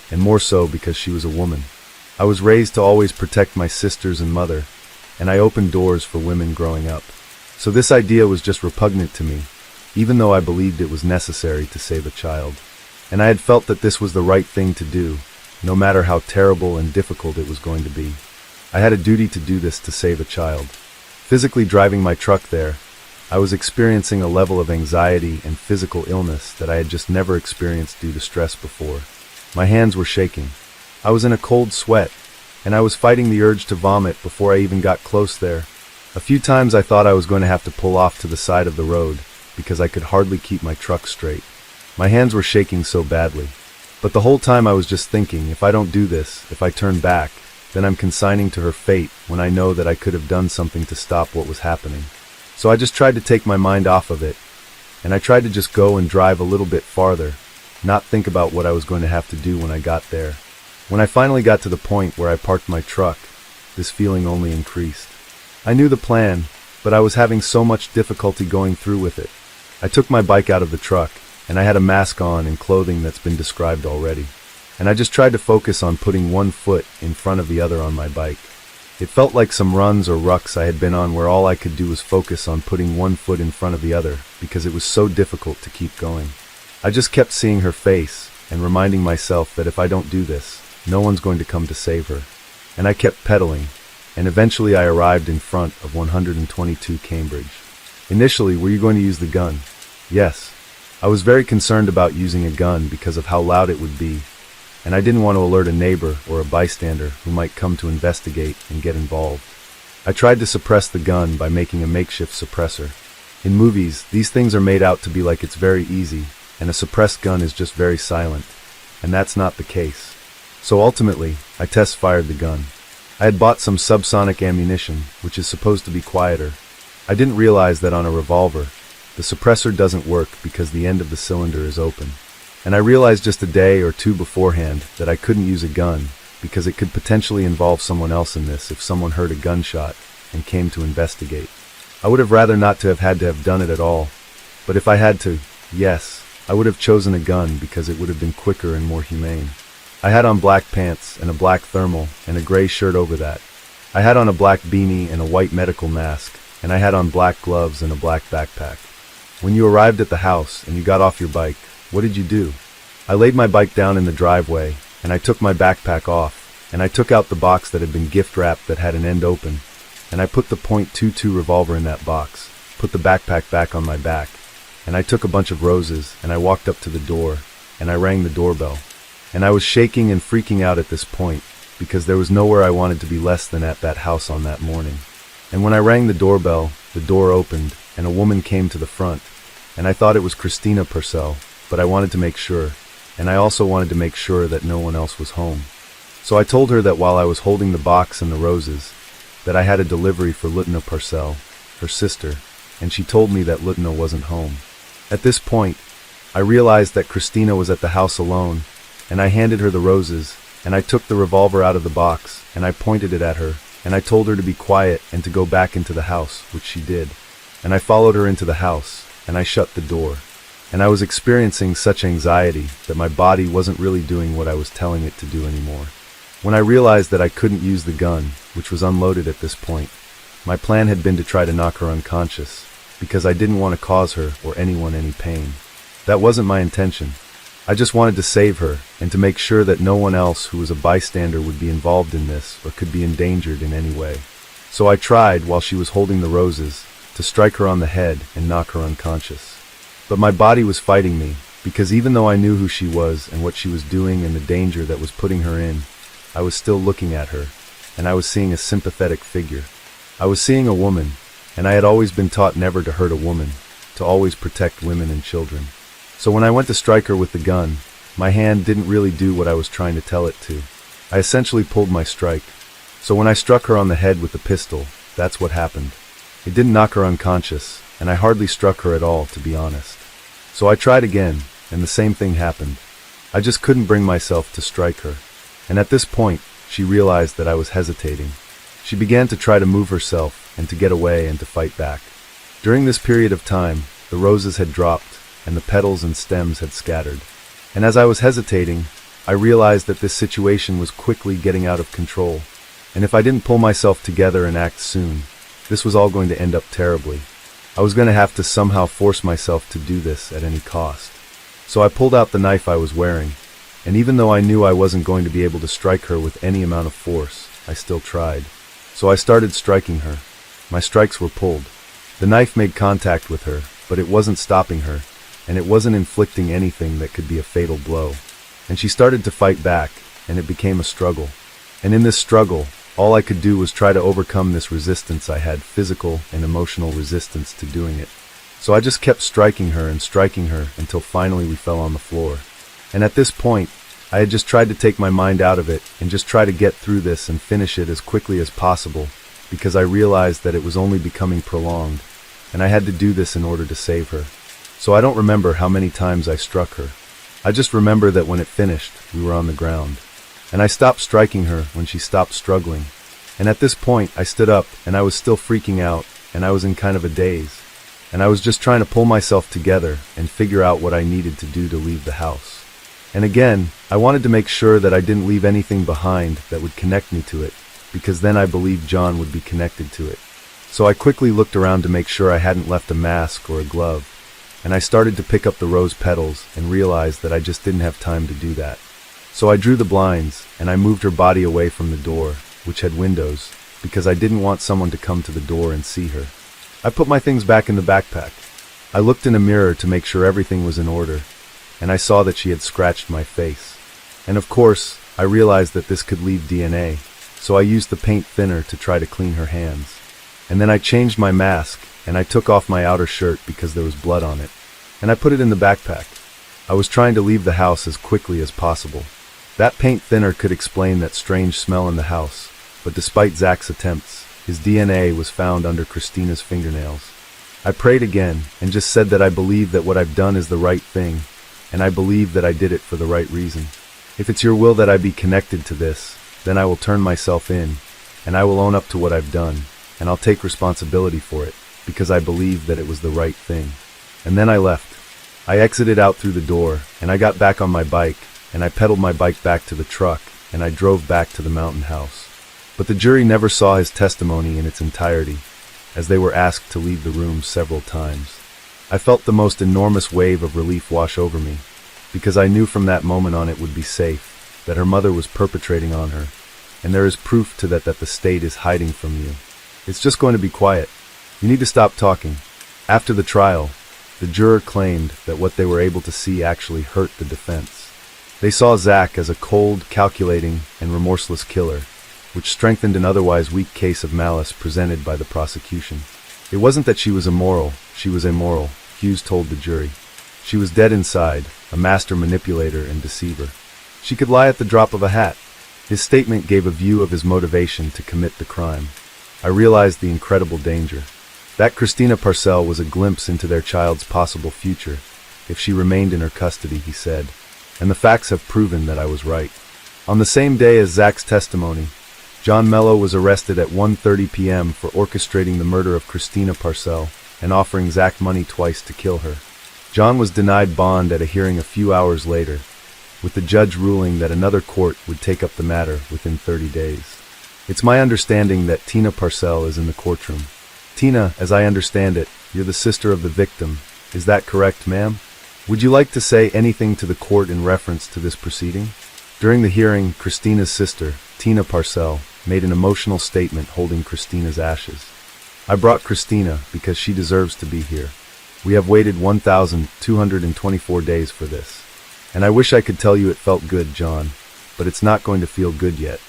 and more so because she was a woman. I was raised to always protect my sisters and mother, and I opened doors for women growing up. So this idea was just repugnant to me, even though I believed it was necessary to save a child. And I had felt that this was the right thing to do, no matter how terrible and difficult it was going to be. I had a duty to do this to save a child. Physically driving my truck there, I was experiencing a level of anxiety and physical illness that I had just never experienced due to stress before. My hands were shaking. I was in a cold sweat, and I was fighting the urge to vomit before I even got close there. A few times I thought I was going to have to pull off to the side of the road because I could hardly keep my truck straight. My hands were shaking so badly. But the whole time I was just thinking, if I don't do this, if I turn back, then I'm consigning to her fate when I know that I could have done something to stop what was happening. So I just tried to take my mind off of it, and I tried to just go and drive a little bit farther, not think about what I was going to have to do when I got there. When I finally got to the point where I parked my truck, this feeling only increased. I knew the plan, but I was having so much difficulty going through with it. I took my bike out of the truck, and I had a mask on and clothing that's been described already. And I just tried to focus on putting one foot in front of the other on my bike. It felt like some runs or rucks I had been on where all I could do was focus on putting one foot in front of the other because it was so difficult to keep going. I just kept seeing her face and reminding myself that if I don't do this, no one's going to come to save her. And I kept pedaling, and eventually I arrived in front of 122 Cambridge. Initially, were you going to use the gun? Yes. I was very concerned about using a gun because of how loud it would be, and I didn't want to alert a neighbor or a bystander who might come to investigate and get involved. I tried to suppress the gun by making a makeshift suppressor. In movies, these things are made out to be like it's very easy, and a suppressed gun is just very silent, and that's not the case. So ultimately, I test-fired the gun. I had bought some subsonic ammunition, which is supposed to be quieter. I didn't realize that on a revolver, the suppressor doesn't work because the end of the cylinder is open. And I realized just a day or two beforehand that I couldn't use a gun because it could potentially involve someone else in this if someone heard a gunshot and came to investigate. I would have rather not to have done it at all, but if I had to, yes, I would have chosen a gun because it would have been quicker and more humane. I had on black pants and a black thermal and a gray shirt over that. I had on a black beanie and a white medical mask, and I had on black gloves and a black backpack. When you arrived at the house and you got off your bike, what did you do? I laid my bike down in the driveway, and I took my backpack off, and I took out the box that had been gift wrapped that had an end open, and I put the .22 revolver in that box, put the backpack back on my back, and I took a bunch of roses, and I walked up to the door, and I rang the doorbell. And I was shaking and freaking out at this point, because there was nowhere I wanted to be less than at that house on that morning. And when I rang the doorbell, the door opened, and a woman came to the front, and I thought it was Christina Parcell, but I wanted to make sure, and I also wanted to make sure that no one else was home. So I told her that while I was holding the box and the roses, that I had a delivery for Lieutenant Parcell, her sister, and she told me that Lieutenant wasn't home. At this point, I realized that Christina was at the house alone, and I handed her the roses, and I took the revolver out of the box, and I pointed it at her, and I told her to be quiet and to go back into the house, which she did. And I followed her into the house, and I shut the door. And I was experiencing such anxiety that my body wasn't really doing what I was telling it to do anymore. When I realized that I couldn't use the gun, which was unloaded at this point, my plan had been to try to knock her unconscious, because I didn't want to cause her or anyone any pain. That wasn't my intention. I just wanted to save her, and to make sure that no one else who was a bystander would be involved in this or could be endangered in any way. So I tried, while she was holding the roses, to strike her on the head and knock her unconscious. But my body was fighting me, because even though I knew who she was and what she was doing and the danger that was putting her in, I was still looking at her, and I was seeing a sympathetic figure. I was seeing a woman, and I had always been taught never to hurt a woman, to always protect women and children. So when I went to strike her with the gun, my hand didn't really do what I was trying to tell it to. I essentially pulled my strike. So when I struck her on the head with the pistol, that's what happened. It didn't knock her unconscious, and I hardly struck her at all, to be honest. So I tried again, and the same thing happened. I just couldn't bring myself to strike her. And at this point, she realized that I was hesitating. She began to try to move herself, and to get away and to fight back. During this period of time, the roses had dropped, and the petals and stems had scattered. And as I was hesitating, I realized that this situation was quickly getting out of control. And if I didn't pull myself together and act soon, this was all going to end up terribly. I was going to have to somehow force myself to do this at any cost. So I pulled out the knife I was wearing, and even though I knew I wasn't going to be able to strike her with any amount of force, I still tried. So I started striking her. My strikes were pulled. The knife made contact with her, but it wasn't stopping her, and it wasn't inflicting anything that could be a fatal blow. And she started to fight back, and it became a struggle. And in this struggle, all I could do was try to overcome this resistance I had, physical and emotional resistance to doing it. So I just kept striking her until finally we fell on the floor. And at this point, I had just tried to take my mind out of it and just try to get through this and finish it as quickly as possible, because I realized that it was only becoming prolonged, and I had to do this in order to save her. So I don't remember how many times I struck her. I just remember that when it finished, we were on the ground. And I stopped striking her when she stopped struggling. And at this point, I stood up, and I was still freaking out, and I was in kind of a daze. And I was just trying to pull myself together and figure out what I needed to do to leave the house. And again, I wanted to make sure that I didn't leave anything behind that would connect me to it, because then I believed John would be connected to it. So I quickly looked around to make sure I hadn't left a mask or a glove, and I started to pick up the rose petals and realized that I just didn't have time to do that. So I drew the blinds, and I moved her body away from the door, which had windows, because I didn't want someone to come to the door and see her. I put my things back in the backpack. I looked in a mirror to make sure everything was in order, and I saw that she had scratched my face. And of course, I realized that this could leave DNA, so I used the paint thinner to try to clean her hands. And then I changed my mask, and I took off my outer shirt because there was blood on it, and I put it in the backpack. I was trying to leave the house as quickly as possible. That paint thinner could explain that strange smell in the house, but despite Zach's attempts, his DNA was found under Christina's fingernails. I prayed again and just said that I believe that what I've done is the right thing, and I believe that I did it for the right reason. If it's your will that I be connected to this, then I will turn myself in, and I will own up to what I've done, and I'll take responsibility for it, because I believe that it was the right thing. And then I left. I exited out through the door, and I got back on my bike, and I pedaled my bike back to the truck, and I drove back to the mountain house. But the jury never saw his testimony in its entirety, as they were asked to leave the room several times. I felt the most enormous wave of relief wash over me, because I knew from that moment on it would be safe, that her mother was perpetrating on her, and there is proof to that the state is hiding from you. It's just going to be quiet. You need to stop talking. After the trial, the juror claimed that what they were able to see actually hurt the defense. They saw Zach as a cold, calculating, and remorseless killer, which strengthened an otherwise weak case of malice presented by the prosecution. It wasn't that she was immoral, she was immoral, Hughes told the jury. She was dead inside, a master manipulator and deceiver. She could lie at the drop of a hat. His statement gave a view of his motivation to commit the crime. I realized the incredible danger. That Christina Parcell was a glimpse into their child's possible future, if she remained in her custody, he said. And the facts have proven that I was right. On the same day as Zach's testimony, John Mello was arrested at 1:30 p.m. for orchestrating the murder of Christina Parcell and offering Zach money twice to kill her. John was denied bond at a hearing a few hours later, with the judge ruling that another court would take up the matter within 30 days. It's my understanding that Tina Parcell is in the courtroom. Tina, as I understand it, you're the sister of the victim. Is that correct, ma'am? Would you like to say anything to the court in reference to this proceeding? During the hearing, Christina's sister, Tina Parcell, made an emotional statement holding Christina's ashes. I brought Christina because she deserves to be here. We have waited 1,224 days for this. And I wish I could tell you it felt good, John, but it's not going to feel good yet.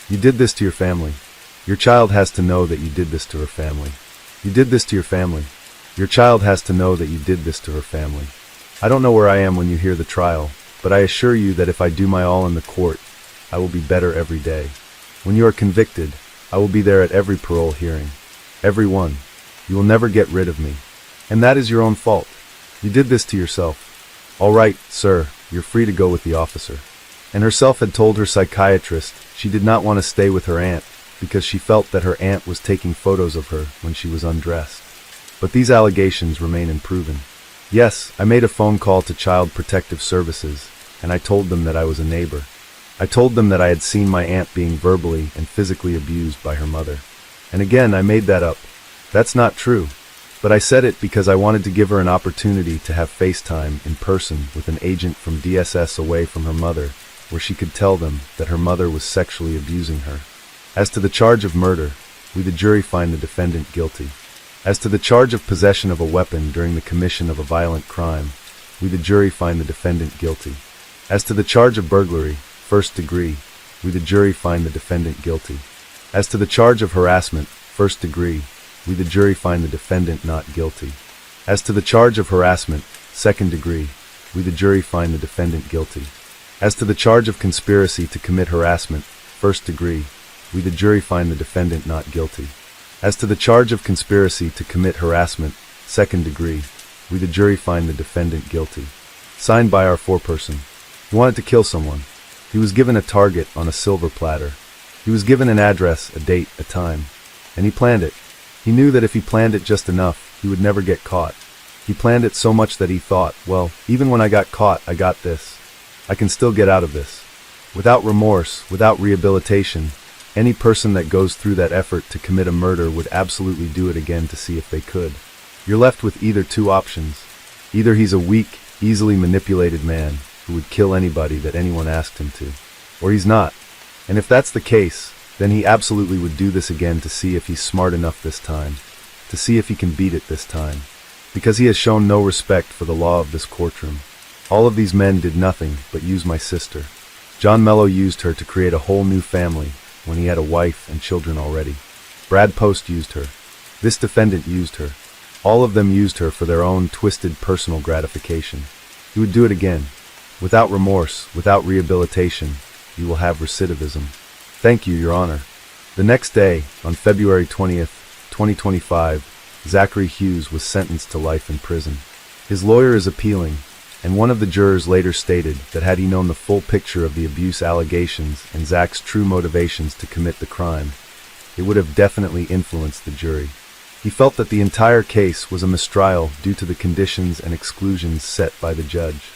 You did this to your family. Your child has to know that you did this to her family. You did this to your family. Your child has to know that you did this to her family. I don't know where I am when you hear the trial, but I assure you that if I do my all in the court, I will be better every day. When you are convicted, I will be there at every parole hearing. Every one. You will never get rid of me. And that is your own fault. You did this to yourself. All right, sir, you're free to go with the officer. And herself had told her psychiatrist she did not want to stay with her aunt because she felt that her aunt was taking photos of her when she was undressed. But these allegations remain unproven. Yes, I made a phone call to Child Protective Services, and I told them that I was a neighbor. I told them that I had seen my aunt being verbally and physically abused by her mother. And again, I made that up. That's not true. But I said it because I wanted to give her an opportunity to have FaceTime in person with an agent from DSS away from her mother, where she could tell them that her mother was sexually abusing her. As to the charge of murder, we the jury find the defendant guilty. As to the charge of possession of a weapon during the commission of a violent crime, we the jury find the defendant guilty. As to the charge of burglary, first degree, we the jury find the defendant guilty. As to the charge of harassment, first degree, we the jury find the defendant not guilty. As to the charge of harassment, second degree, we the jury find the defendant guilty. As to the charge of conspiracy to commit harassment, first degree, we the jury find the defendant not guilty. As to the charge of conspiracy to commit harassment, second degree, we the jury find the defendant guilty. Signed by our foreperson. He wanted to kill someone. He was given a target on a silver platter. He was given an address, a date, a time. And he planned it. He knew that if he planned it just enough, he would never get caught. He planned it so much that he thought, well, even when I got caught, I got this. I can still get out of this. Without remorse, without rehabilitation, any person that goes through that effort to commit a murder would absolutely do it again to see if they could. You're left with either two options. Either he's a weak, easily manipulated man who would kill anybody that anyone asked him to, or he's not. And if that's the case, then he absolutely would do this again to see if he's smart enough this time, to see if he can beat it this time, because he has shown no respect for the law of this courtroom. All of these men did nothing but use my sister. John Mello used her to create a whole new family when he had a wife and children already. Brad Post used her. This defendant used her. All of them used her for their own twisted personal gratification. He would do it again. Without remorse, without rehabilitation, you will have recidivism. Thank you, Your Honor. The next day, on February 20th, 2025, Zachary Hughes was sentenced to life in prison. His lawyer is appealing, and one of the jurors later stated that had he known the full picture of the abuse allegations and Zach's true motivations to commit the crime, it would have definitely influenced the jury. He felt that the entire case was a mistrial due to the conditions and exclusions set by the judge.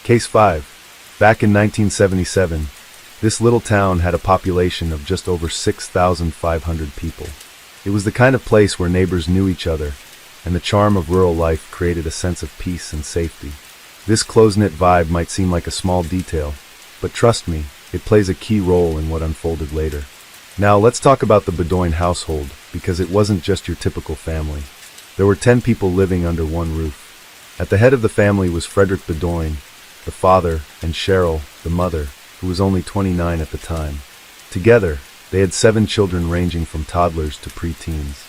Case 5. Back in 1977, this little town had a population of just over 6,500 people. It was the kind of place where neighbors knew each other, and the charm of rural life created a sense of peace and safety. This close-knit vibe might seem like a small detail, but trust me, it plays a key role in what unfolded later. Now let's talk about the Bedoe household, because it wasn't just your typical family. There were 10 people living under one roof. At the head of the family was Frederick Bedoe, the father, and Cheryl, the mother, who was only 29 at the time. Together, they had 7 children ranging from toddlers to pre-teens.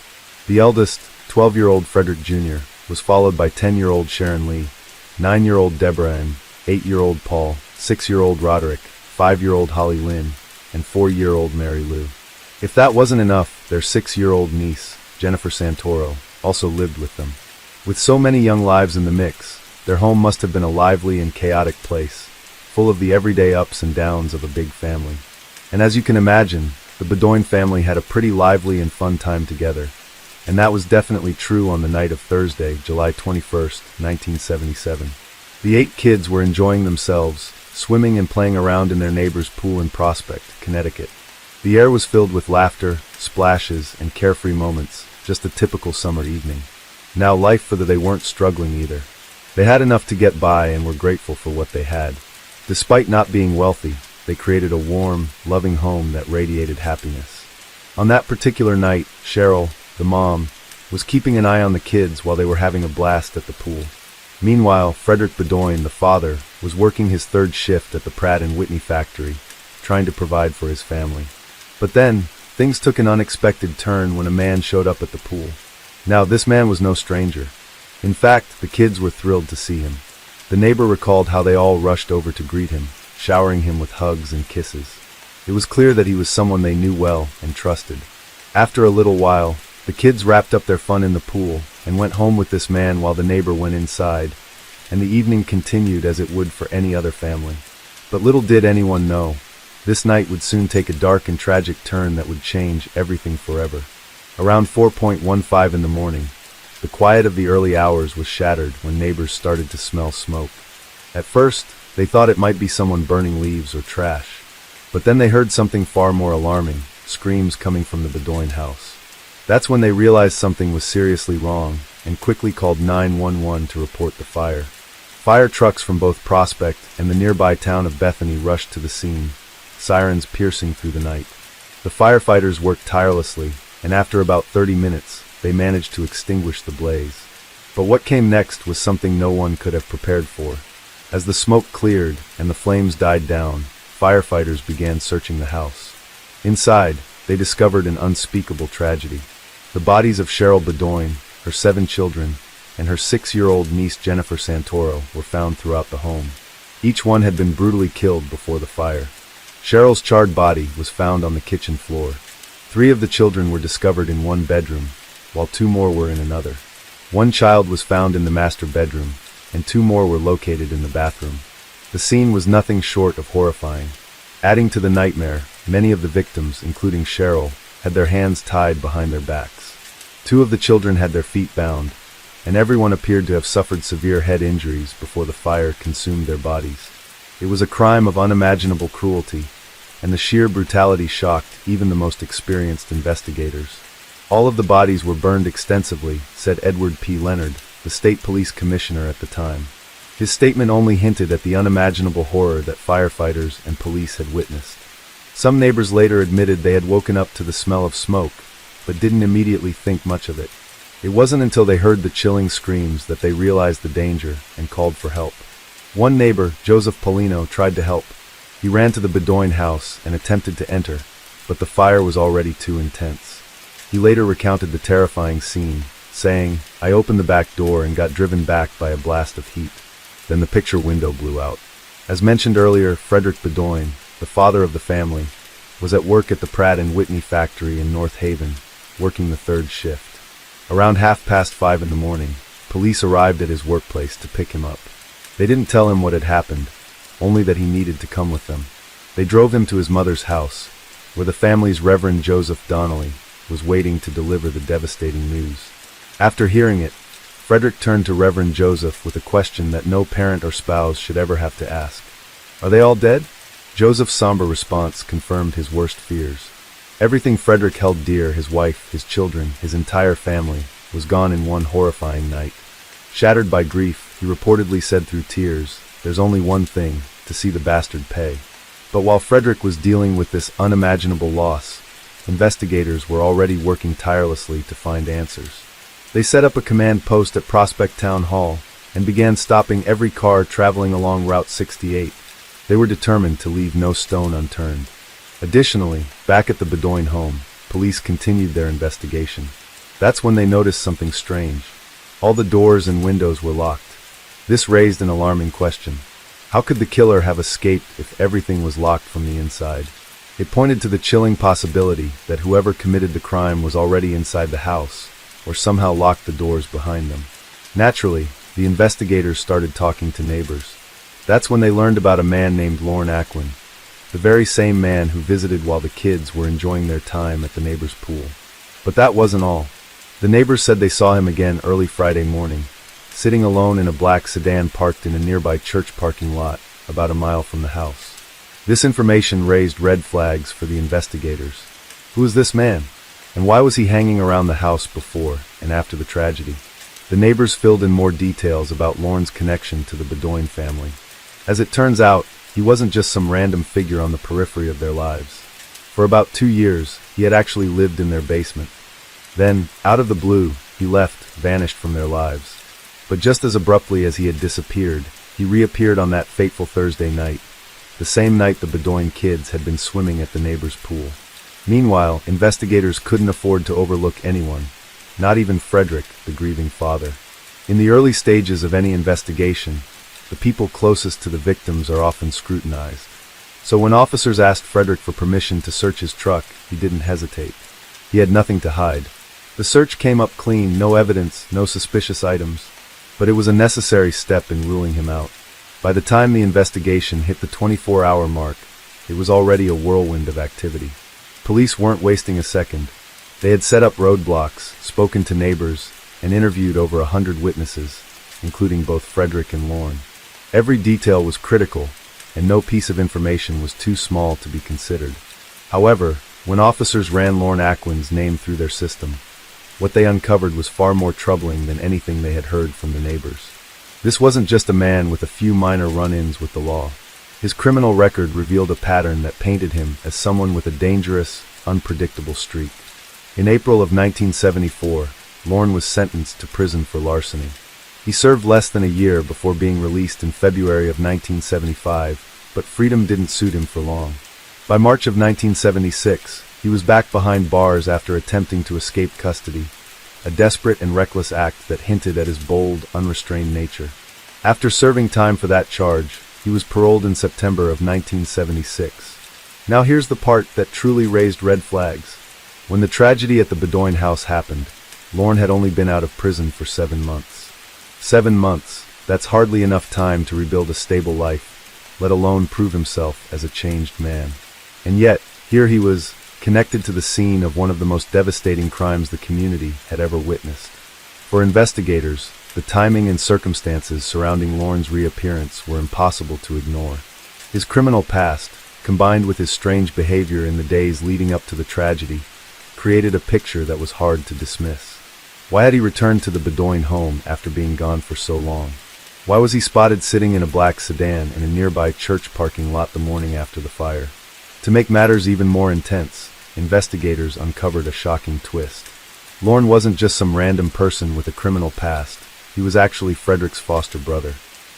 The eldest, 12-year-old Frederick Jr., was followed by 10-year-old Sharon Lee, 9-year-old Deborah M., 8-year-old Paul, 6-year-old Roderick, 5-year-old Holly Lynn, and 4-year-old Mary Lou. If that wasn't enough, their 6-year-old niece, Jennifer Santoro, also lived with them. With so many young lives in the mix, their home must have been a lively and chaotic place, full of the everyday ups and downs of a big family. And as you can imagine, the Bedoe family had a pretty lively and fun time together. And that was definitely true on the night of Thursday, July 21st, 1977. The 8 kids were enjoying themselves, swimming and playing around in their neighbor's pool in Prospect, Connecticut. The air was filled with laughter, splashes, and carefree moments, just a typical summer evening. Now life for they weren't struggling either. They had enough to get by and were grateful for what they had. Despite not being wealthy, they created a warm, loving home that radiated happiness. On that particular night, Cheryl, the mom, was keeping an eye on the kids while they were having a blast at the pool. Meanwhile, Frederick Bedoe, the father, was working his 3rd shift at the Pratt & Whitney factory, trying to provide for his family. But then, things took an unexpected turn when a man showed up at the pool. Now, this man was no stranger. In fact, the kids were thrilled to see him. The neighbor recalled how they all rushed over to greet him, showering him with hugs and kisses. It was clear that he was someone they knew well and trusted. After a little while, the kids wrapped up their fun in the pool and went home with this man while the neighbor went inside, and the evening continued as it would for any other family. But little did anyone know, this night would soon take a dark and tragic turn that would change everything forever. Around 4:15 in the morning, the quiet of the early hours was shattered when neighbors started to smell smoke. At first, they thought it might be someone burning leaves or trash. But then they heard something far more alarming, screams coming from the Bedoe house. That's when they realized something was seriously wrong and quickly called 911 to report the fire. Fire trucks from both Prospect and the nearby town of Bethany rushed to the scene, sirens piercing through the night. The firefighters worked tirelessly, and after about 30 minutes, they managed to extinguish the blaze. But what came next was something no one could have prepared for. As the smoke cleared and the flames died down, firefighters began searching the house. Inside, they discovered an unspeakable tragedy. The bodies of Cheryl Bedoe, her 7 children, and her 6-year-old niece Jennifer Santoro were found throughout the home. Each one had been brutally killed before the fire. Cheryl's charred body was found on the kitchen floor. 3 of the children were discovered in one bedroom, while 2 more were in another. 1 child was found in the master bedroom, and 2 more were located in the bathroom. The scene was nothing short of horrifying. Adding to the nightmare, many of the victims, including Cheryl, had their hands tied behind their backs. 2 of the children had their feet bound, and everyone appeared to have suffered severe head injuries before the fire consumed their bodies. It was a crime of unimaginable cruelty, and the sheer brutality shocked even the most experienced investigators. All of the bodies were burned extensively, said Edward P. Leonard, the state police commissioner at the time. His statement only hinted at the unimaginable horror that firefighters and police had witnessed. Some neighbors later admitted they had woken up to the smell of smoke, but didn't immediately think much of it. It wasn't until they heard the chilling screams that they realized the danger and called for help. One neighbor, Joseph Polino, tried to help. He ran to the Bedoe house and attempted to enter, but the fire was already too intense. He later recounted the terrifying scene, saying, "I opened the back door and got driven back by a blast of heat. Then the picture window blew out." As mentioned earlier, Frederick Bedoe, the father of the family, was at work at the Pratt & Whitney factory in North Haven, working the 3rd shift. Around 5:30 in the morning, police arrived at his workplace to pick him up. They didn't tell him what had happened, only that he needed to come with them. They drove him to his mother's house, where the family's Reverend Joseph Donnelly was waiting to deliver the devastating news. After hearing it, Frederick turned to Reverend Joseph with a question that no parent or spouse should ever have to ask. "Are they all dead?" Joseph's somber response confirmed his worst fears. Everything Frederick held dear, his wife, his children, his entire family, was gone in one horrifying night. Shattered by grief, he reportedly said through tears, "There's only one thing, to see the bastard pay." But while Frederick was dealing with this unimaginable loss, investigators were already working tirelessly to find answers. They set up a command post at Prospect Town Hall and began stopping every car traveling along Route 68. They were determined to leave no stone unturned. Additionally, back at the Bedoe home, police continued their investigation. That's when they noticed something strange. All the doors and windows were locked. This raised an alarming question. How could the killer have escaped if everything was locked from the inside? It pointed to the chilling possibility that whoever committed the crime was already inside the house, or somehow locked the doors behind them. Naturally, the investigators started talking to neighbors. That's when they learned about a man named Lorne Acquin, the very same man who visited while the kids were enjoying their time at the neighbor's pool. But that wasn't all. The neighbors said they saw him again early Friday morning, sitting alone in a black sedan parked in a nearby church parking lot about a mile from the house. This information raised red flags for the investigators. Who was this man? And why was he hanging around the house before and after the tragedy? The neighbors filled in more details about Lorne's connection to the Bedoe family. As it turns out, he wasn't just some random figure on the periphery of their lives. For about 2 years, he had actually lived in their basement. Then, out of the blue, he vanished from their lives. But just as abruptly as he had disappeared, he reappeared on that fateful Thursday night, the same night the Bedoe kids had been swimming at the neighbor's pool. Meanwhile, investigators couldn't afford to overlook anyone, not even Frederick, the grieving father. In the early stages of any investigation, the people closest to the victims are often scrutinized. So when officers asked Frederick for permission to search his truck, he didn't hesitate. He had nothing to hide. The search came up clean, no evidence, no suspicious items. But it was a necessary step in ruling him out. By the time the investigation hit the 24-hour mark, it was already a whirlwind of activity. Police weren't wasting a second. They had set up roadblocks, spoken to neighbors, and interviewed over 100 witnesses, including both Frederick and Lorne. Every detail was critical, and no piece of information was too small to be considered. However, when officers ran Lorne Acquin's name through their system, what they uncovered was far more troubling than anything they had heard from the neighbors. This wasn't just a man with a few minor run-ins with the law. His criminal record revealed a pattern that painted him as someone with a dangerous, unpredictable streak. In April of 1974, Lorne was sentenced to prison for larceny. He served less than a year before being released in February of 1975, but freedom didn't suit him for long. By March of 1976, he was back behind bars after attempting to escape custody, a desperate and reckless act that hinted at his bold, unrestrained nature. After serving time for that charge, he was paroled in September of 1976. Now here's the part that truly raised red flags. When the tragedy at the Bedoe house happened, Lorne had only been out of prison for 7 months. 7 months, that's hardly enough time to rebuild a stable life, let alone prove himself as a changed man. And yet, here he was, connected to the scene of one of the most devastating crimes the community had ever witnessed. For investigators, the timing and circumstances surrounding Lorne's reappearance were impossible to ignore. His criminal past, combined with his strange behavior in the days leading up to the tragedy, created a picture that was hard to dismiss. Why had he returned to the Bedoe home after being gone for so long? Why was he spotted sitting in a black sedan in a nearby church parking lot the morning after the fire? To make matters even more intense, investigators uncovered a shocking twist. Lorne wasn't just some random person with a criminal past. He was actually Frederick's foster brother.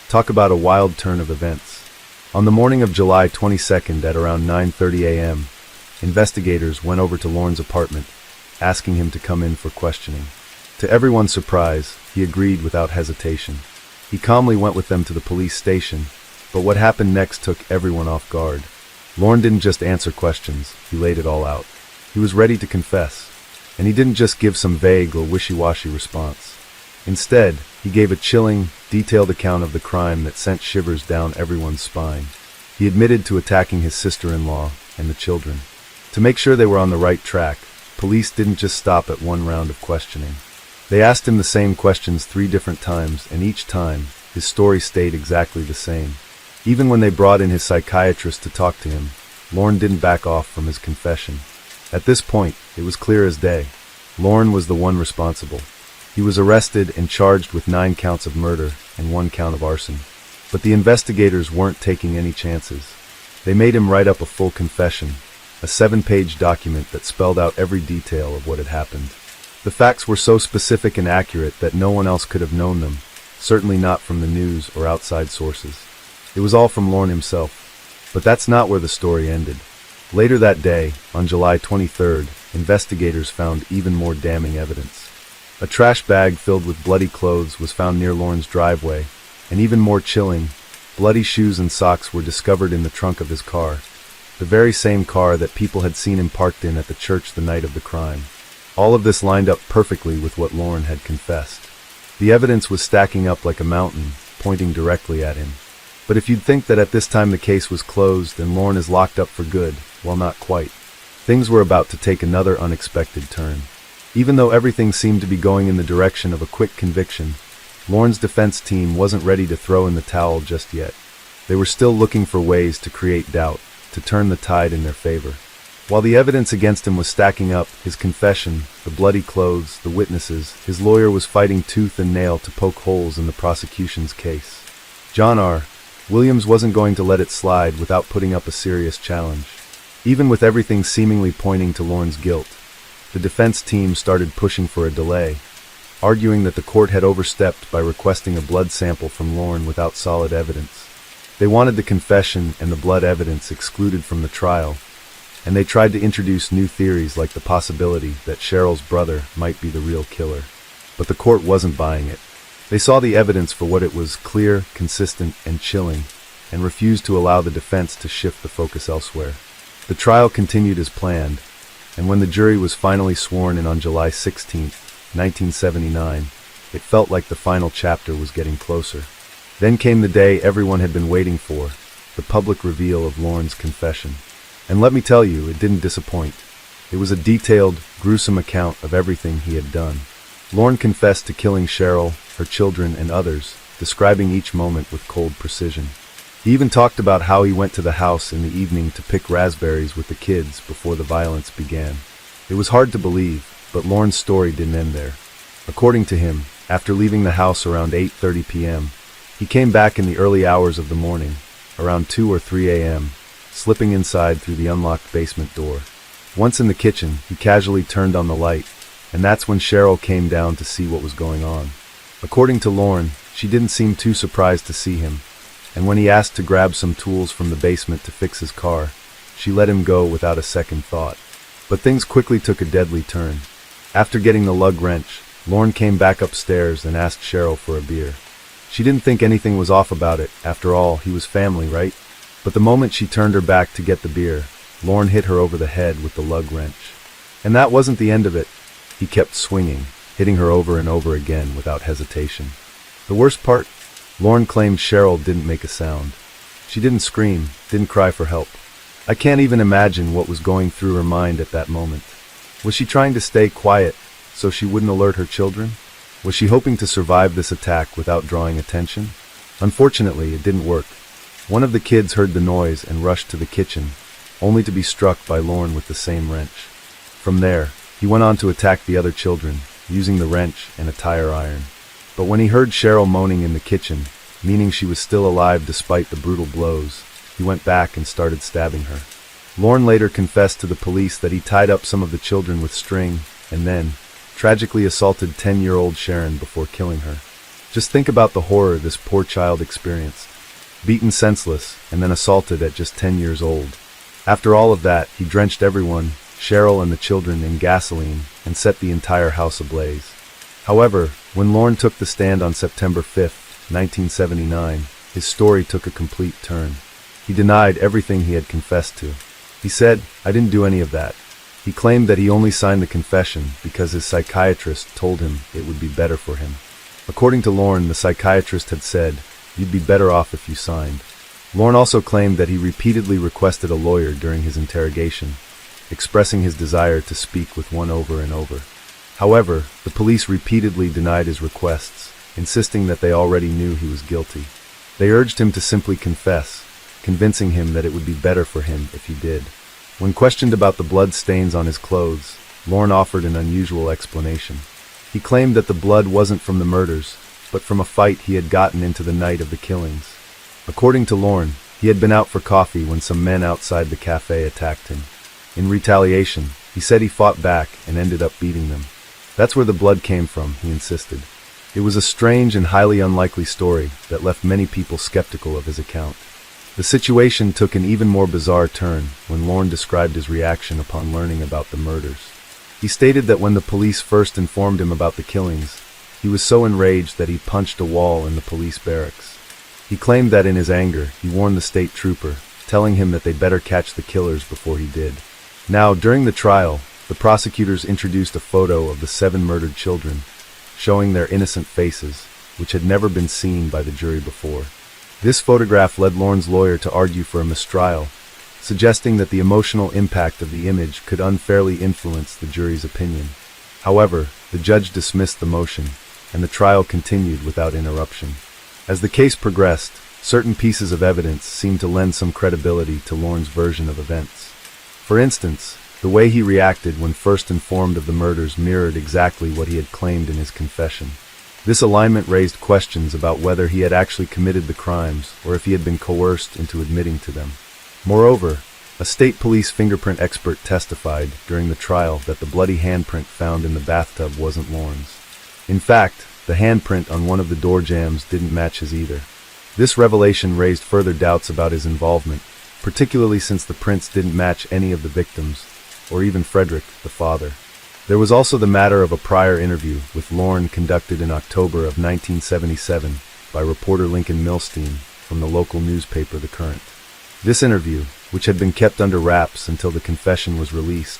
Talk about a wild turn of events. On the morning of July 22nd at around 9:30 a.m., investigators went over to Lorne's apartment, asking him to come in for questioning. To everyone's surprise, he agreed without hesitation. He calmly went with them to the police station, but what happened next took everyone off guard. Lorne didn't just answer questions, he laid it all out. He was ready to confess, and he didn't just give some vague or wishy-washy response. Instead, he gave a chilling, detailed account of the crime that sent shivers down everyone's spine. He admitted to attacking his sister-in-law and the children. To make sure they were on the right track, police didn't just stop at one round of questioning. They asked him the same questions 3 different times, and each time, his story stayed exactly the same. Even when they brought in his psychiatrist to talk to him, Lorne didn't back off from his confession. At this point, it was clear as day. Lorne was the one responsible. He was arrested and charged with 9 counts of murder and 1 count of arson. But the investigators weren't taking any chances. They made him write up a full confession, a 7-page document that spelled out every detail of what had happened. The facts were so specific and accurate that no one else could have known them, certainly not from the news or outside sources. It was all from Lorne himself. But that's not where the story ended. Later that day, on July 23rd, investigators found even more damning evidence. A trash bag filled with bloody clothes was found near Lorne's driveway, and even more chilling, bloody shoes and socks were discovered in the trunk of his car, the very same car that people had seen him parked in at the church the night of the crime. All of this lined up perfectly with what Lorne had confessed. The evidence was stacking up like a mountain, pointing directly at him. But if you'd think that at this time the case was closed and Lorne is locked up for good, well, not quite. Things were about to take another unexpected turn. Even though everything seemed to be going in the direction of a quick conviction, Lorne's defense team wasn't ready to throw in the towel just yet. They were still looking for ways to create doubt, to turn the tide in their favor. While the evidence against him was stacking up, his confession, the bloody clothes, the witnesses, his lawyer was fighting tooth and nail to poke holes in the prosecution's case. John R. Williams wasn't going to let it slide without putting up a serious challenge. Even with everything seemingly pointing to Lorne's guilt, the defense team started pushing for a delay, arguing that the court had overstepped by requesting a blood sample from Lorne without solid evidence. They wanted the confession and the blood evidence excluded from the trial, and they tried to introduce new theories like the possibility that Cheryl's brother might be the real killer. But the court wasn't buying it. They saw the evidence for what it was: clear, consistent, and chilling, and refused to allow the defense to shift the focus elsewhere. The trial continued as planned, and when the jury was finally sworn in on July 16, 1979, it felt like the final chapter was getting closer. Then came the day everyone had been waiting for, the public reveal of Lorne's confession. And let me tell you, it didn't disappoint. It was a detailed, gruesome account of everything he had done. Lorne confessed to killing Cheryl, her children, and others, describing each moment with cold precision. He even talked about how he went to the house in the evening to pick raspberries with the kids before the violence began. It was hard to believe, but Lorne's story didn't end there. According to him, after leaving the house around 8:30 p.m., he came back in the early hours of the morning, around 2 or 3 a.m., slipping inside through the unlocked basement door. Once in the kitchen, he casually turned on the light, and that's when Cheryl came down to see what was going on. According to Lorne, she didn't seem too surprised to see him, and when he asked to grab some tools from the basement to fix his car, she let him go without a second thought. But things quickly took a deadly turn. After getting the lug wrench, Lorne came back upstairs and asked Cheryl for a beer. She didn't think anything was off about it. After all, he was family, right? But the moment she turned her back to get the beer, Lorne hit her over the head with the lug wrench. And that wasn't the end of it. He kept swinging, hitting her over and over again without hesitation. The worst part? Lorne claimed Cheryl didn't make a sound. She didn't scream, didn't cry for help. I can't even imagine what was going through her mind at that moment. Was she trying to stay quiet so she wouldn't alert her children? Was she hoping to survive this attack without drawing attention? Unfortunately, it didn't work. One of the kids heard the noise and rushed to the kitchen, only to be struck by Lorne with the same wrench. From there, he went on to attack the other children, using the wrench and a tire iron. But when he heard Cheryl moaning in the kitchen, meaning she was still alive despite the brutal blows, he went back and started stabbing her. Lorne later confessed to the police that he tied up some of the children with string, and then tragically assaulted 10-year-old Sharon before killing her. Just think about the horror this poor child experienced. Beaten senseless, and then assaulted at just 10 years old. After all of that, he drenched everyone, Cheryl and the children, in gasoline and set the entire house ablaze. However, when Lorne took the stand on September 5, 1979, his story took a complete turn. He denied everything he had confessed to. He said, "I didn't do any of that." He claimed that he only signed the confession because his psychiatrist told him it would be better for him. According to Lorne, the psychiatrist had said, "You'd be better off if you signed." Lorne also claimed that he repeatedly requested a lawyer during his interrogation, expressing his desire to speak with one over and over. However, the police repeatedly denied his requests, insisting that they already knew he was guilty. They urged him to simply confess, convincing him that it would be better for him if he did. When questioned about the blood stains on his clothes, Lorne offered an unusual explanation. He claimed that the blood wasn't from the murders, but from a fight he had gotten into the night of the killings. According to Lorne, he had been out for coffee when some men outside the cafe attacked him. In retaliation, he said he fought back and ended up beating them. That's where the blood came from, he insisted. It was a strange and highly unlikely story that left many people skeptical of his account. The situation took an even more bizarre turn when Lorne described his reaction upon learning about the murders. He stated that when the police first informed him about the killings, he was so enraged that he punched a wall in the police barracks. He claimed that in his anger, he warned the state trooper, telling him that they'd better catch the killers before he did. Now, during the trial, the prosecutors introduced a photo of the 7 murdered children, showing their innocent faces, which had never been seen by the jury before. This photograph led Lorne's lawyer to argue for a mistrial, suggesting that the emotional impact of the image could unfairly influence the jury's opinion. However, the judge dismissed the motion, and the trial continued without interruption. As the case progressed, certain pieces of evidence seemed to lend some credibility to Lorne's version of events. For instance, the way he reacted when first informed of the murders mirrored exactly what he had claimed in his confession. This alignment raised questions about whether he had actually committed the crimes or if he had been coerced into admitting to them. Moreover, a state police fingerprint expert testified during the trial that the bloody handprint found in the bathtub wasn't Lorne's. In fact, the handprint on one of the door jambs didn't match his either. This revelation raised further doubts about his involvement, particularly since the prints didn't match any of the victims, or even Frederick, the father. There was also the matter of a prior interview with Lorne conducted in October of 1977 by reporter Lincoln Milstein from the local newspaper The Current. This interview, which had been kept under wraps until the confession was released,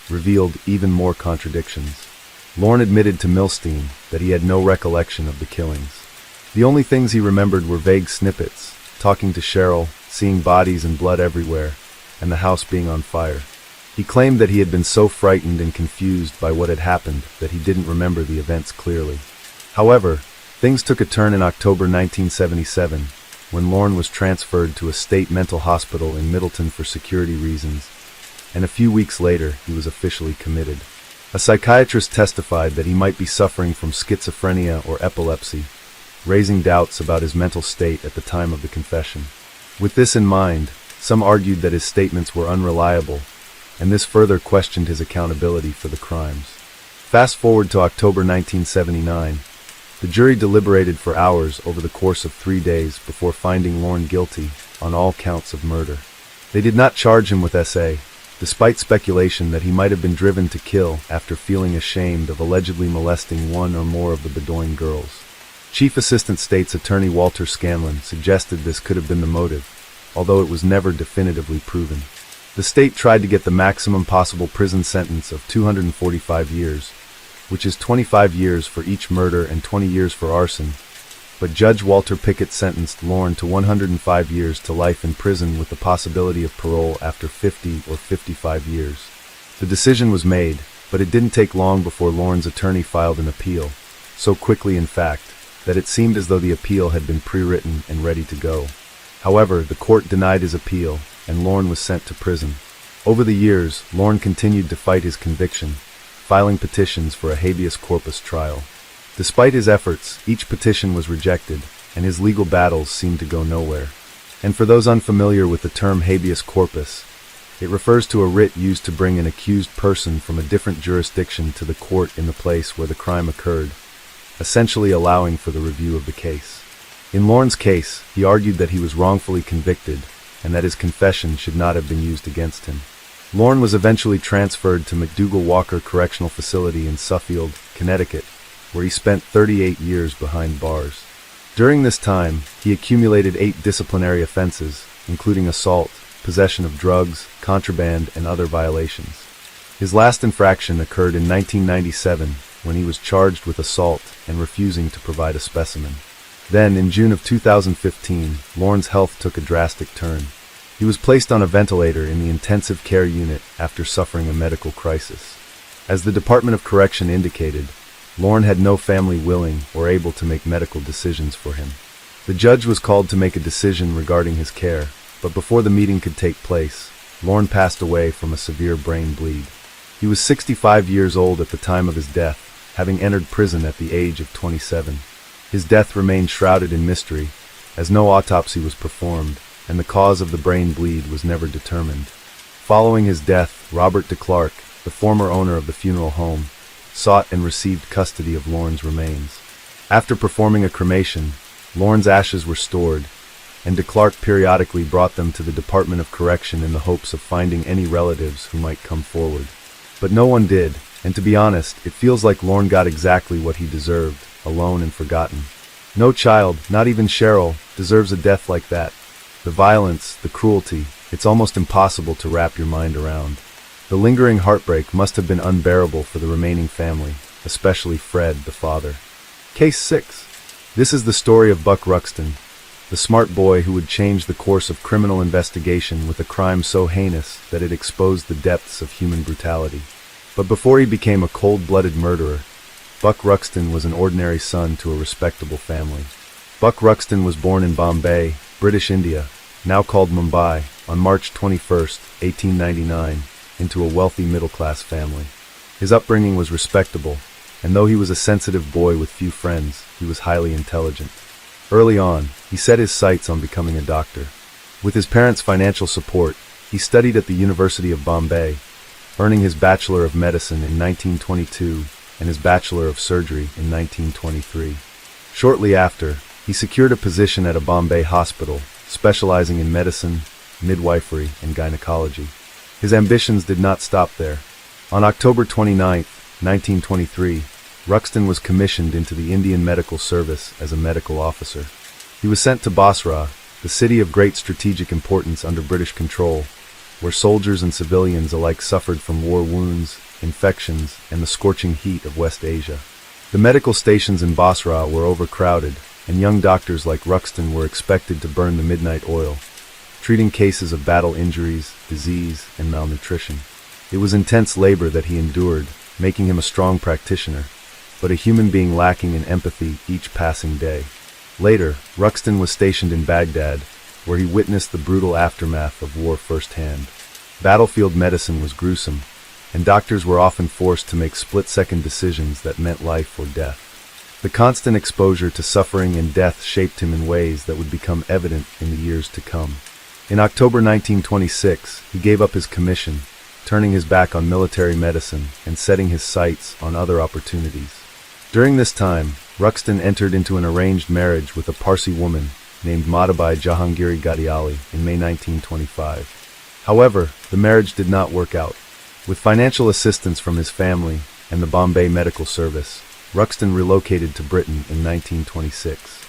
revealed even more contradictions. Lorne admitted to Milstein that he had no recollection of the killings. The only things he remembered were vague snippets, talking to Cheryl, seeing bodies and blood everywhere, and the house being on fire. He claimed that he had been so frightened and confused by what had happened that he didn't remember the events clearly. However, things took a turn in October 1977, when Lorne was transferred to a state mental hospital in Middleton for security reasons, and a few weeks later he was officially committed. A psychiatrist testified that he might be suffering from schizophrenia or epilepsy, raising doubts about his mental state at the time of the confession. With this in mind, some argued that his statements were unreliable, and this further questioned his accountability for the crimes. Fast forward to October 1979, the jury deliberated for hours over the course of 3 days before finding Lorne guilty on all counts of murder. They did not charge him with SA, despite speculation that he might have been driven to kill after feeling ashamed of allegedly molesting one or more of the Bedoe girls. Chief Assistant State's Attorney Walter Scanlon suggested this could have been the motive, although it was never definitively proven. The state tried to get the maximum possible prison sentence of 245 years, which is 25 years for each murder and 20 years for arson, but Judge Walter Pickett sentenced Lorne to 105 years to life in prison with the possibility of parole after 50 or 55 years. The decision was made, but it didn't take long before Lorne's attorney filed an appeal, so quickly in fact, that it seemed as though the appeal had been pre-written and ready to go. However, the court denied his appeal, and Lorne was sent to prison. Over the years, Lorne continued to fight his conviction, filing petitions for a habeas corpus trial. Despite his efforts, each petition was rejected, and his legal battles seemed to go nowhere. And for those unfamiliar with the term habeas corpus, it refers to a writ used to bring an accused person from a different jurisdiction to the court in the place where the crime occurred, essentially allowing for the review of the case. In Lorne's case, he argued that he was wrongfully convicted and that his confession should not have been used against him. Lorne was eventually transferred to McDougall-Walker Correctional Facility in Suffield, Connecticut, where he spent 38 years behind bars. During this time, he accumulated 8 disciplinary offenses, including assault, possession of drugs, contraband, and other violations. His last infraction occurred in 1997, when he was charged with assault and refusing to provide a specimen. Then, in June of 2015, Lorne's health took a drastic turn. He was placed on a ventilator in the intensive care unit after suffering a medical crisis. As the Department of Correction indicated, Lorne had no family willing or able to make medical decisions for him. The judge was called to make a decision regarding his care, but before the meeting could take place, Lorne passed away from a severe brain bleed. He was 65 years old at the time of his death, having entered prison at the age of 27. His death remained shrouded in mystery, as no autopsy was performed, and the cause of the brain bleed was never determined. Following his death, Robert DeClark, the former owner of the funeral home, sought and received custody of Lorne's remains. After performing a cremation, Lorne's ashes were stored, and DeClark periodically brought them to the Department of Correction in the hopes of finding any relatives who might come forward. But no one did, and to be honest, it feels like Lorne got exactly what he deserved, alone and forgotten. No child, not even Cheryl, deserves a death like that. The violence, the cruelty, it's almost impossible to wrap your mind around. The lingering heartbreak must have been unbearable for the remaining family, especially Fred, the father. Case 6. This is the story of Buck Ruxton, the smart boy who would change the course of criminal investigation with a crime so heinous that it exposed the depths of human brutality. But before he became a cold-blooded murderer, Buck Ruxton was an ordinary son to a respectable family. Buck Ruxton was born in Bombay, British India, now called Mumbai, on March 21, 1899, into a wealthy middle-class family. His upbringing was respectable, and though he was a sensitive boy with few friends, he was highly intelligent. Early on, he set his sights on becoming a doctor. With his parents' financial support, he studied at the University of Bombay, earning his Bachelor of Medicine in 1922 and his Bachelor of Surgery in 1923. Shortly after, he secured a position at a Bombay hospital, specializing in medicine, midwifery, and gynecology. His ambitions did not stop there. On October 29, 1923, Ruxton was commissioned into the Indian Medical Service as a medical officer. He was sent to Basra, the city of great strategic importance under British control, where soldiers and civilians alike suffered from war wounds, infections, and the scorching heat of West Asia. The medical stations in Basra were overcrowded, and young doctors like Ruxton were expected to burn the midnight oil, treating cases of battle injuries, disease, and malnutrition. It was intense labor that he endured, making him a strong practitioner, but a human being lacking in empathy each passing day. Later, Ruxton was stationed in Baghdad, where he witnessed the brutal aftermath of war firsthand. Battlefield medicine was gruesome, and doctors were often forced to make split-second decisions that meant life or death. The constant exposure to suffering and death shaped him in ways that would become evident in the years to come. In October 1926, he gave up his commission, turning his back on military medicine and setting his sights on other opportunities. During this time, Ruxton entered into an arranged marriage with a Parsi woman named Madhabai Jahangiri Gadiali in May 1925. However, the marriage did not work out. With financial assistance from his family and the Bombay Medical Service, Ruxton relocated to Britain in 1926.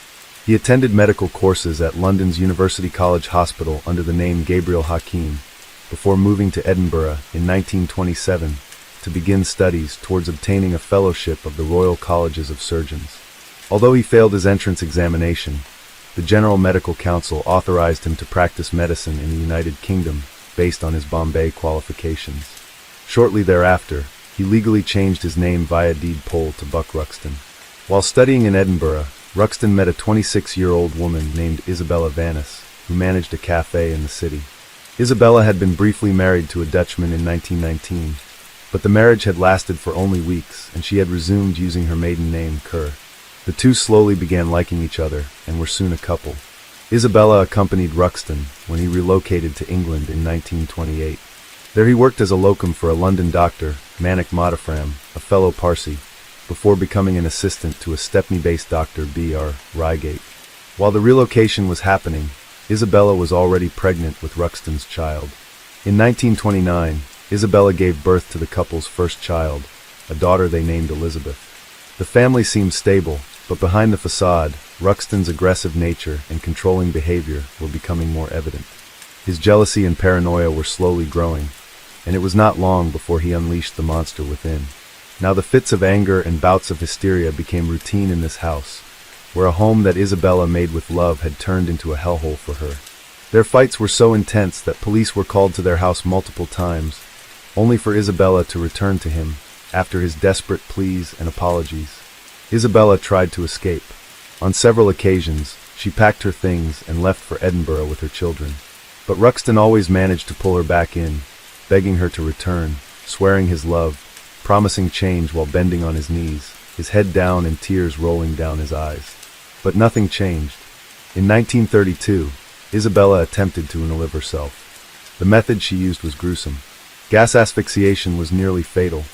He attended medical courses at London's University College Hospital under the name Gabriel Hakim, before moving to Edinburgh in 1927 to begin studies towards obtaining a fellowship of the Royal Colleges of Surgeons. Although he failed his entrance examination, the General Medical Council authorized him to practice medicine in the United Kingdom based on his Bombay qualifications. Shortly thereafter, he legally changed his name via deed poll to Buck Ruxton. While studying in Edinburgh, Ruxton met a 26-year-old woman named Isabella Hennis, who managed a cafe in the city. Isabella had been briefly married to a Dutchman in 1919, but the marriage had lasted for only weeks, and she had resumed using her maiden name, Kerr. The two slowly began liking each other, and were soon a couple. Isabella accompanied Ruxton when he relocated to England in 1928. There he worked as a locum for a London doctor, Manik Madafram, a fellow Parsi, before becoming an assistant to a Stepney-based doctor, B.R. Reigate. While the relocation was happening, Isabella was already pregnant with Ruxton's child. In 1929, Isabella gave birth to the couple's first child, a daughter they named Elizabeth. The family seemed stable, but behind the facade, Ruxton's aggressive nature and controlling behavior were becoming more evident. His jealousy and paranoia were slowly growing, and it was not long before he unleashed the monster within. Now the fits of anger and bouts of hysteria became routine in this house, where a home that Isabella made with love had turned into a hellhole for her. Their fights were so intense that police were called to their house multiple times, only for Isabella to return to him, after his desperate pleas and apologies. Isabella tried to escape. On several occasions, she packed her things and left for Edinburgh with her children. But Ruxton always managed to pull her back in, begging her to return, swearing his love, promising change while bending on his knees, his head down and tears rolling down his eyes. But nothing changed. In 1932, Isabella attempted to unalive herself. The method she used was gruesome. Gas asphyxiation was nearly fatal.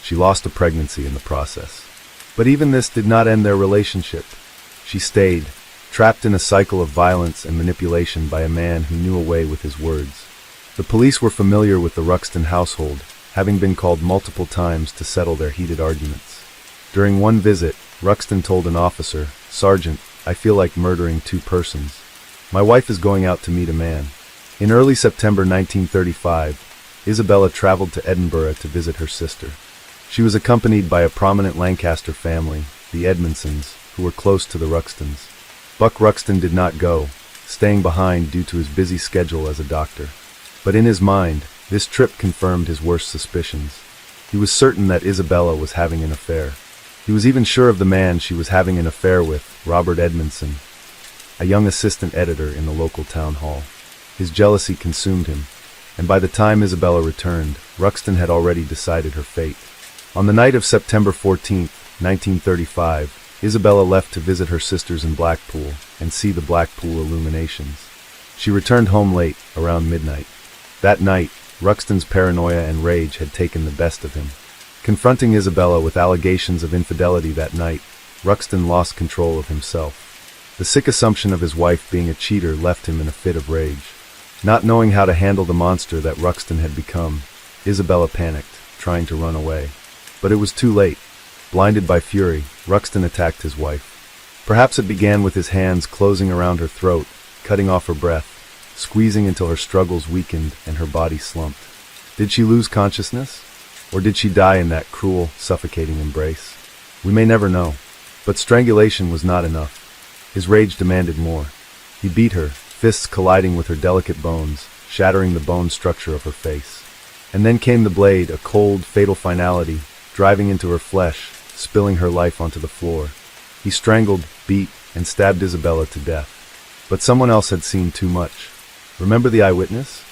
She lost a pregnancy in the process. But even this did not end their relationship. She stayed, trapped in a cycle of violence and manipulation by a man who knew a way with his words. The police were familiar with the Ruxton household, having been called multiple times to settle their heated arguments. During one visit, Ruxton told an officer, "Sergeant, I feel like murdering two persons. My wife is going out to meet a man." In early September 1935, Isabella traveled to Edinburgh to visit her sister. She was accompanied by a prominent Lancaster family, the Edmondsons, who were close to the Ruxtons. Buck Ruxton did not go, staying behind due to his busy schedule as a doctor. But in his mind, this trip confirmed his worst suspicions. He was certain that Isabella was having an affair. He was even sure of the man she was having an affair with, Robert Edmondson, a young assistant editor in the local town hall. His jealousy consumed him, and by the time Isabella returned, Ruxton had already decided her fate. On the night of September 14, 1935, Isabella left to visit her sisters in Blackpool and see the Blackpool illuminations. She returned home late, around midnight. That night, Ruxton's paranoia and rage had taken the best of him. Confronting Isabella with allegations of infidelity that night, Ruxton lost control of himself. The sick assumption of his wife being a cheater left him in a fit of rage. Not knowing how to handle the monster that Ruxton had become, Isabella panicked, trying to run away. But it was too late. Blinded by fury, Ruxton attacked his wife. Perhaps it began with his hands closing around her throat, cutting off her breath, squeezing until her struggles weakened and her body slumped. Did she lose consciousness? Or did she die in that cruel, suffocating embrace? We may never know. But strangulation was not enough. His rage demanded more. He beat her, fists colliding with her delicate bones, shattering the bone structure of her face. And then came the blade, a cold, fatal finality, driving into her flesh, spilling her life onto the floor. He strangled, beat, and stabbed Isabella to death. But someone else had seen too much. Remember the eyewitness?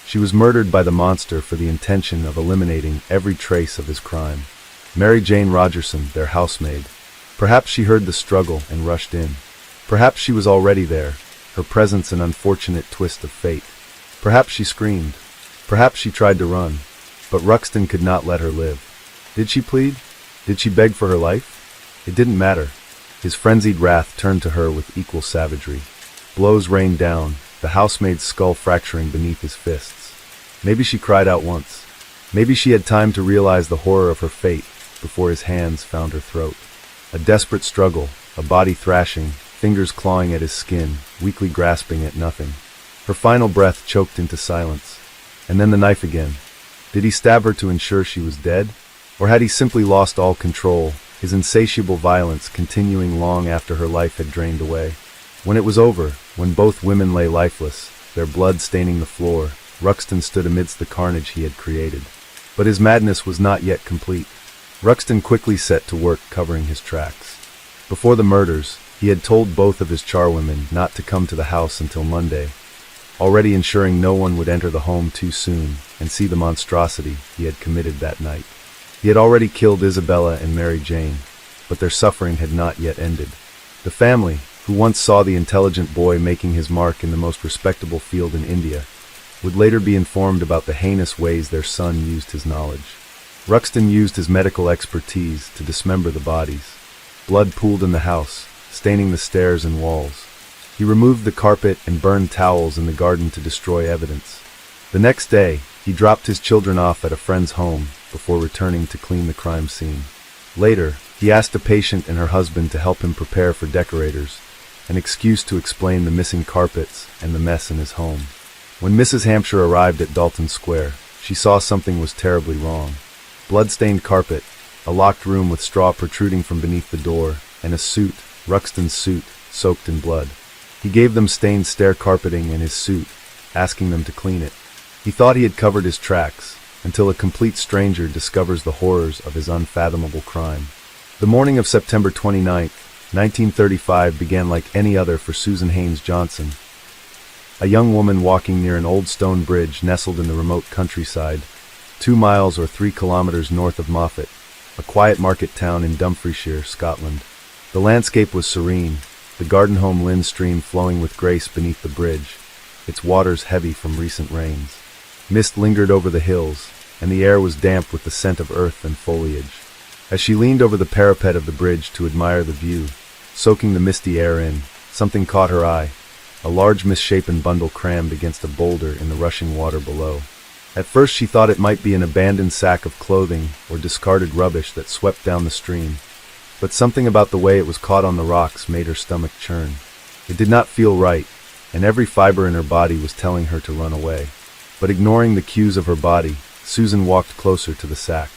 She was murdered by the monster for the intention of eliminating every trace of his crime. Mary Jane Rogerson, their housemaid. Perhaps she heard the struggle and rushed in. Perhaps she was already there, her presence an unfortunate twist of fate. Perhaps she screamed. Perhaps she tried to run. But Ruxton could not let her live. Did she plead? Did she beg for her life? It didn't matter. His frenzied wrath turned to her with equal savagery. Blows rained down, the housemaid's skull fracturing beneath his fists. Maybe she cried out once. Maybe she had time to realize the horror of her fate before his hands found her throat. A desperate struggle, a body thrashing, fingers clawing at his skin, weakly grasping at nothing. Her final breath choked into silence. And then the knife again. Did he stab her to ensure she was dead? Or had he simply lost all control, his insatiable violence continuing long after her life had drained away? When it was over, when both women lay lifeless, their blood staining the floor, Ruxton stood amidst the carnage he had created. But his madness was not yet complete. Ruxton quickly set to work covering his tracks. Before the murders, he had told both of his charwomen not to come to the house until Monday, already ensuring no one would enter the home too soon and see the monstrosity he had committed that night. He had already killed Isabella and Mary Jane, but their suffering had not yet ended. The family, who once saw the intelligent boy making his mark in the most respectable field in India, would later be informed about the heinous ways their son used his knowledge. Ruxton used his medical expertise to dismember the bodies. Blood pooled in the house, staining the stairs and walls. He removed the carpet and burned towels in the garden to destroy evidence. The next day, he dropped his children off at a friend's home before returning to clean the crime scene. Later, he asked a patient and her husband to help him prepare for decorators, an excuse to explain the missing carpets and the mess in his home. When Mrs. Hampshire arrived at Dalton Square, she saw something was terribly wrong. Blood-stained carpet, a locked room with straw protruding from beneath the door, and a suit, Ruxton's suit, soaked in blood. He gave them stained stair carpeting and his suit, asking them to clean it. He thought he had covered his tracks, until a complete stranger discovers the horrors of his unfathomable crime. The morning of September 29, 1935 began like any other for Susan Haynes Johnson, a young woman walking near an old stone bridge nestled in the remote countryside, 2 miles or 3 kilometers north of Moffat, a quiet market town in Dumfriesshire, Scotland. The landscape was serene, the Gardenholm Lynn stream flowing with grace beneath the bridge, its waters heavy from recent rains. Mist lingered over the hills, and the air was damp with the scent of earth and foliage. As she leaned over the parapet of the bridge to admire the view, soaking the misty air in, something caught her eye, a large misshapen bundle crammed against a boulder in the rushing water below. At first she thought it might be an abandoned sack of clothing or discarded rubbish that swept down the stream, but something about the way it was caught on the rocks made her stomach churn. It did not feel right, and every fiber in her body was telling her to run away. But ignoring the cues of her body, Susan walked closer to the sack.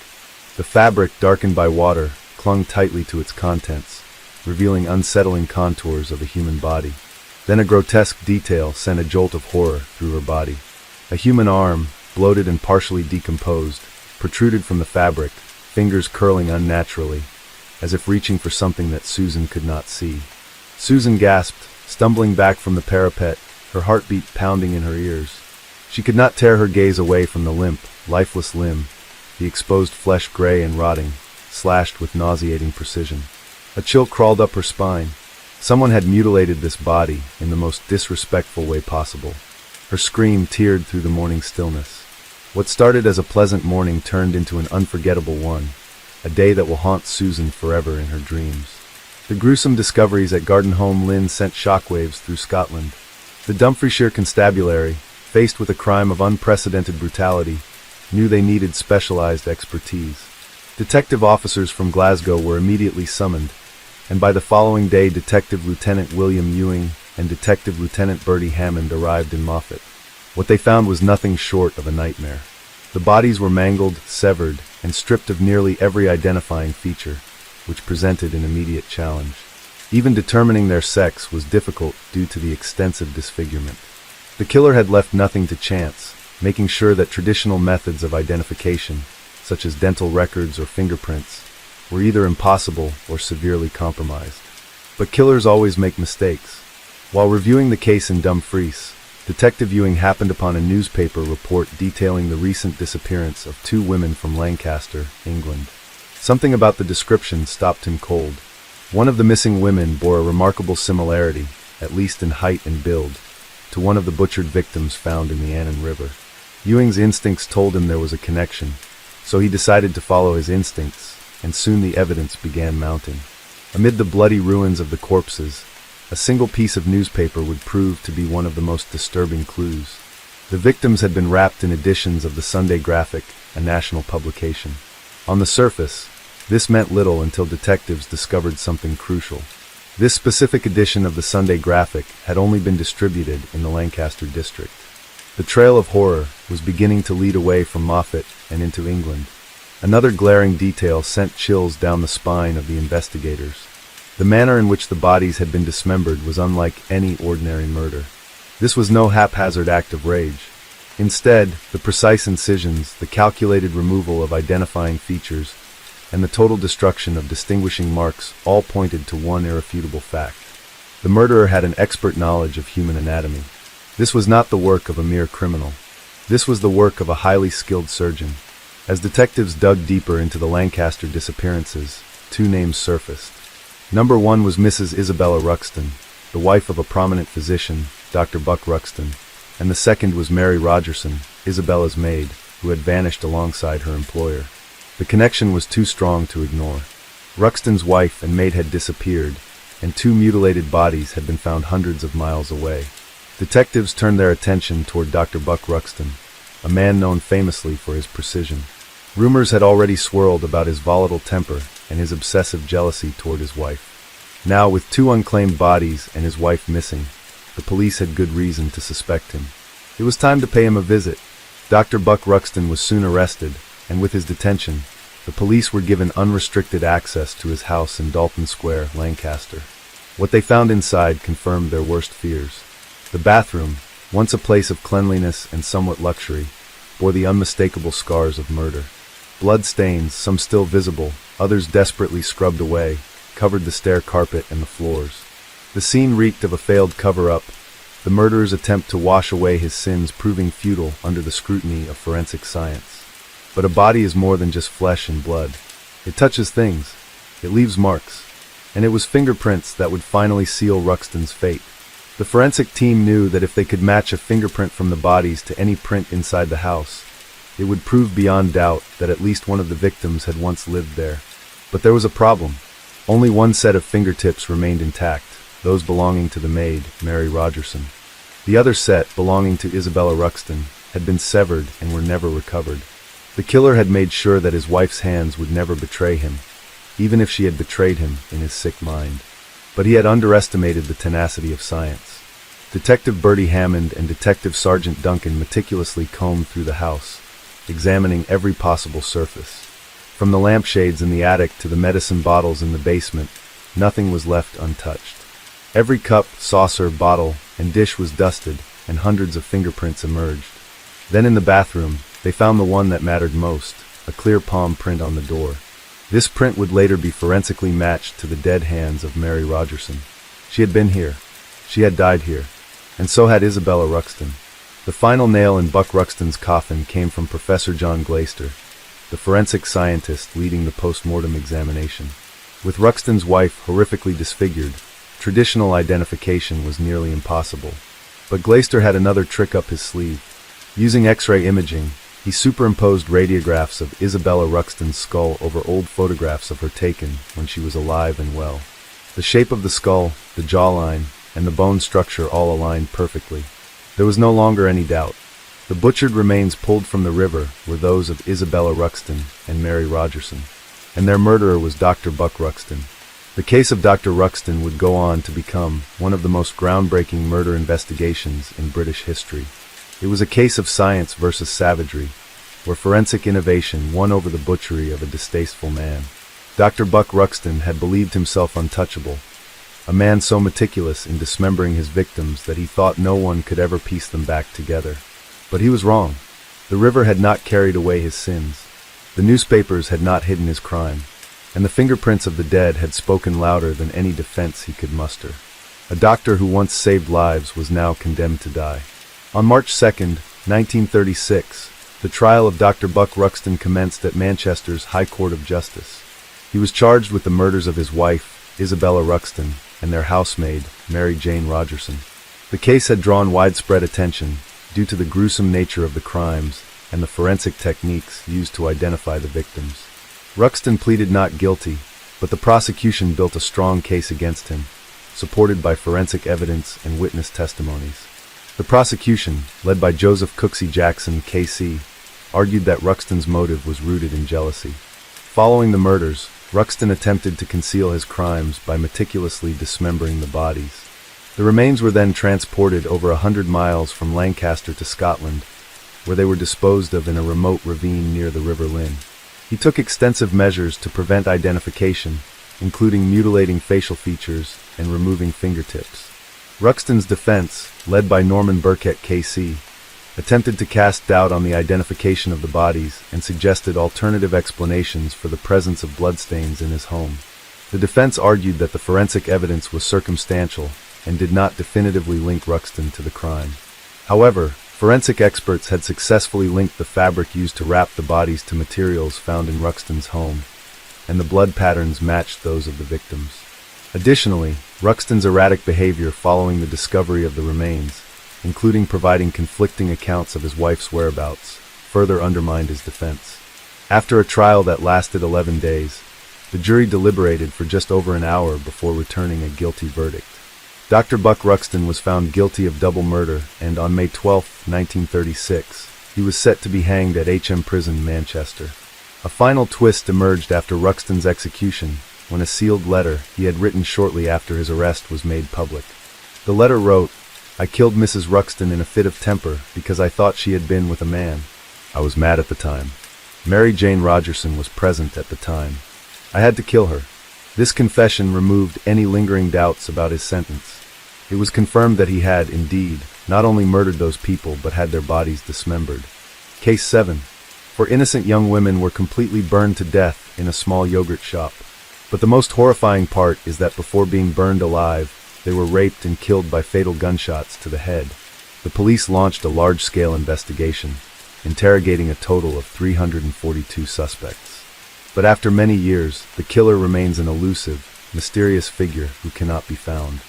The fabric, darkened by water, clung tightly to its contents, revealing unsettling contours of a human body. Then a grotesque detail sent a jolt of horror through her body. A human arm, bloated and partially decomposed, protruded from the fabric, fingers curling unnaturally, as if reaching for something that Susan could not see. Susan gasped, stumbling back from the parapet, her heartbeat pounding in her ears. She could not tear her gaze away from the limp, lifeless limb, the exposed flesh gray and rotting, slashed with nauseating precision. A chill crawled up her spine. Someone had mutilated this body in the most disrespectful way possible. Her scream teared through the morning stillness. What started as a pleasant morning turned into an unforgettable one, a day that will haunt Susan forever in her dreams. The gruesome discoveries at Garden Home Lynn sent shockwaves through Scotland. The Dumfriesshire Constabulary, faced with a crime of unprecedented brutality, knew they needed specialized expertise. Detective officers from Glasgow were immediately summoned, and by the following day Detective Lieutenant William Ewing and Detective Lieutenant Bertie Hammond arrived in Moffat. What they found was nothing short of a nightmare. The bodies were mangled, severed, and stripped of nearly every identifying feature, which presented an immediate challenge. Even determining their sex was difficult due to the extensive disfigurement. The killer had left nothing to chance, making sure that traditional methods of identification, such as dental records or fingerprints, were either impossible or severely compromised. But killers always make mistakes. While reviewing the case in Dumfries, Detective Ewing happened upon a newspaper report detailing the recent disappearance of 2 women from Lancaster, England. Something about the description stopped him cold. One of the missing women bore a remarkable similarity, at least in height and build, to one of the butchered victims found in the Annan River. Ewing's instincts told him there was a connection, so he decided to follow his instincts, and soon the evidence began mounting. Amid the bloody ruins of the corpses, a single piece of newspaper would prove to be one of the most disturbing clues. The victims had been wrapped in editions of the Sunday Graphic, a national publication. On the surface, this meant little until detectives discovered something crucial. This specific edition of the Sunday Graphic had only been distributed in the Lancaster district. The trail of horror was beginning to lead away from Moffat and into England. Another glaring detail sent chills down the spine of the investigators. The manner in which the bodies had been dismembered was unlike any ordinary murder. This was no haphazard act of rage. Instead, the precise incisions, the calculated removal of identifying features, and the total destruction of distinguishing marks all pointed to one irrefutable fact. The murderer had an expert knowledge of human anatomy. This was not the work of a mere criminal. This was the work of a highly skilled surgeon. As detectives dug deeper into the Lancaster disappearances, 2 names surfaced. Number 1 was Mrs. Isabella Ruxton, the wife of a prominent physician, Dr. Buck Ruxton, and the second was Mary Rogerson, Isabella's maid, who had vanished alongside her employer. The connection was too strong to ignore. Ruxton's wife and maid had disappeared, and 2 mutilated bodies had been found hundreds of miles away. Detectives turned their attention toward Dr. Buck Ruxton, a man known famously for his precision. Rumors had already swirled about his volatile temper and his obsessive jealousy toward his wife. Now, with 2 unclaimed bodies and his wife missing, the police had good reason to suspect him. It was time to pay him a visit. Dr. Buck Ruxton was soon arrested, and with his detention, the police were given unrestricted access to his house in Dalton Square, Lancaster. What they found inside confirmed their worst fears. The bathroom, once a place of cleanliness and somewhat luxury, bore the unmistakable scars of murder. Blood stains, some still visible, others desperately scrubbed away, covered the stair carpet and the floors. The scene reeked of a failed cover-up, the murderer's attempt to wash away his sins proving futile under the scrutiny of forensic science. But a body is more than just flesh and blood. It touches things. It leaves marks. And it was fingerprints that would finally seal Ruxton's fate. The forensic team knew that if they could match a fingerprint from the bodies to any print inside the house, it would prove beyond doubt that at least one of the victims had once lived there. But there was a problem. Only 1 set of fingertips remained intact, those belonging to the maid, Mary Rogerson. The other set, belonging to Isabella Ruxton, had been severed and were never recovered. The killer had made sure that his wife's hands would never betray him, even if she had betrayed him in his sick mind. But he had underestimated the tenacity of science. Detective Bertie Hammond and Detective Sergeant Duncan meticulously combed through the house, examining every possible surface. From the lampshades in the attic to the medicine bottles in the basement, nothing was left untouched. Every cup, saucer, bottle, and dish was dusted, and hundreds of fingerprints emerged. Then in the bathroom, they found the one that mattered most, a clear palm print on the door. This print would later be forensically matched to the dead hands of Mary Rogerson. She had been here. She had died here. And so had Isabella Ruxton. The final nail in Buck Ruxton's coffin came from Professor John Glaister, the forensic scientist leading the post-mortem examination. With Ruxton's wife horrifically disfigured, traditional identification was nearly impossible. But Glaister had another trick up his sleeve. Using X-ray imaging, he superimposed radiographs of Isabella Ruxton's skull over old photographs of her taken when she was alive and well. The shape of the skull, the jawline, and the bone structure all aligned perfectly. There was no longer any doubt. The butchered remains pulled from the river were those of Isabella Ruxton and Mary Rogerson, and their murderer was Dr. Buck Ruxton. The case of Dr. Ruxton would go on to become one of the most groundbreaking murder investigations in British history. It was a case of science versus savagery, where forensic innovation won over the butchery of a distasteful man. Dr. Buck Ruxton had believed himself untouchable, a man so meticulous in dismembering his victims that he thought no one could ever piece them back together. But he was wrong. The river had not carried away his sins. The newspapers had not hidden his crime, and the fingerprints of the dead had spoken louder than any defense he could muster. A doctor who once saved lives was now condemned to die. On March 2nd, 1936, the trial of Dr. Buck Ruxton commenced at Manchester's High Court of Justice. He was charged with the murders of his wife, Isabella Ruxton, and their housemaid, Mary Jane Rogerson. The case had drawn widespread attention due to the gruesome nature of the crimes and the forensic techniques used to identify the victims. Ruxton pleaded not guilty, but the prosecution built a strong case against him, supported by forensic evidence and witness testimonies. The prosecution, led by Joseph Cooksey Jackson, K.C., argued that Ruxton's motive was rooted in jealousy. Following the murders, Ruxton attempted to conceal his crimes by meticulously dismembering the bodies. The remains were then transported over 100 miles from Lancaster to Scotland, where they were disposed of in a remote ravine near the River Lynn. He took extensive measures to prevent identification, including mutilating facial features and removing fingertips. Ruxton's defense, led by Norman Burkett, K.C., attempted to cast doubt on the identification of the bodies and suggested alternative explanations for the presence of bloodstains in his home. The defense argued that the forensic evidence was circumstantial and did not definitively link Ruxton to the crime. However, forensic experts had successfully linked the fabric used to wrap the bodies to materials found in Ruxton's home, and the blood patterns matched those of the victims. Additionally, Ruxton's erratic behavior following the discovery of the remains, including providing conflicting accounts of his wife's whereabouts, further undermined his defense. After a trial that lasted 11 days, the jury deliberated for just over an hour before returning a guilty verdict. Dr. Buck Ruxton was found guilty of double murder, and on May 12, 1936, he was set to be hanged at H.M. Prison, Manchester. A final twist emerged after Ruxton's execution, when a sealed letter he had written shortly after his arrest was made public. The letter wrote, "I killed Mrs. Ruxton in a fit of temper because I thought she had been with a man. I was mad at the time. Mary Jane Rogerson was present at the time. I had to kill her." This confession removed any lingering doubts about his sentence. It was confirmed that he had, indeed, not only murdered those people but had their bodies dismembered. Case 7. 4 innocent young women were completely burned to death in a small yogurt shop. But the most horrifying part is that before being burned alive, they were raped and killed by fatal gunshots to the head. The police launched a large-scale investigation, interrogating a total of 342 suspects. But after many years, the killer remains an elusive, mysterious figure who cannot be found.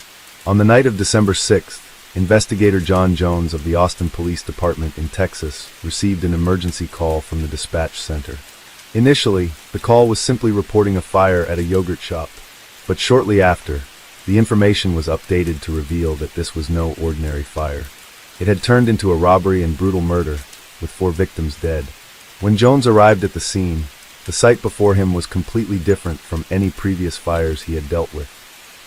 On the night of December 6th, investigator John Jones of the Austin Police Department in Texas received an emergency call from the dispatch center. Initially, the call was simply reporting a fire at a yogurt shop, but shortly after, the information was updated to reveal that this was no ordinary fire. It had turned into a robbery and brutal murder, with 4 victims dead. When Jones arrived at the scene, the sight before him was completely different from any previous fires he had dealt with.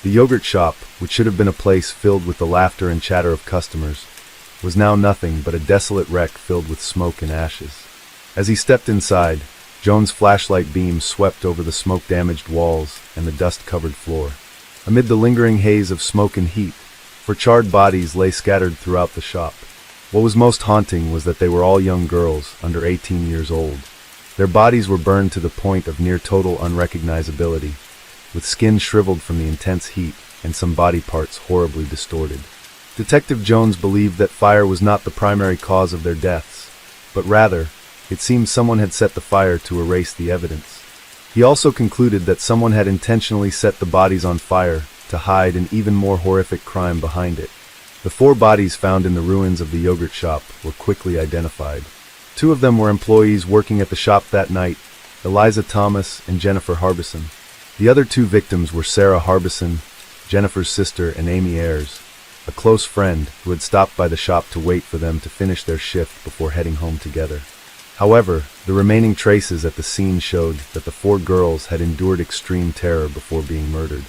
The yogurt shop, which should have been a place filled with the laughter and chatter of customers, was now nothing but a desolate wreck filled with smoke and ashes. As he stepped inside, Jones' flashlight beam swept over the smoke-damaged walls and the dust-covered floor. amid the lingering haze of smoke and heat, for charred bodies lay scattered throughout the shop. What was most haunting was that they were all young girls, under 18 years old. Their bodies were burned to the point of near total unrecognizability, with skin shriveled from the intense heat and some body parts horribly distorted. Detective Jones believed that fire was not the primary cause of their deaths, but rather, it seemed someone had set the fire to erase the evidence. He also concluded that someone had intentionally set the bodies on fire to hide an even more horrific crime behind it. The 4 bodies found in the ruins of the yogurt shop were quickly identified. 2 of them were employees working at the shop that night, Eliza Thomas and Jennifer Harbison. The other 2 victims were Sarah Harbison, Jennifer's sister, and Amy Ayers, a close friend who had stopped by the shop to wait for them to finish their shift before heading home together. However, the remaining traces at the scene showed that the 4 girls had endured extreme terror before being murdered.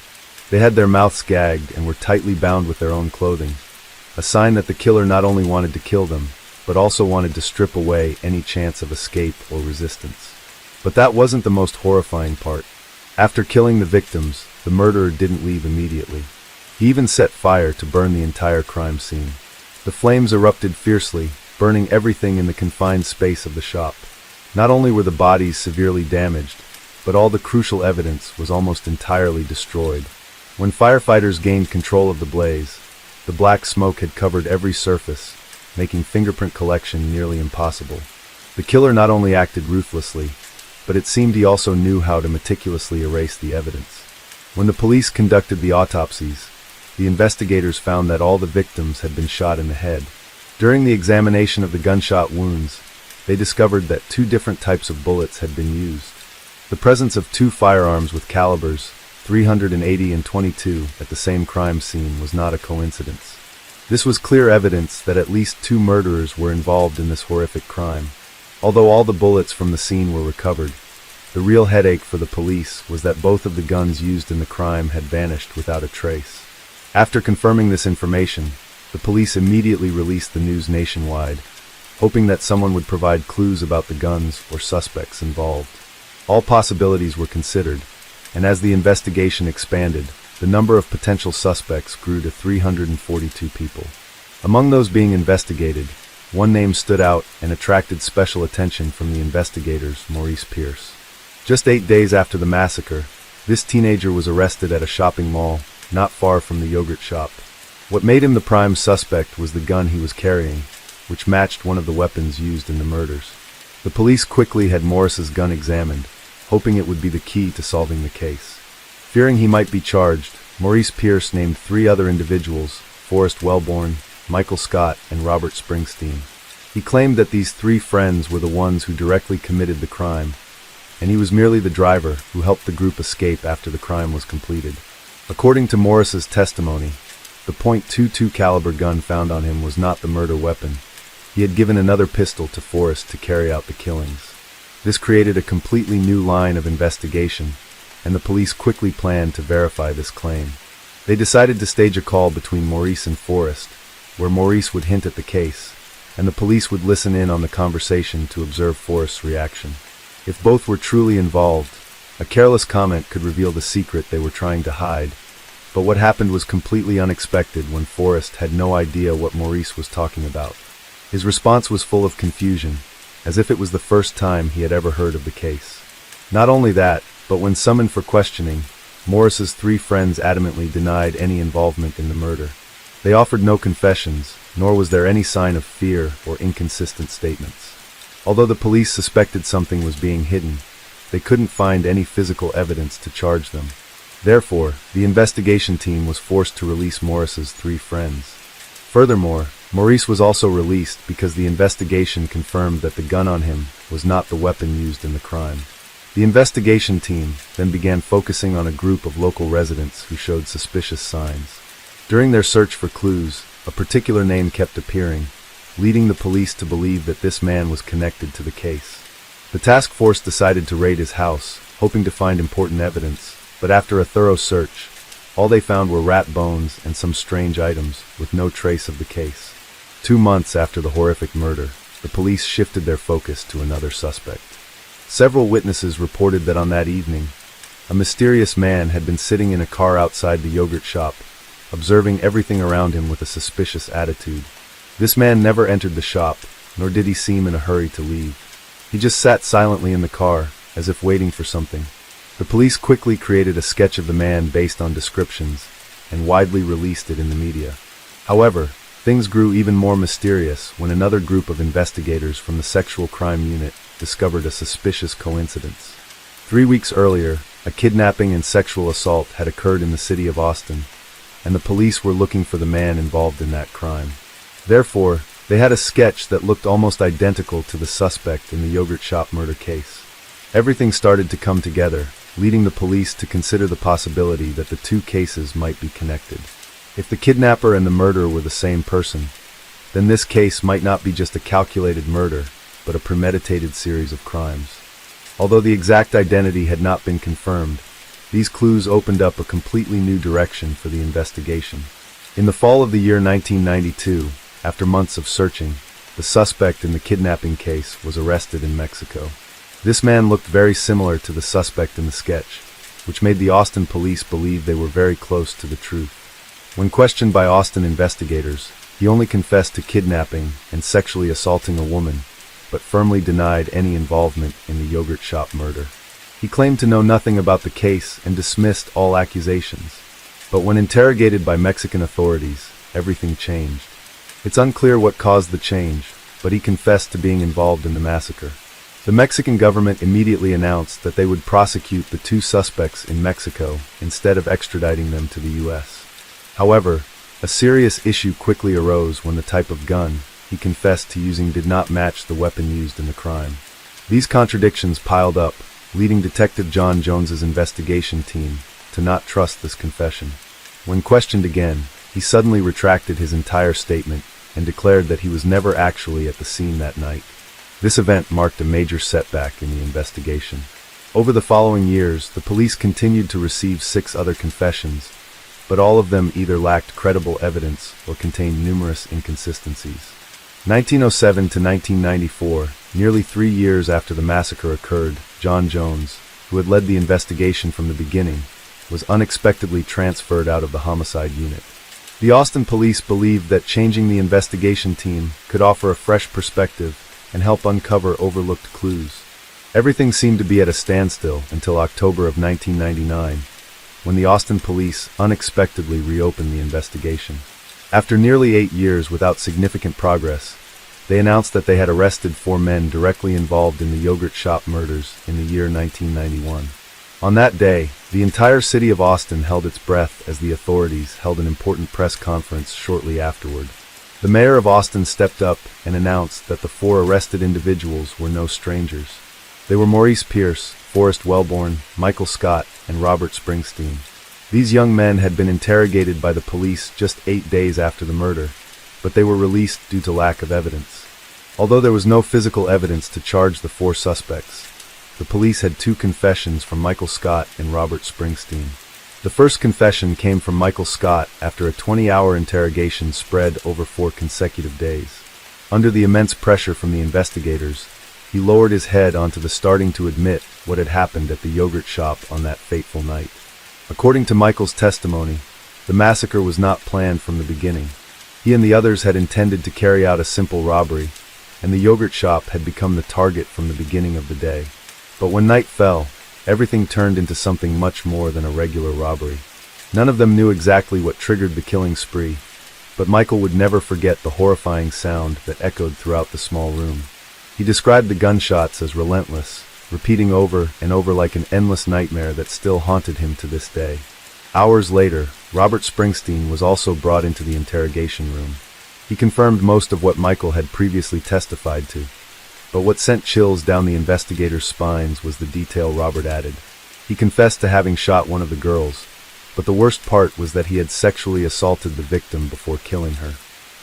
They had their mouths gagged and were tightly bound with their own clothing, a sign that the killer not only wanted to kill them, but also wanted to strip away any chance of escape or resistance. But that wasn't the most horrifying part. After killing the victims, the murderer didn't leave immediately. He even set fire to burn the entire crime scene. The flames erupted fiercely, burning everything in the confined space of the shop. Not only were the bodies severely damaged, but all the crucial evidence was almost entirely destroyed. When firefighters gained control of the blaze, the black smoke had covered every surface, making fingerprint collection nearly impossible. The killer not only acted ruthlessly, but it seemed he also knew how to meticulously erase the evidence. When the police conducted the autopsies, the investigators found that all the victims had been shot in the head. During the examination of the gunshot wounds, they discovered that 2 different types of bullets had been used. The presence of 2 firearms with calibers 380 and .22 at the same crime scene was not a coincidence. This was clear evidence that at least 2 murderers were involved in this horrific crime. Although all the bullets from the scene were recovered, the real headache for the police was that both of the guns used in the crime had vanished without a trace. After confirming this information, the police immediately released the news nationwide, hoping that someone would provide clues about the guns or suspects involved. All possibilities were considered, and as the investigation expanded, the number of potential suspects grew to 342 people. Among those being investigated, one name stood out and attracted special attention from the investigators, Maurice Pierce. Just 8 days after the massacre, this teenager was arrested at a shopping mall not far from the yogurt shop. What made him the prime suspect was the gun he was carrying, which matched one of the weapons used in the murders. The police quickly had Morris's gun examined, hoping it would be the key to solving the case. Fearing he might be charged, Maurice Pierce named 3 other individuals, Forrest Wellborn, Michael Scott, and Robert Springsteen. He claimed that these 3 friends were the ones who directly committed the crime, and he was merely the driver who helped the group escape after the crime was completed. According to Morris's testimony, the .22 caliber gun found on him was not the murder weapon. He had given another pistol to Forrest to carry out the killings. This created a completely new line of investigation, and the police quickly planned to verify this claim. They decided to stage a call between Maurice and Forrest, where Maurice would hint at the case, and the police would listen in on the conversation to observe Forrest's reaction. If both were truly involved, a careless comment could reveal the secret they were trying to hide, but what happened was completely unexpected when Forrest had no idea what Maurice was talking about. His response was full of confusion, as if it was the first time he had ever heard of the case. Not only that, but when summoned for questioning, Morris's 3 friends adamantly denied any involvement in the murder. They offered no confessions, nor was there any sign of fear or inconsistent statements. Although the police suspected something was being hidden, they couldn't find any physical evidence to charge them. Therefore, the investigation team was forced to release Morris's 3 friends. Furthermore, Maurice was also released because the investigation confirmed that the gun on him was not the weapon used in the crime. The investigation team then began focusing on a group of local residents who showed suspicious signs. During their search for clues, a particular name kept appearing, leading the police to believe that this man was connected to the case. The task force decided to raid his house, hoping to find important evidence, but after a thorough search, all they found were rat bones and some strange items, with no trace of the case. 2 months after the horrific murder, the police shifted their focus to another suspect. Several witnesses reported that on that evening, A mysterious man had been sitting in a car outside the yogurt shop, observing everything around him with a suspicious attitude. This man never entered the shop, nor did he seem in a hurry to leave. He just sat silently in the car, as if waiting for something. The police quickly created a sketch of the man based on descriptions, and widely released it in the media. However, things grew even more mysterious when another group of investigators from the Sexual Crime Unit discovered a suspicious coincidence. 3 weeks earlier, a kidnapping and sexual assault had occurred in the city of Austin, and the police were looking for the man involved in that crime. Therefore, they had a sketch that looked almost identical to the suspect in the yogurt shop murder case. Everything started to come together, leading the police to consider the possibility that the two cases might be connected. If the kidnapper and the murderer were the same person, then this case might not be just a calculated murder, but a premeditated series of crimes. Although the exact identity had not been confirmed, these clues opened up a completely new direction for the investigation. In the fall of the year 1992, after months of searching, the suspect in the kidnapping case was arrested in Mexico. This man looked very similar to the suspect in the sketch, which made the Austin police believe they were very close to the truth. When questioned by Austin investigators, he only confessed to kidnapping and sexually assaulting a woman, but firmly denied any involvement in the yogurt shop murder. He claimed to know nothing about the case and dismissed all accusations. But when interrogated by Mexican authorities, everything changed. It's unclear what caused the change, but he confessed to being involved in the massacre. The Mexican government immediately announced that they would prosecute the two suspects in Mexico instead of extraditing them to the U.S. However, a serious issue quickly arose when the type of gun he confessed to using did not match the weapon used in the crime. These contradictions piled up, leading Detective John Jones's investigation team to not trust this confession. When questioned again, he suddenly retracted his entire statement and declared that he was never actually at the scene that night. This event marked a major setback in the investigation. Over the following years, the police continued to receive 6 other confessions, but all of them either lacked credible evidence or contained numerous inconsistencies. 1907 to 1994, nearly 3 years after the massacre occurred, John Jones, who had led the investigation from the beginning, was unexpectedly transferred out of the homicide unit. The Austin police believed that changing the investigation team could offer a fresh perspective and help uncover overlooked clues. Everything seemed to be at a standstill until October of 1999, when the Austin police unexpectedly reopened the investigation. After nearly 8 years without significant progress, they announced that they had arrested 4 men directly involved in the yogurt shop murders in the year 1991. On that day, the entire city of Austin held its breath as the authorities held an important press conference shortly afterward. The mayor of Austin stepped up and announced that the 4 arrested individuals were no strangers. They were Maurice Pierce, Forrest Wellborn, Michael Scott, and Robert Springsteen. These young men had been interrogated by the police just 8 days after the murder, but they were released due to lack of evidence. Although there was no physical evidence to charge the 4 suspects, the police had 2 confessions from Michael Scott and Robert Springsteen. The first confession came from Michael Scott after a 20-hour interrogation spread over 4 consecutive days. Under the immense pressure from the investigators, he lowered his head onto the starting to admit what had happened at the yogurt shop on that fateful night. According to Michael's testimony, the massacre was not planned from the beginning. He and the others had intended to carry out a simple robbery, and the yogurt shop had become the target from the beginning of the day. But when night fell, everything turned into something much more than a regular robbery. None of them knew exactly what triggered the killing spree, but Michael would never forget the horrifying sound that echoed throughout the small room. He described the gunshots as relentless, repeating over and over like an endless nightmare that still haunted him to this day. Hours later, Robert Springsteen was also brought into the interrogation room. He confirmed most of what Michael had previously testified to, but what sent chills down the investigators' spines was the detail Robert added. He confessed to having shot one of the girls, but the worst part was that he had sexually assaulted the victim before killing her.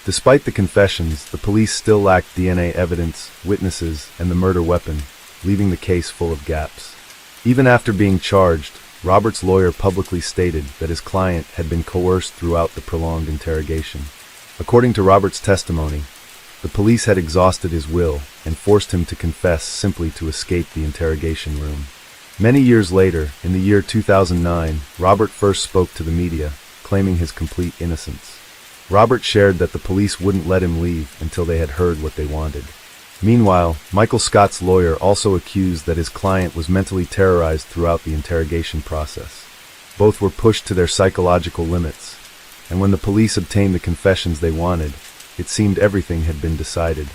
Despite the confessions, the police still lacked DNA evidence, witnesses, and the murder weapon, leaving the case full of gaps. Even after being charged, Robert's lawyer publicly stated that his client had been coerced throughout the prolonged interrogation. According to Robert's testimony, the police had exhausted his will and forced him to confess simply to escape the interrogation room. Many years later, in the year 2009, Robert first spoke to the media, claiming his complete innocence. Robert shared that the police wouldn't let him leave until they had heard what they wanted. Meanwhile, Michael Scott's lawyer also accused that his client was mentally terrorized throughout the interrogation process. Both were pushed to their psychological limits, and when the police obtained the confessions they wanted, it seemed everything had been decided.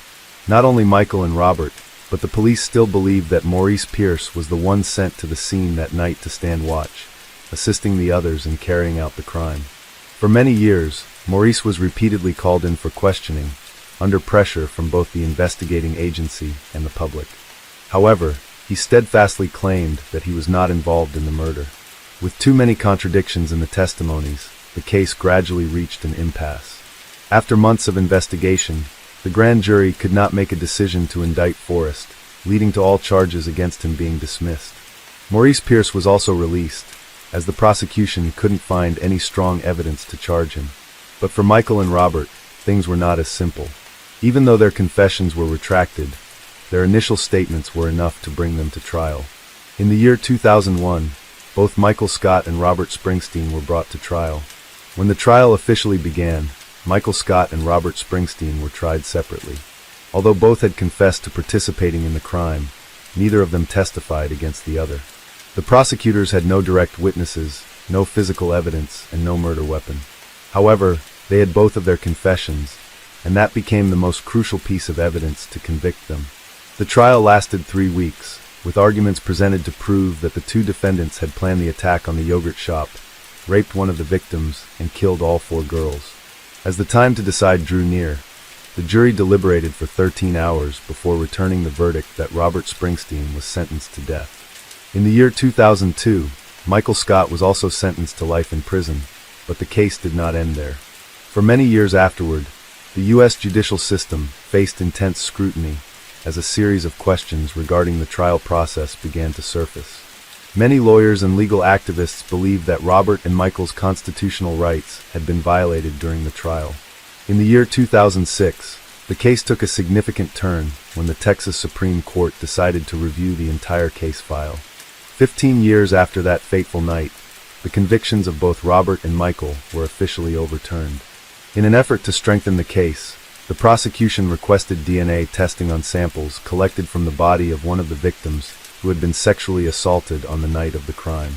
Not only Michael and Robert, but the police still believed that Maurice Pierce was the one sent to the scene that night to stand watch, assisting the others in carrying out the crime. For many years, Maurice was repeatedly called in for questioning, under pressure from both the investigating agency and the public. However, he steadfastly claimed that he was not involved in the murder. With too many contradictions in the testimonies, the case gradually reached an impasse. After months of investigation, the grand jury could not make a decision to indict Forrest, leading to all charges against him being dismissed. Maurice Pierce was also released, as the prosecution couldn't find any strong evidence to charge him. But for Michael and Robert, things were not as simple. Even though their confessions were retracted, their initial statements were enough to bring them to trial. In the year 2001, both Michael Scott and Robert Springsteen were brought to trial. When the trial officially began, Michael Scott and Robert Springsteen were tried separately. Although both had confessed to participating in the crime, neither of them testified against the other. The prosecutors had no direct witnesses, no physical evidence, and no murder weapon. However, they had both of their confessions, and that became the most crucial piece of evidence to convict them. The trial lasted 3 weeks, with arguments presented to prove that the two defendants had planned the attack on the yogurt shop, raped one of the victims, and killed all 4 girls. As the time to decide drew near, the jury deliberated for 13 hours before returning the verdict that Robert Springsteen was sentenced to death. In the year 2002, Michael Scott was also sentenced to life in prison, but the case did not end there. For many years afterward, the U.S. judicial system faced intense scrutiny as a series of questions regarding the trial process began to surface. Many lawyers and legal activists believed that Robert and Michael's constitutional rights had been violated during the trial. In the year 2006, the case took a significant turn when the Texas Supreme Court decided to review the entire case file. 15 years after that fateful night, the convictions of both Robert and Michael were officially overturned. In an effort to strengthen the case, the prosecution requested DNA testing on samples collected from the body of one of the victims who had been sexually assaulted on the night of the crime.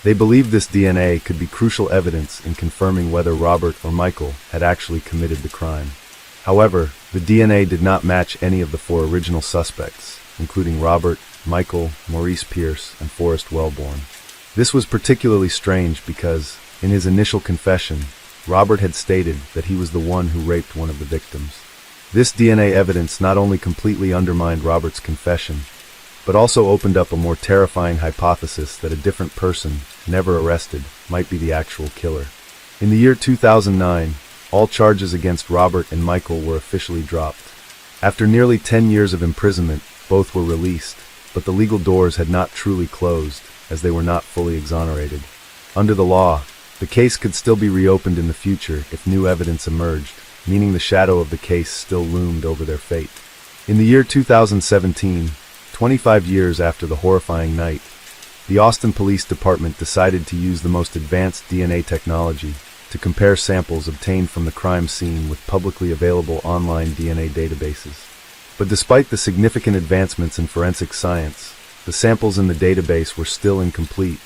They believed this DNA could be crucial evidence in confirming whether Robert or Michael had actually committed the crime. However, the DNA did not match any of the 4 original suspects, including Robert, Michael, Maurice Pierce, and Forrest Wellborn. This was particularly strange because, in his initial confession, Robert had stated that he was the one who raped one of the victims. This DNA evidence not only completely undermined Robert's confession, but also opened up a more terrifying hypothesis that a different person, never arrested, might be the actual killer. In the year 2009, all charges against Robert and Michael were officially dropped. After nearly 10 years of imprisonment, both were released, but the legal doors had not truly closed, as they were not fully exonerated. Under the law, the case could still be reopened in the future if new evidence emerged, meaning the shadow of the case still loomed over their fate. In the year 2017, 25 years after the horrifying night, the Austin Police Department decided to use the most advanced DNA technology to compare samples obtained from the crime scene with publicly available online DNA databases. But despite the significant advancements in forensic science, the samples in the database were still incomplete,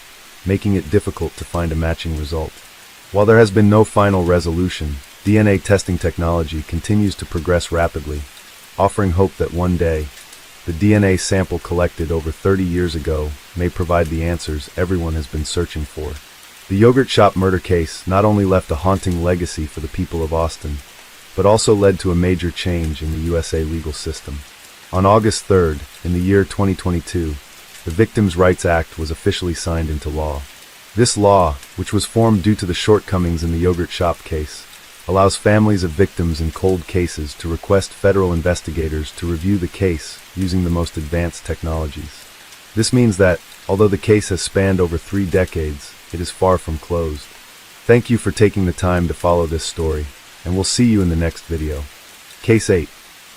making it difficult to find a matching result. While there has been no final resolution, DNA testing technology continues to progress rapidly, offering hope that one day, the DNA sample collected over 30 years ago may provide the answers everyone has been searching for. The yogurt shop murder case not only left a haunting legacy for the people of Austin, but also led to a major change in the USA legal system. On August 3rd, in the year 2022, the Victims' Rights Act was officially signed into law. This law, which was formed due to the shortcomings in the yogurt shop case, allows families of victims in cold cases to request federal investigators to review the case using the most advanced technologies. This means that, although the case has spanned over 3 decades, it is far from closed. Thank you for taking the time to follow this story, and we'll see you in the next video. Case 8.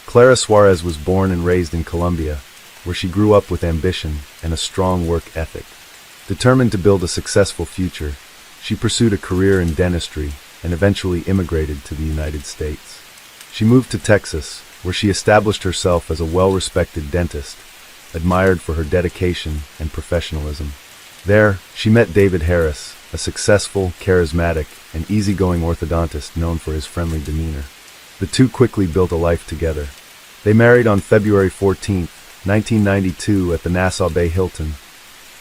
Clara Suarez was born and raised in Colombia, where she grew up with ambition and a strong work ethic. Determined to build a successful future, she pursued a career in dentistry and eventually immigrated to the United States. She moved to Texas, where she established herself as a well-respected dentist, admired for her dedication and professionalism. There, she met David Harris, a successful, charismatic, and easygoing orthodontist known for his friendly demeanor. The two quickly built a life together. They married on February 14, 1992 at the Nassau Bay Hilton,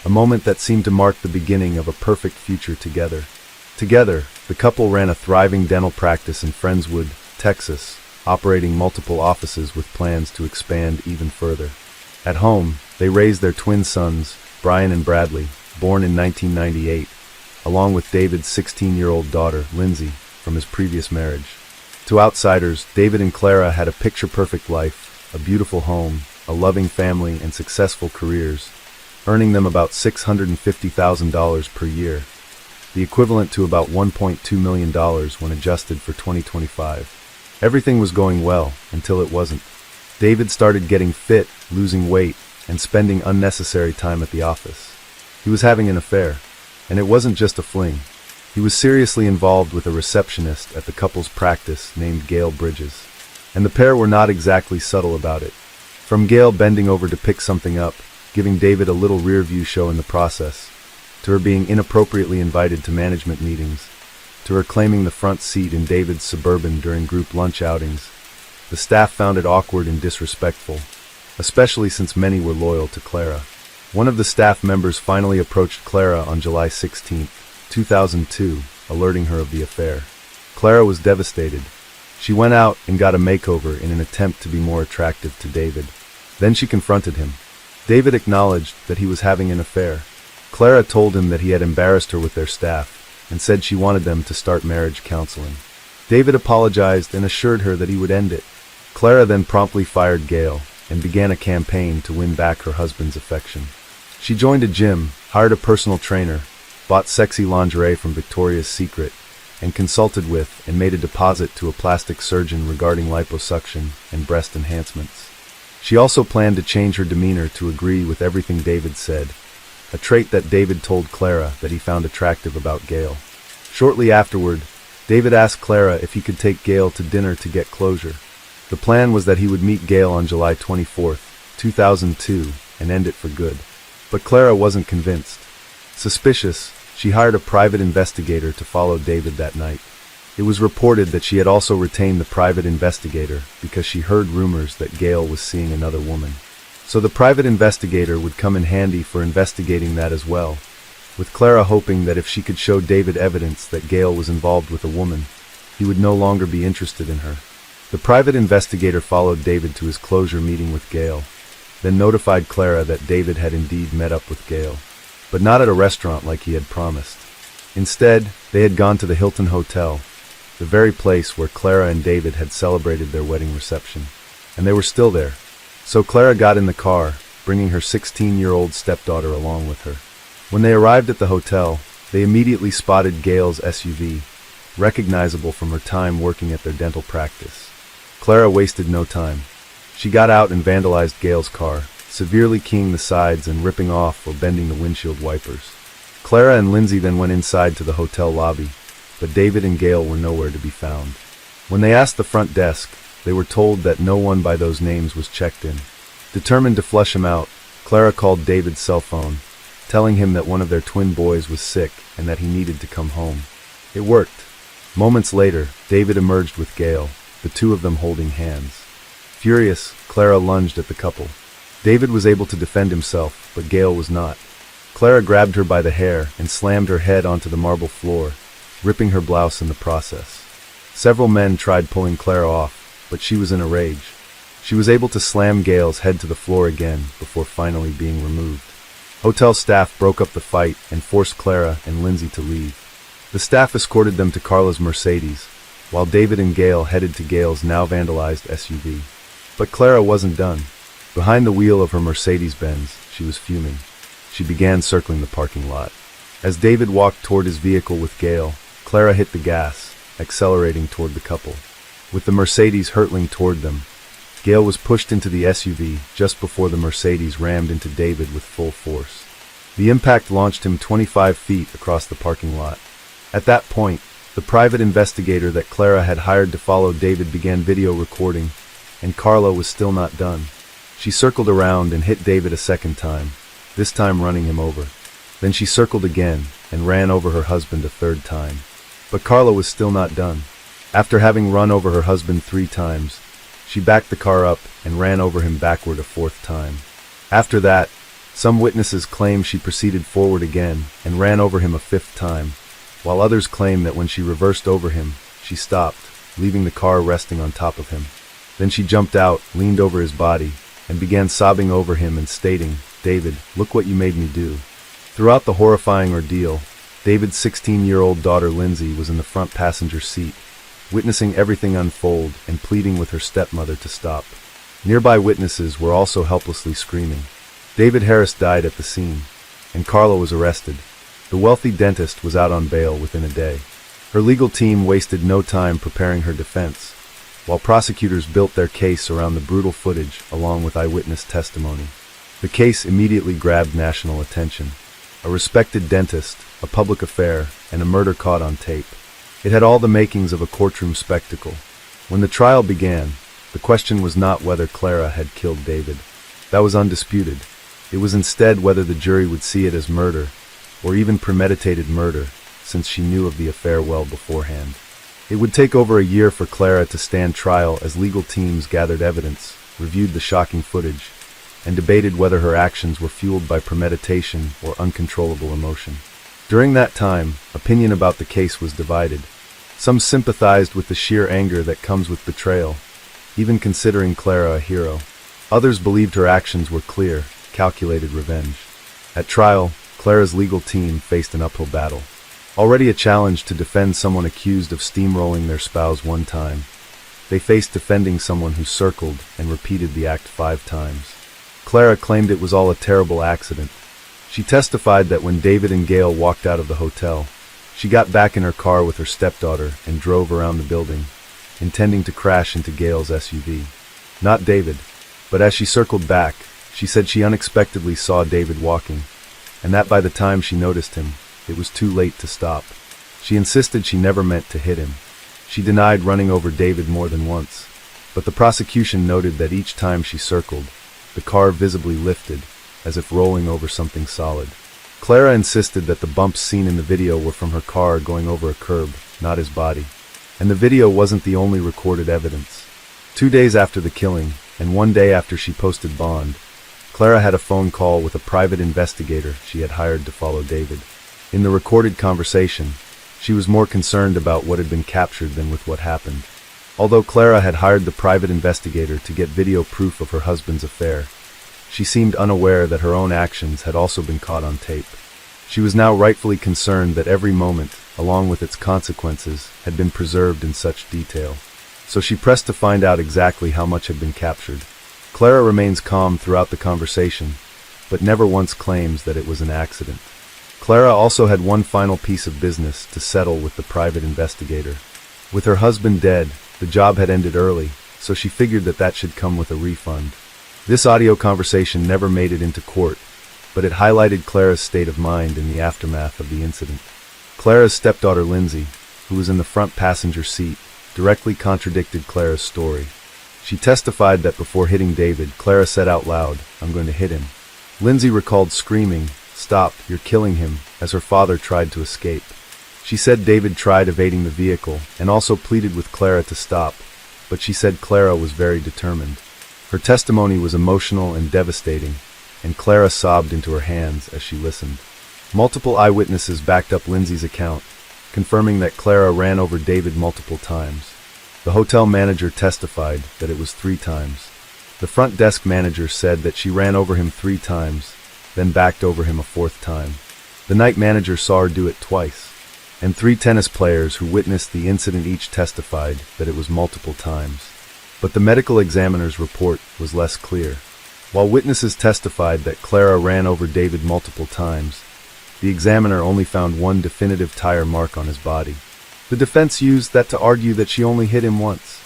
a moment that seemed to mark the beginning of a perfect future together. Together, the couple ran a thriving dental practice in Friendswood, Texas, operating multiple offices with plans to expand even further. At home, they raised their twin sons, Brian and Bradley, born in 1998, along with David's 16-year-old daughter, Lindsay, from his previous marriage. To outsiders, David and Clara had a picture-perfect life, a beautiful home, a loving family, and successful careers, earning them about $650,000 per year, the equivalent to about $1.2 million when adjusted for 2025. Everything was going well until it wasn't. David started getting fit, losing weight, and spending unnecessary time at the office. He was having an affair, and it wasn't just a fling. He was seriously involved with a receptionist at the couple's practice named Gail Bridges, and the pair were not exactly subtle about it. From Gail bending over to pick something up, giving David a little rear-view show in the process, to her being inappropriately invited to management meetings, to her claiming the front seat in David's Suburban during group lunch outings, the staff found it awkward and disrespectful, especially since many were loyal to Clara. One of the staff members finally approached Clara on July 16, 2002, alerting her of the affair. Clara was devastated. She went out and got a makeover in an attempt to be more attractive to David. Then she confronted him. David acknowledged that he was having an affair. Clara told him that he had embarrassed her with their staff and said she wanted them to start marriage counseling. David apologized and assured her that he would end it. Clara then promptly fired Gail and began a campaign to win back her husband's affection. She joined a gym, hired a personal trainer, bought sexy lingerie from Victoria's Secret, and consulted with and made a deposit to a plastic surgeon regarding liposuction and breast enhancements. She also planned to change her demeanor to agree with everything David said, a trait that David told Clara that he found attractive about Gail. Shortly afterward, David asked Clara if he could take Gail to dinner to get closure. The plan was that he would meet Gail on July 24, 2002, and end it for good. But Clara wasn't convinced. Suspicious, she hired a private investigator to follow David that night. It was reported that she had also retained the private investigator because she heard rumors that Gail was seeing another woman. So the private investigator would come in handy for investigating that as well, with Clara hoping that if she could show David evidence that Gail was involved with a woman, he would no longer be interested in her. The private investigator followed David to his closure meeting with Gail, then notified Clara that David had indeed met up with Gail, but not at a restaurant like he had promised. Instead, they had gone to the Hilton Hotel, the very place where Clara and David had celebrated their wedding reception. And they were still there. So Clara got in the car, bringing her 16-year-old stepdaughter along with her. When they arrived at the hotel, they immediately spotted Gail's SUV, recognizable from her time working at their dental practice. Clara wasted no time. She got out and vandalized Gail's car, severely keying the sides and ripping off or bending the windshield wipers. Clara and Lindsay then went inside to the hotel lobby, but David and Gail were nowhere to be found. When they asked the front desk, they were told that no one by those names was checked in. Determined to flush him out, Clara called David's cell phone, telling him that one of their twin boys was sick and that he needed to come home. It worked. Moments later, David emerged with Gail, the two of them holding hands. Furious, Clara lunged at the couple. David was able to defend himself, but Gail was not. Clara grabbed her by the hair and slammed her head onto the marble floor, ripping her blouse in the process. Several men tried pulling Clara off, but she was in a rage. She was able to slam Gail's head to the floor again before finally being removed. Hotel staff broke up the fight and forced Clara and Lindsay to leave. The staff escorted them to Carla's Mercedes, while David and Gail headed to Gail's now vandalized SUV. But Clara wasn't done. Behind the wheel of her Mercedes-Benz, she was fuming. She began circling the parking lot. As David walked toward his vehicle with Gail, Clara hit the gas, accelerating toward the couple. With the Mercedes hurtling toward them, Gail was pushed into the SUV just before the Mercedes rammed into David with full force. The impact launched him 25 feet across the parking lot. At that point, the private investigator that Clara had hired to follow David began video recording, and Carla was still not done. She circled around and hit David a second time, this time running him over. Then she circled again and ran over her husband a third time. But Carla was still not done. After having run over her husband 3 times, she backed the car up and ran over him backward a 4th time. After that, some witnesses claim she proceeded forward again and ran over him a 5th time, while others claim that when she reversed over him, she stopped, leaving the car resting on top of him. Then she jumped out, leaned over his body, and began sobbing over him and stating, "David, look what you made me do." Throughout the horrifying ordeal, David's 16-year-old daughter Lindsay was in the front passenger seat, witnessing everything unfold and pleading with her stepmother to stop. Nearby witnesses were also helplessly screaming. David Harris died at the scene, and Carla was arrested. The wealthy dentist was out on bail within a day. Her legal team wasted no time preparing her defense, while prosecutors built their case around the brutal footage along with eyewitness testimony. The case immediately grabbed national attention. A respected dentist, a public affair, and a murder caught on tape. It had all the makings of a courtroom spectacle. When the trial began, the question was not whether Clara had killed David. That was undisputed. It was instead whether the jury would see it as murder, or even premeditated murder, since she knew of the affair well beforehand. It would take over a year for Clara to stand trial as legal teams gathered evidence, reviewed the shocking footage, and debated whether her actions were fueled by premeditation or uncontrollable emotion. During that time, opinion about the case was divided. Some sympathized with the sheer anger that comes with betrayal, even considering Clara a hero. Others believed her actions were clear, calculated revenge. At trial, Clara's legal team faced an uphill battle. Already a challenge to defend someone accused of steamrolling their spouse 1 time, they faced defending someone who circled and repeated the act 5 times. Clara claimed it was all a terrible accident. She testified that when David and Gail walked out of the hotel, she got back in her car with her stepdaughter and drove around the building, intending to crash into Gail's SUV. Not David, but as she circled back, she said she unexpectedly saw David walking, and that by the time she noticed him, it was too late to stop. She insisted she never meant to hit him. She denied running over David more than once, but the prosecution noted that each time she circled, the car visibly lifted, as if rolling over something solid. Clara insisted that the bumps seen in the video were from her car going over a curb, not his body. And the video wasn't the only recorded evidence. 2 days after the killing, and 1 day after she posted bond, Clara had a phone call with a private investigator she had hired to follow David. In the recorded conversation, she was more concerned about what had been captured than with what happened. Although Clara had hired the private investigator to get video proof of her husband's affair, she seemed unaware that her own actions had also been caught on tape. She was now rightfully concerned that every moment, along with its consequences, had been preserved in such detail. So she pressed to find out exactly how much had been captured. Clara remains calm throughout the conversation, but never once claims that it was an accident. Clara also had one final piece of business to settle with the private investigator. With her husband dead, the job had ended early, so she figured that should come with a refund. This audio conversation never made it into court, but it highlighted Clara's state of mind in the aftermath of the incident. Clara's stepdaughter Lindsay, who was in the front passenger seat, directly contradicted Clara's story. She testified that before hitting David, Clara said out loud, "I'm going to hit him." Lindsay recalled screaming, "Stop, you're killing him," as her father tried to escape. She said David tried evading the vehicle and also pleaded with Clara to stop, but she said Clara was very determined. Her testimony was emotional and devastating, and Clara sobbed into her hands as she listened. Multiple eyewitnesses backed up Lindsay's account, confirming that Clara ran over David multiple times. The hotel manager testified that it was 3 times. The front desk manager said that she ran over him 3 times, then backed over him a 4th time. The night manager saw her do it twice, and 3 tennis players who witnessed the incident each testified that it was multiple times. But the medical examiner's report was less clear. While witnesses testified that Clara ran over David multiple times, the examiner only found 1 definitive tire mark on his body. The defense used that to argue that she only hit him once.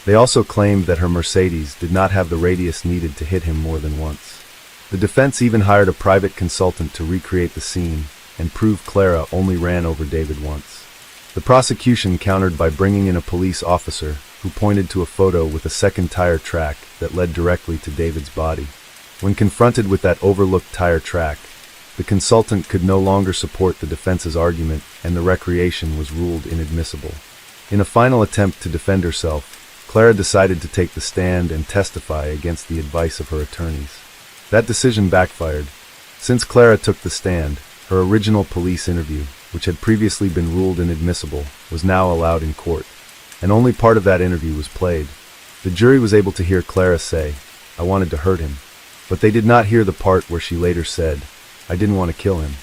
They also claimed that her Mercedes did not have the radius needed to hit him more than once. The defense even hired a private consultant to recreate the scene and prove Clara only ran over David once. The prosecution countered by bringing in a police officer who pointed to a photo with a second tire track that led directly to David's body. When confronted with that overlooked tire track, the consultant could no longer support the defense's argument and the recreation was ruled inadmissible. In a final attempt to defend herself, Clara decided to take the stand and testify against the advice of her attorneys. That decision backfired. Since Clara took the stand, her original police interview, which had previously been ruled inadmissible, was now allowed in court, and only part of that interview was played. The jury was able to hear Clara say, "I wanted to hurt him," but they did not hear the part where she later said, "I didn't want to kill him."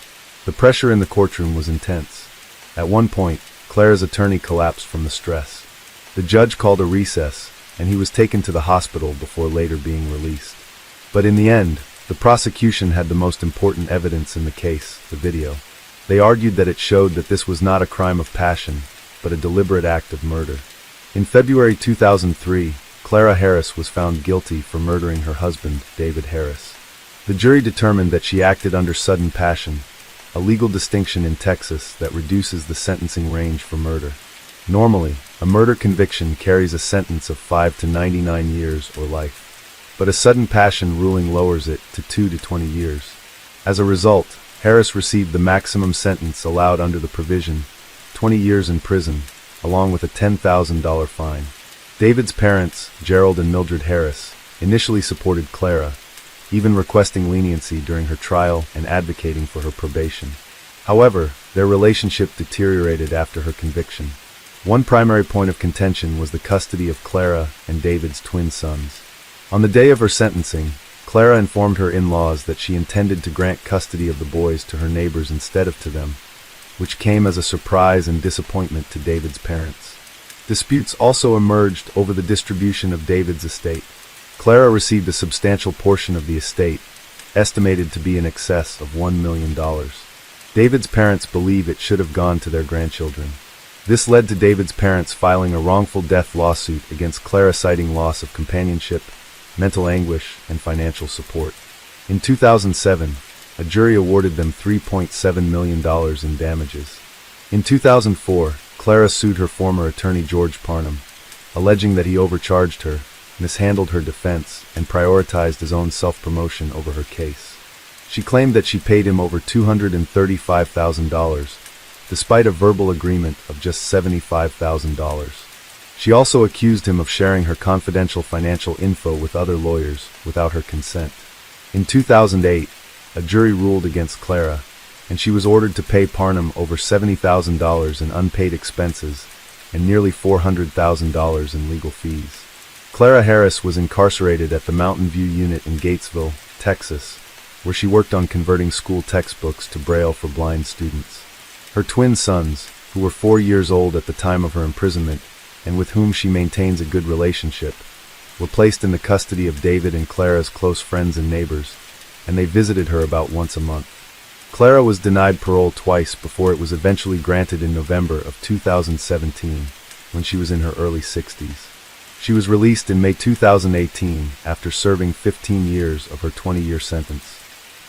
The pressure in the courtroom was intense. At one point, Clara's attorney collapsed from the stress. The judge called a recess, and he was taken to the hospital before later being released. But in the end, the prosecution had the most important evidence in the case, the video. They argued that it showed that this was not a crime of passion, but a deliberate act of murder. In February 2003, Clara Harris was found guilty for murdering her husband, David Harris. The jury determined that she acted under sudden passion, a legal distinction in Texas that reduces the sentencing range for murder. Normally, a murder conviction carries a sentence of 5 to 99 years or life. But a sudden passion ruling lowers it to 2 to 20 years. As a result, Harris received the maximum sentence allowed under the provision, 20 years in prison, along with a $10,000 fine. David's parents, Gerald and Mildred Harris, initially supported Clara, even requesting leniency during her trial and advocating for her probation. However, their relationship deteriorated after her conviction. One primary point of contention was the custody of Clara and David's twin sons. On the day of her sentencing, Clara informed her in-laws that she intended to grant custody of the boys to her neighbors instead of to them, which came as a surprise and disappointment to David's parents. Disputes also emerged over the distribution of David's estate. Clara received a substantial portion of the estate, estimated to be in excess of $1 million. David's parents believe it should have gone to their grandchildren. This led to David's parents filing a wrongful death lawsuit against Clara, citing loss of companionship, mental anguish, and financial support. In 2007, a jury awarded them $3.7 million in damages. In 2004, Clara sued her former attorney George Parnham, alleging that he overcharged her, mishandled her defense, and prioritized his own self-promotion over her case. She claimed that she paid him over $235,000, despite a verbal agreement of just $75,000. She also accused him of sharing her confidential financial info with other lawyers without her consent. In 2008, a jury ruled against Clara, and she was ordered to pay Parnham over $70,000 in unpaid expenses and nearly $400,000 in legal fees. Clara Harris was incarcerated at the Mountain View Unit in Gatesville, Texas, where she worked on converting school textbooks to Braille for blind students. Her twin sons, who were 4 years old at the time of her imprisonment, and with whom she maintains a good relationship, were placed in the custody of David and Clara's close friends and neighbors, and they visited her about once a month. Clara was denied parole twice before it was eventually granted in November of 2017, when she was in her early 60s. She was released in May 2018 after serving 15 years of her 20-year sentence.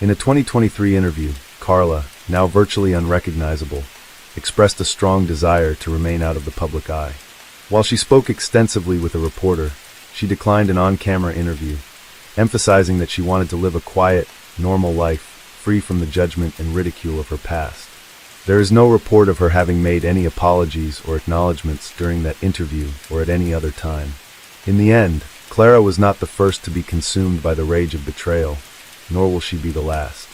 In a 2023 interview, Carla, now virtually unrecognizable, expressed a strong desire to remain out of the public eye. While she spoke extensively with a reporter, she declined an on-camera interview, emphasizing that she wanted to live a quiet, normal life, free from the judgment and ridicule of her past. There is no report of her having made any apologies or acknowledgments during that interview or at any other time. In the end, Clara was not the first to be consumed by the rage of betrayal, nor will she be the last.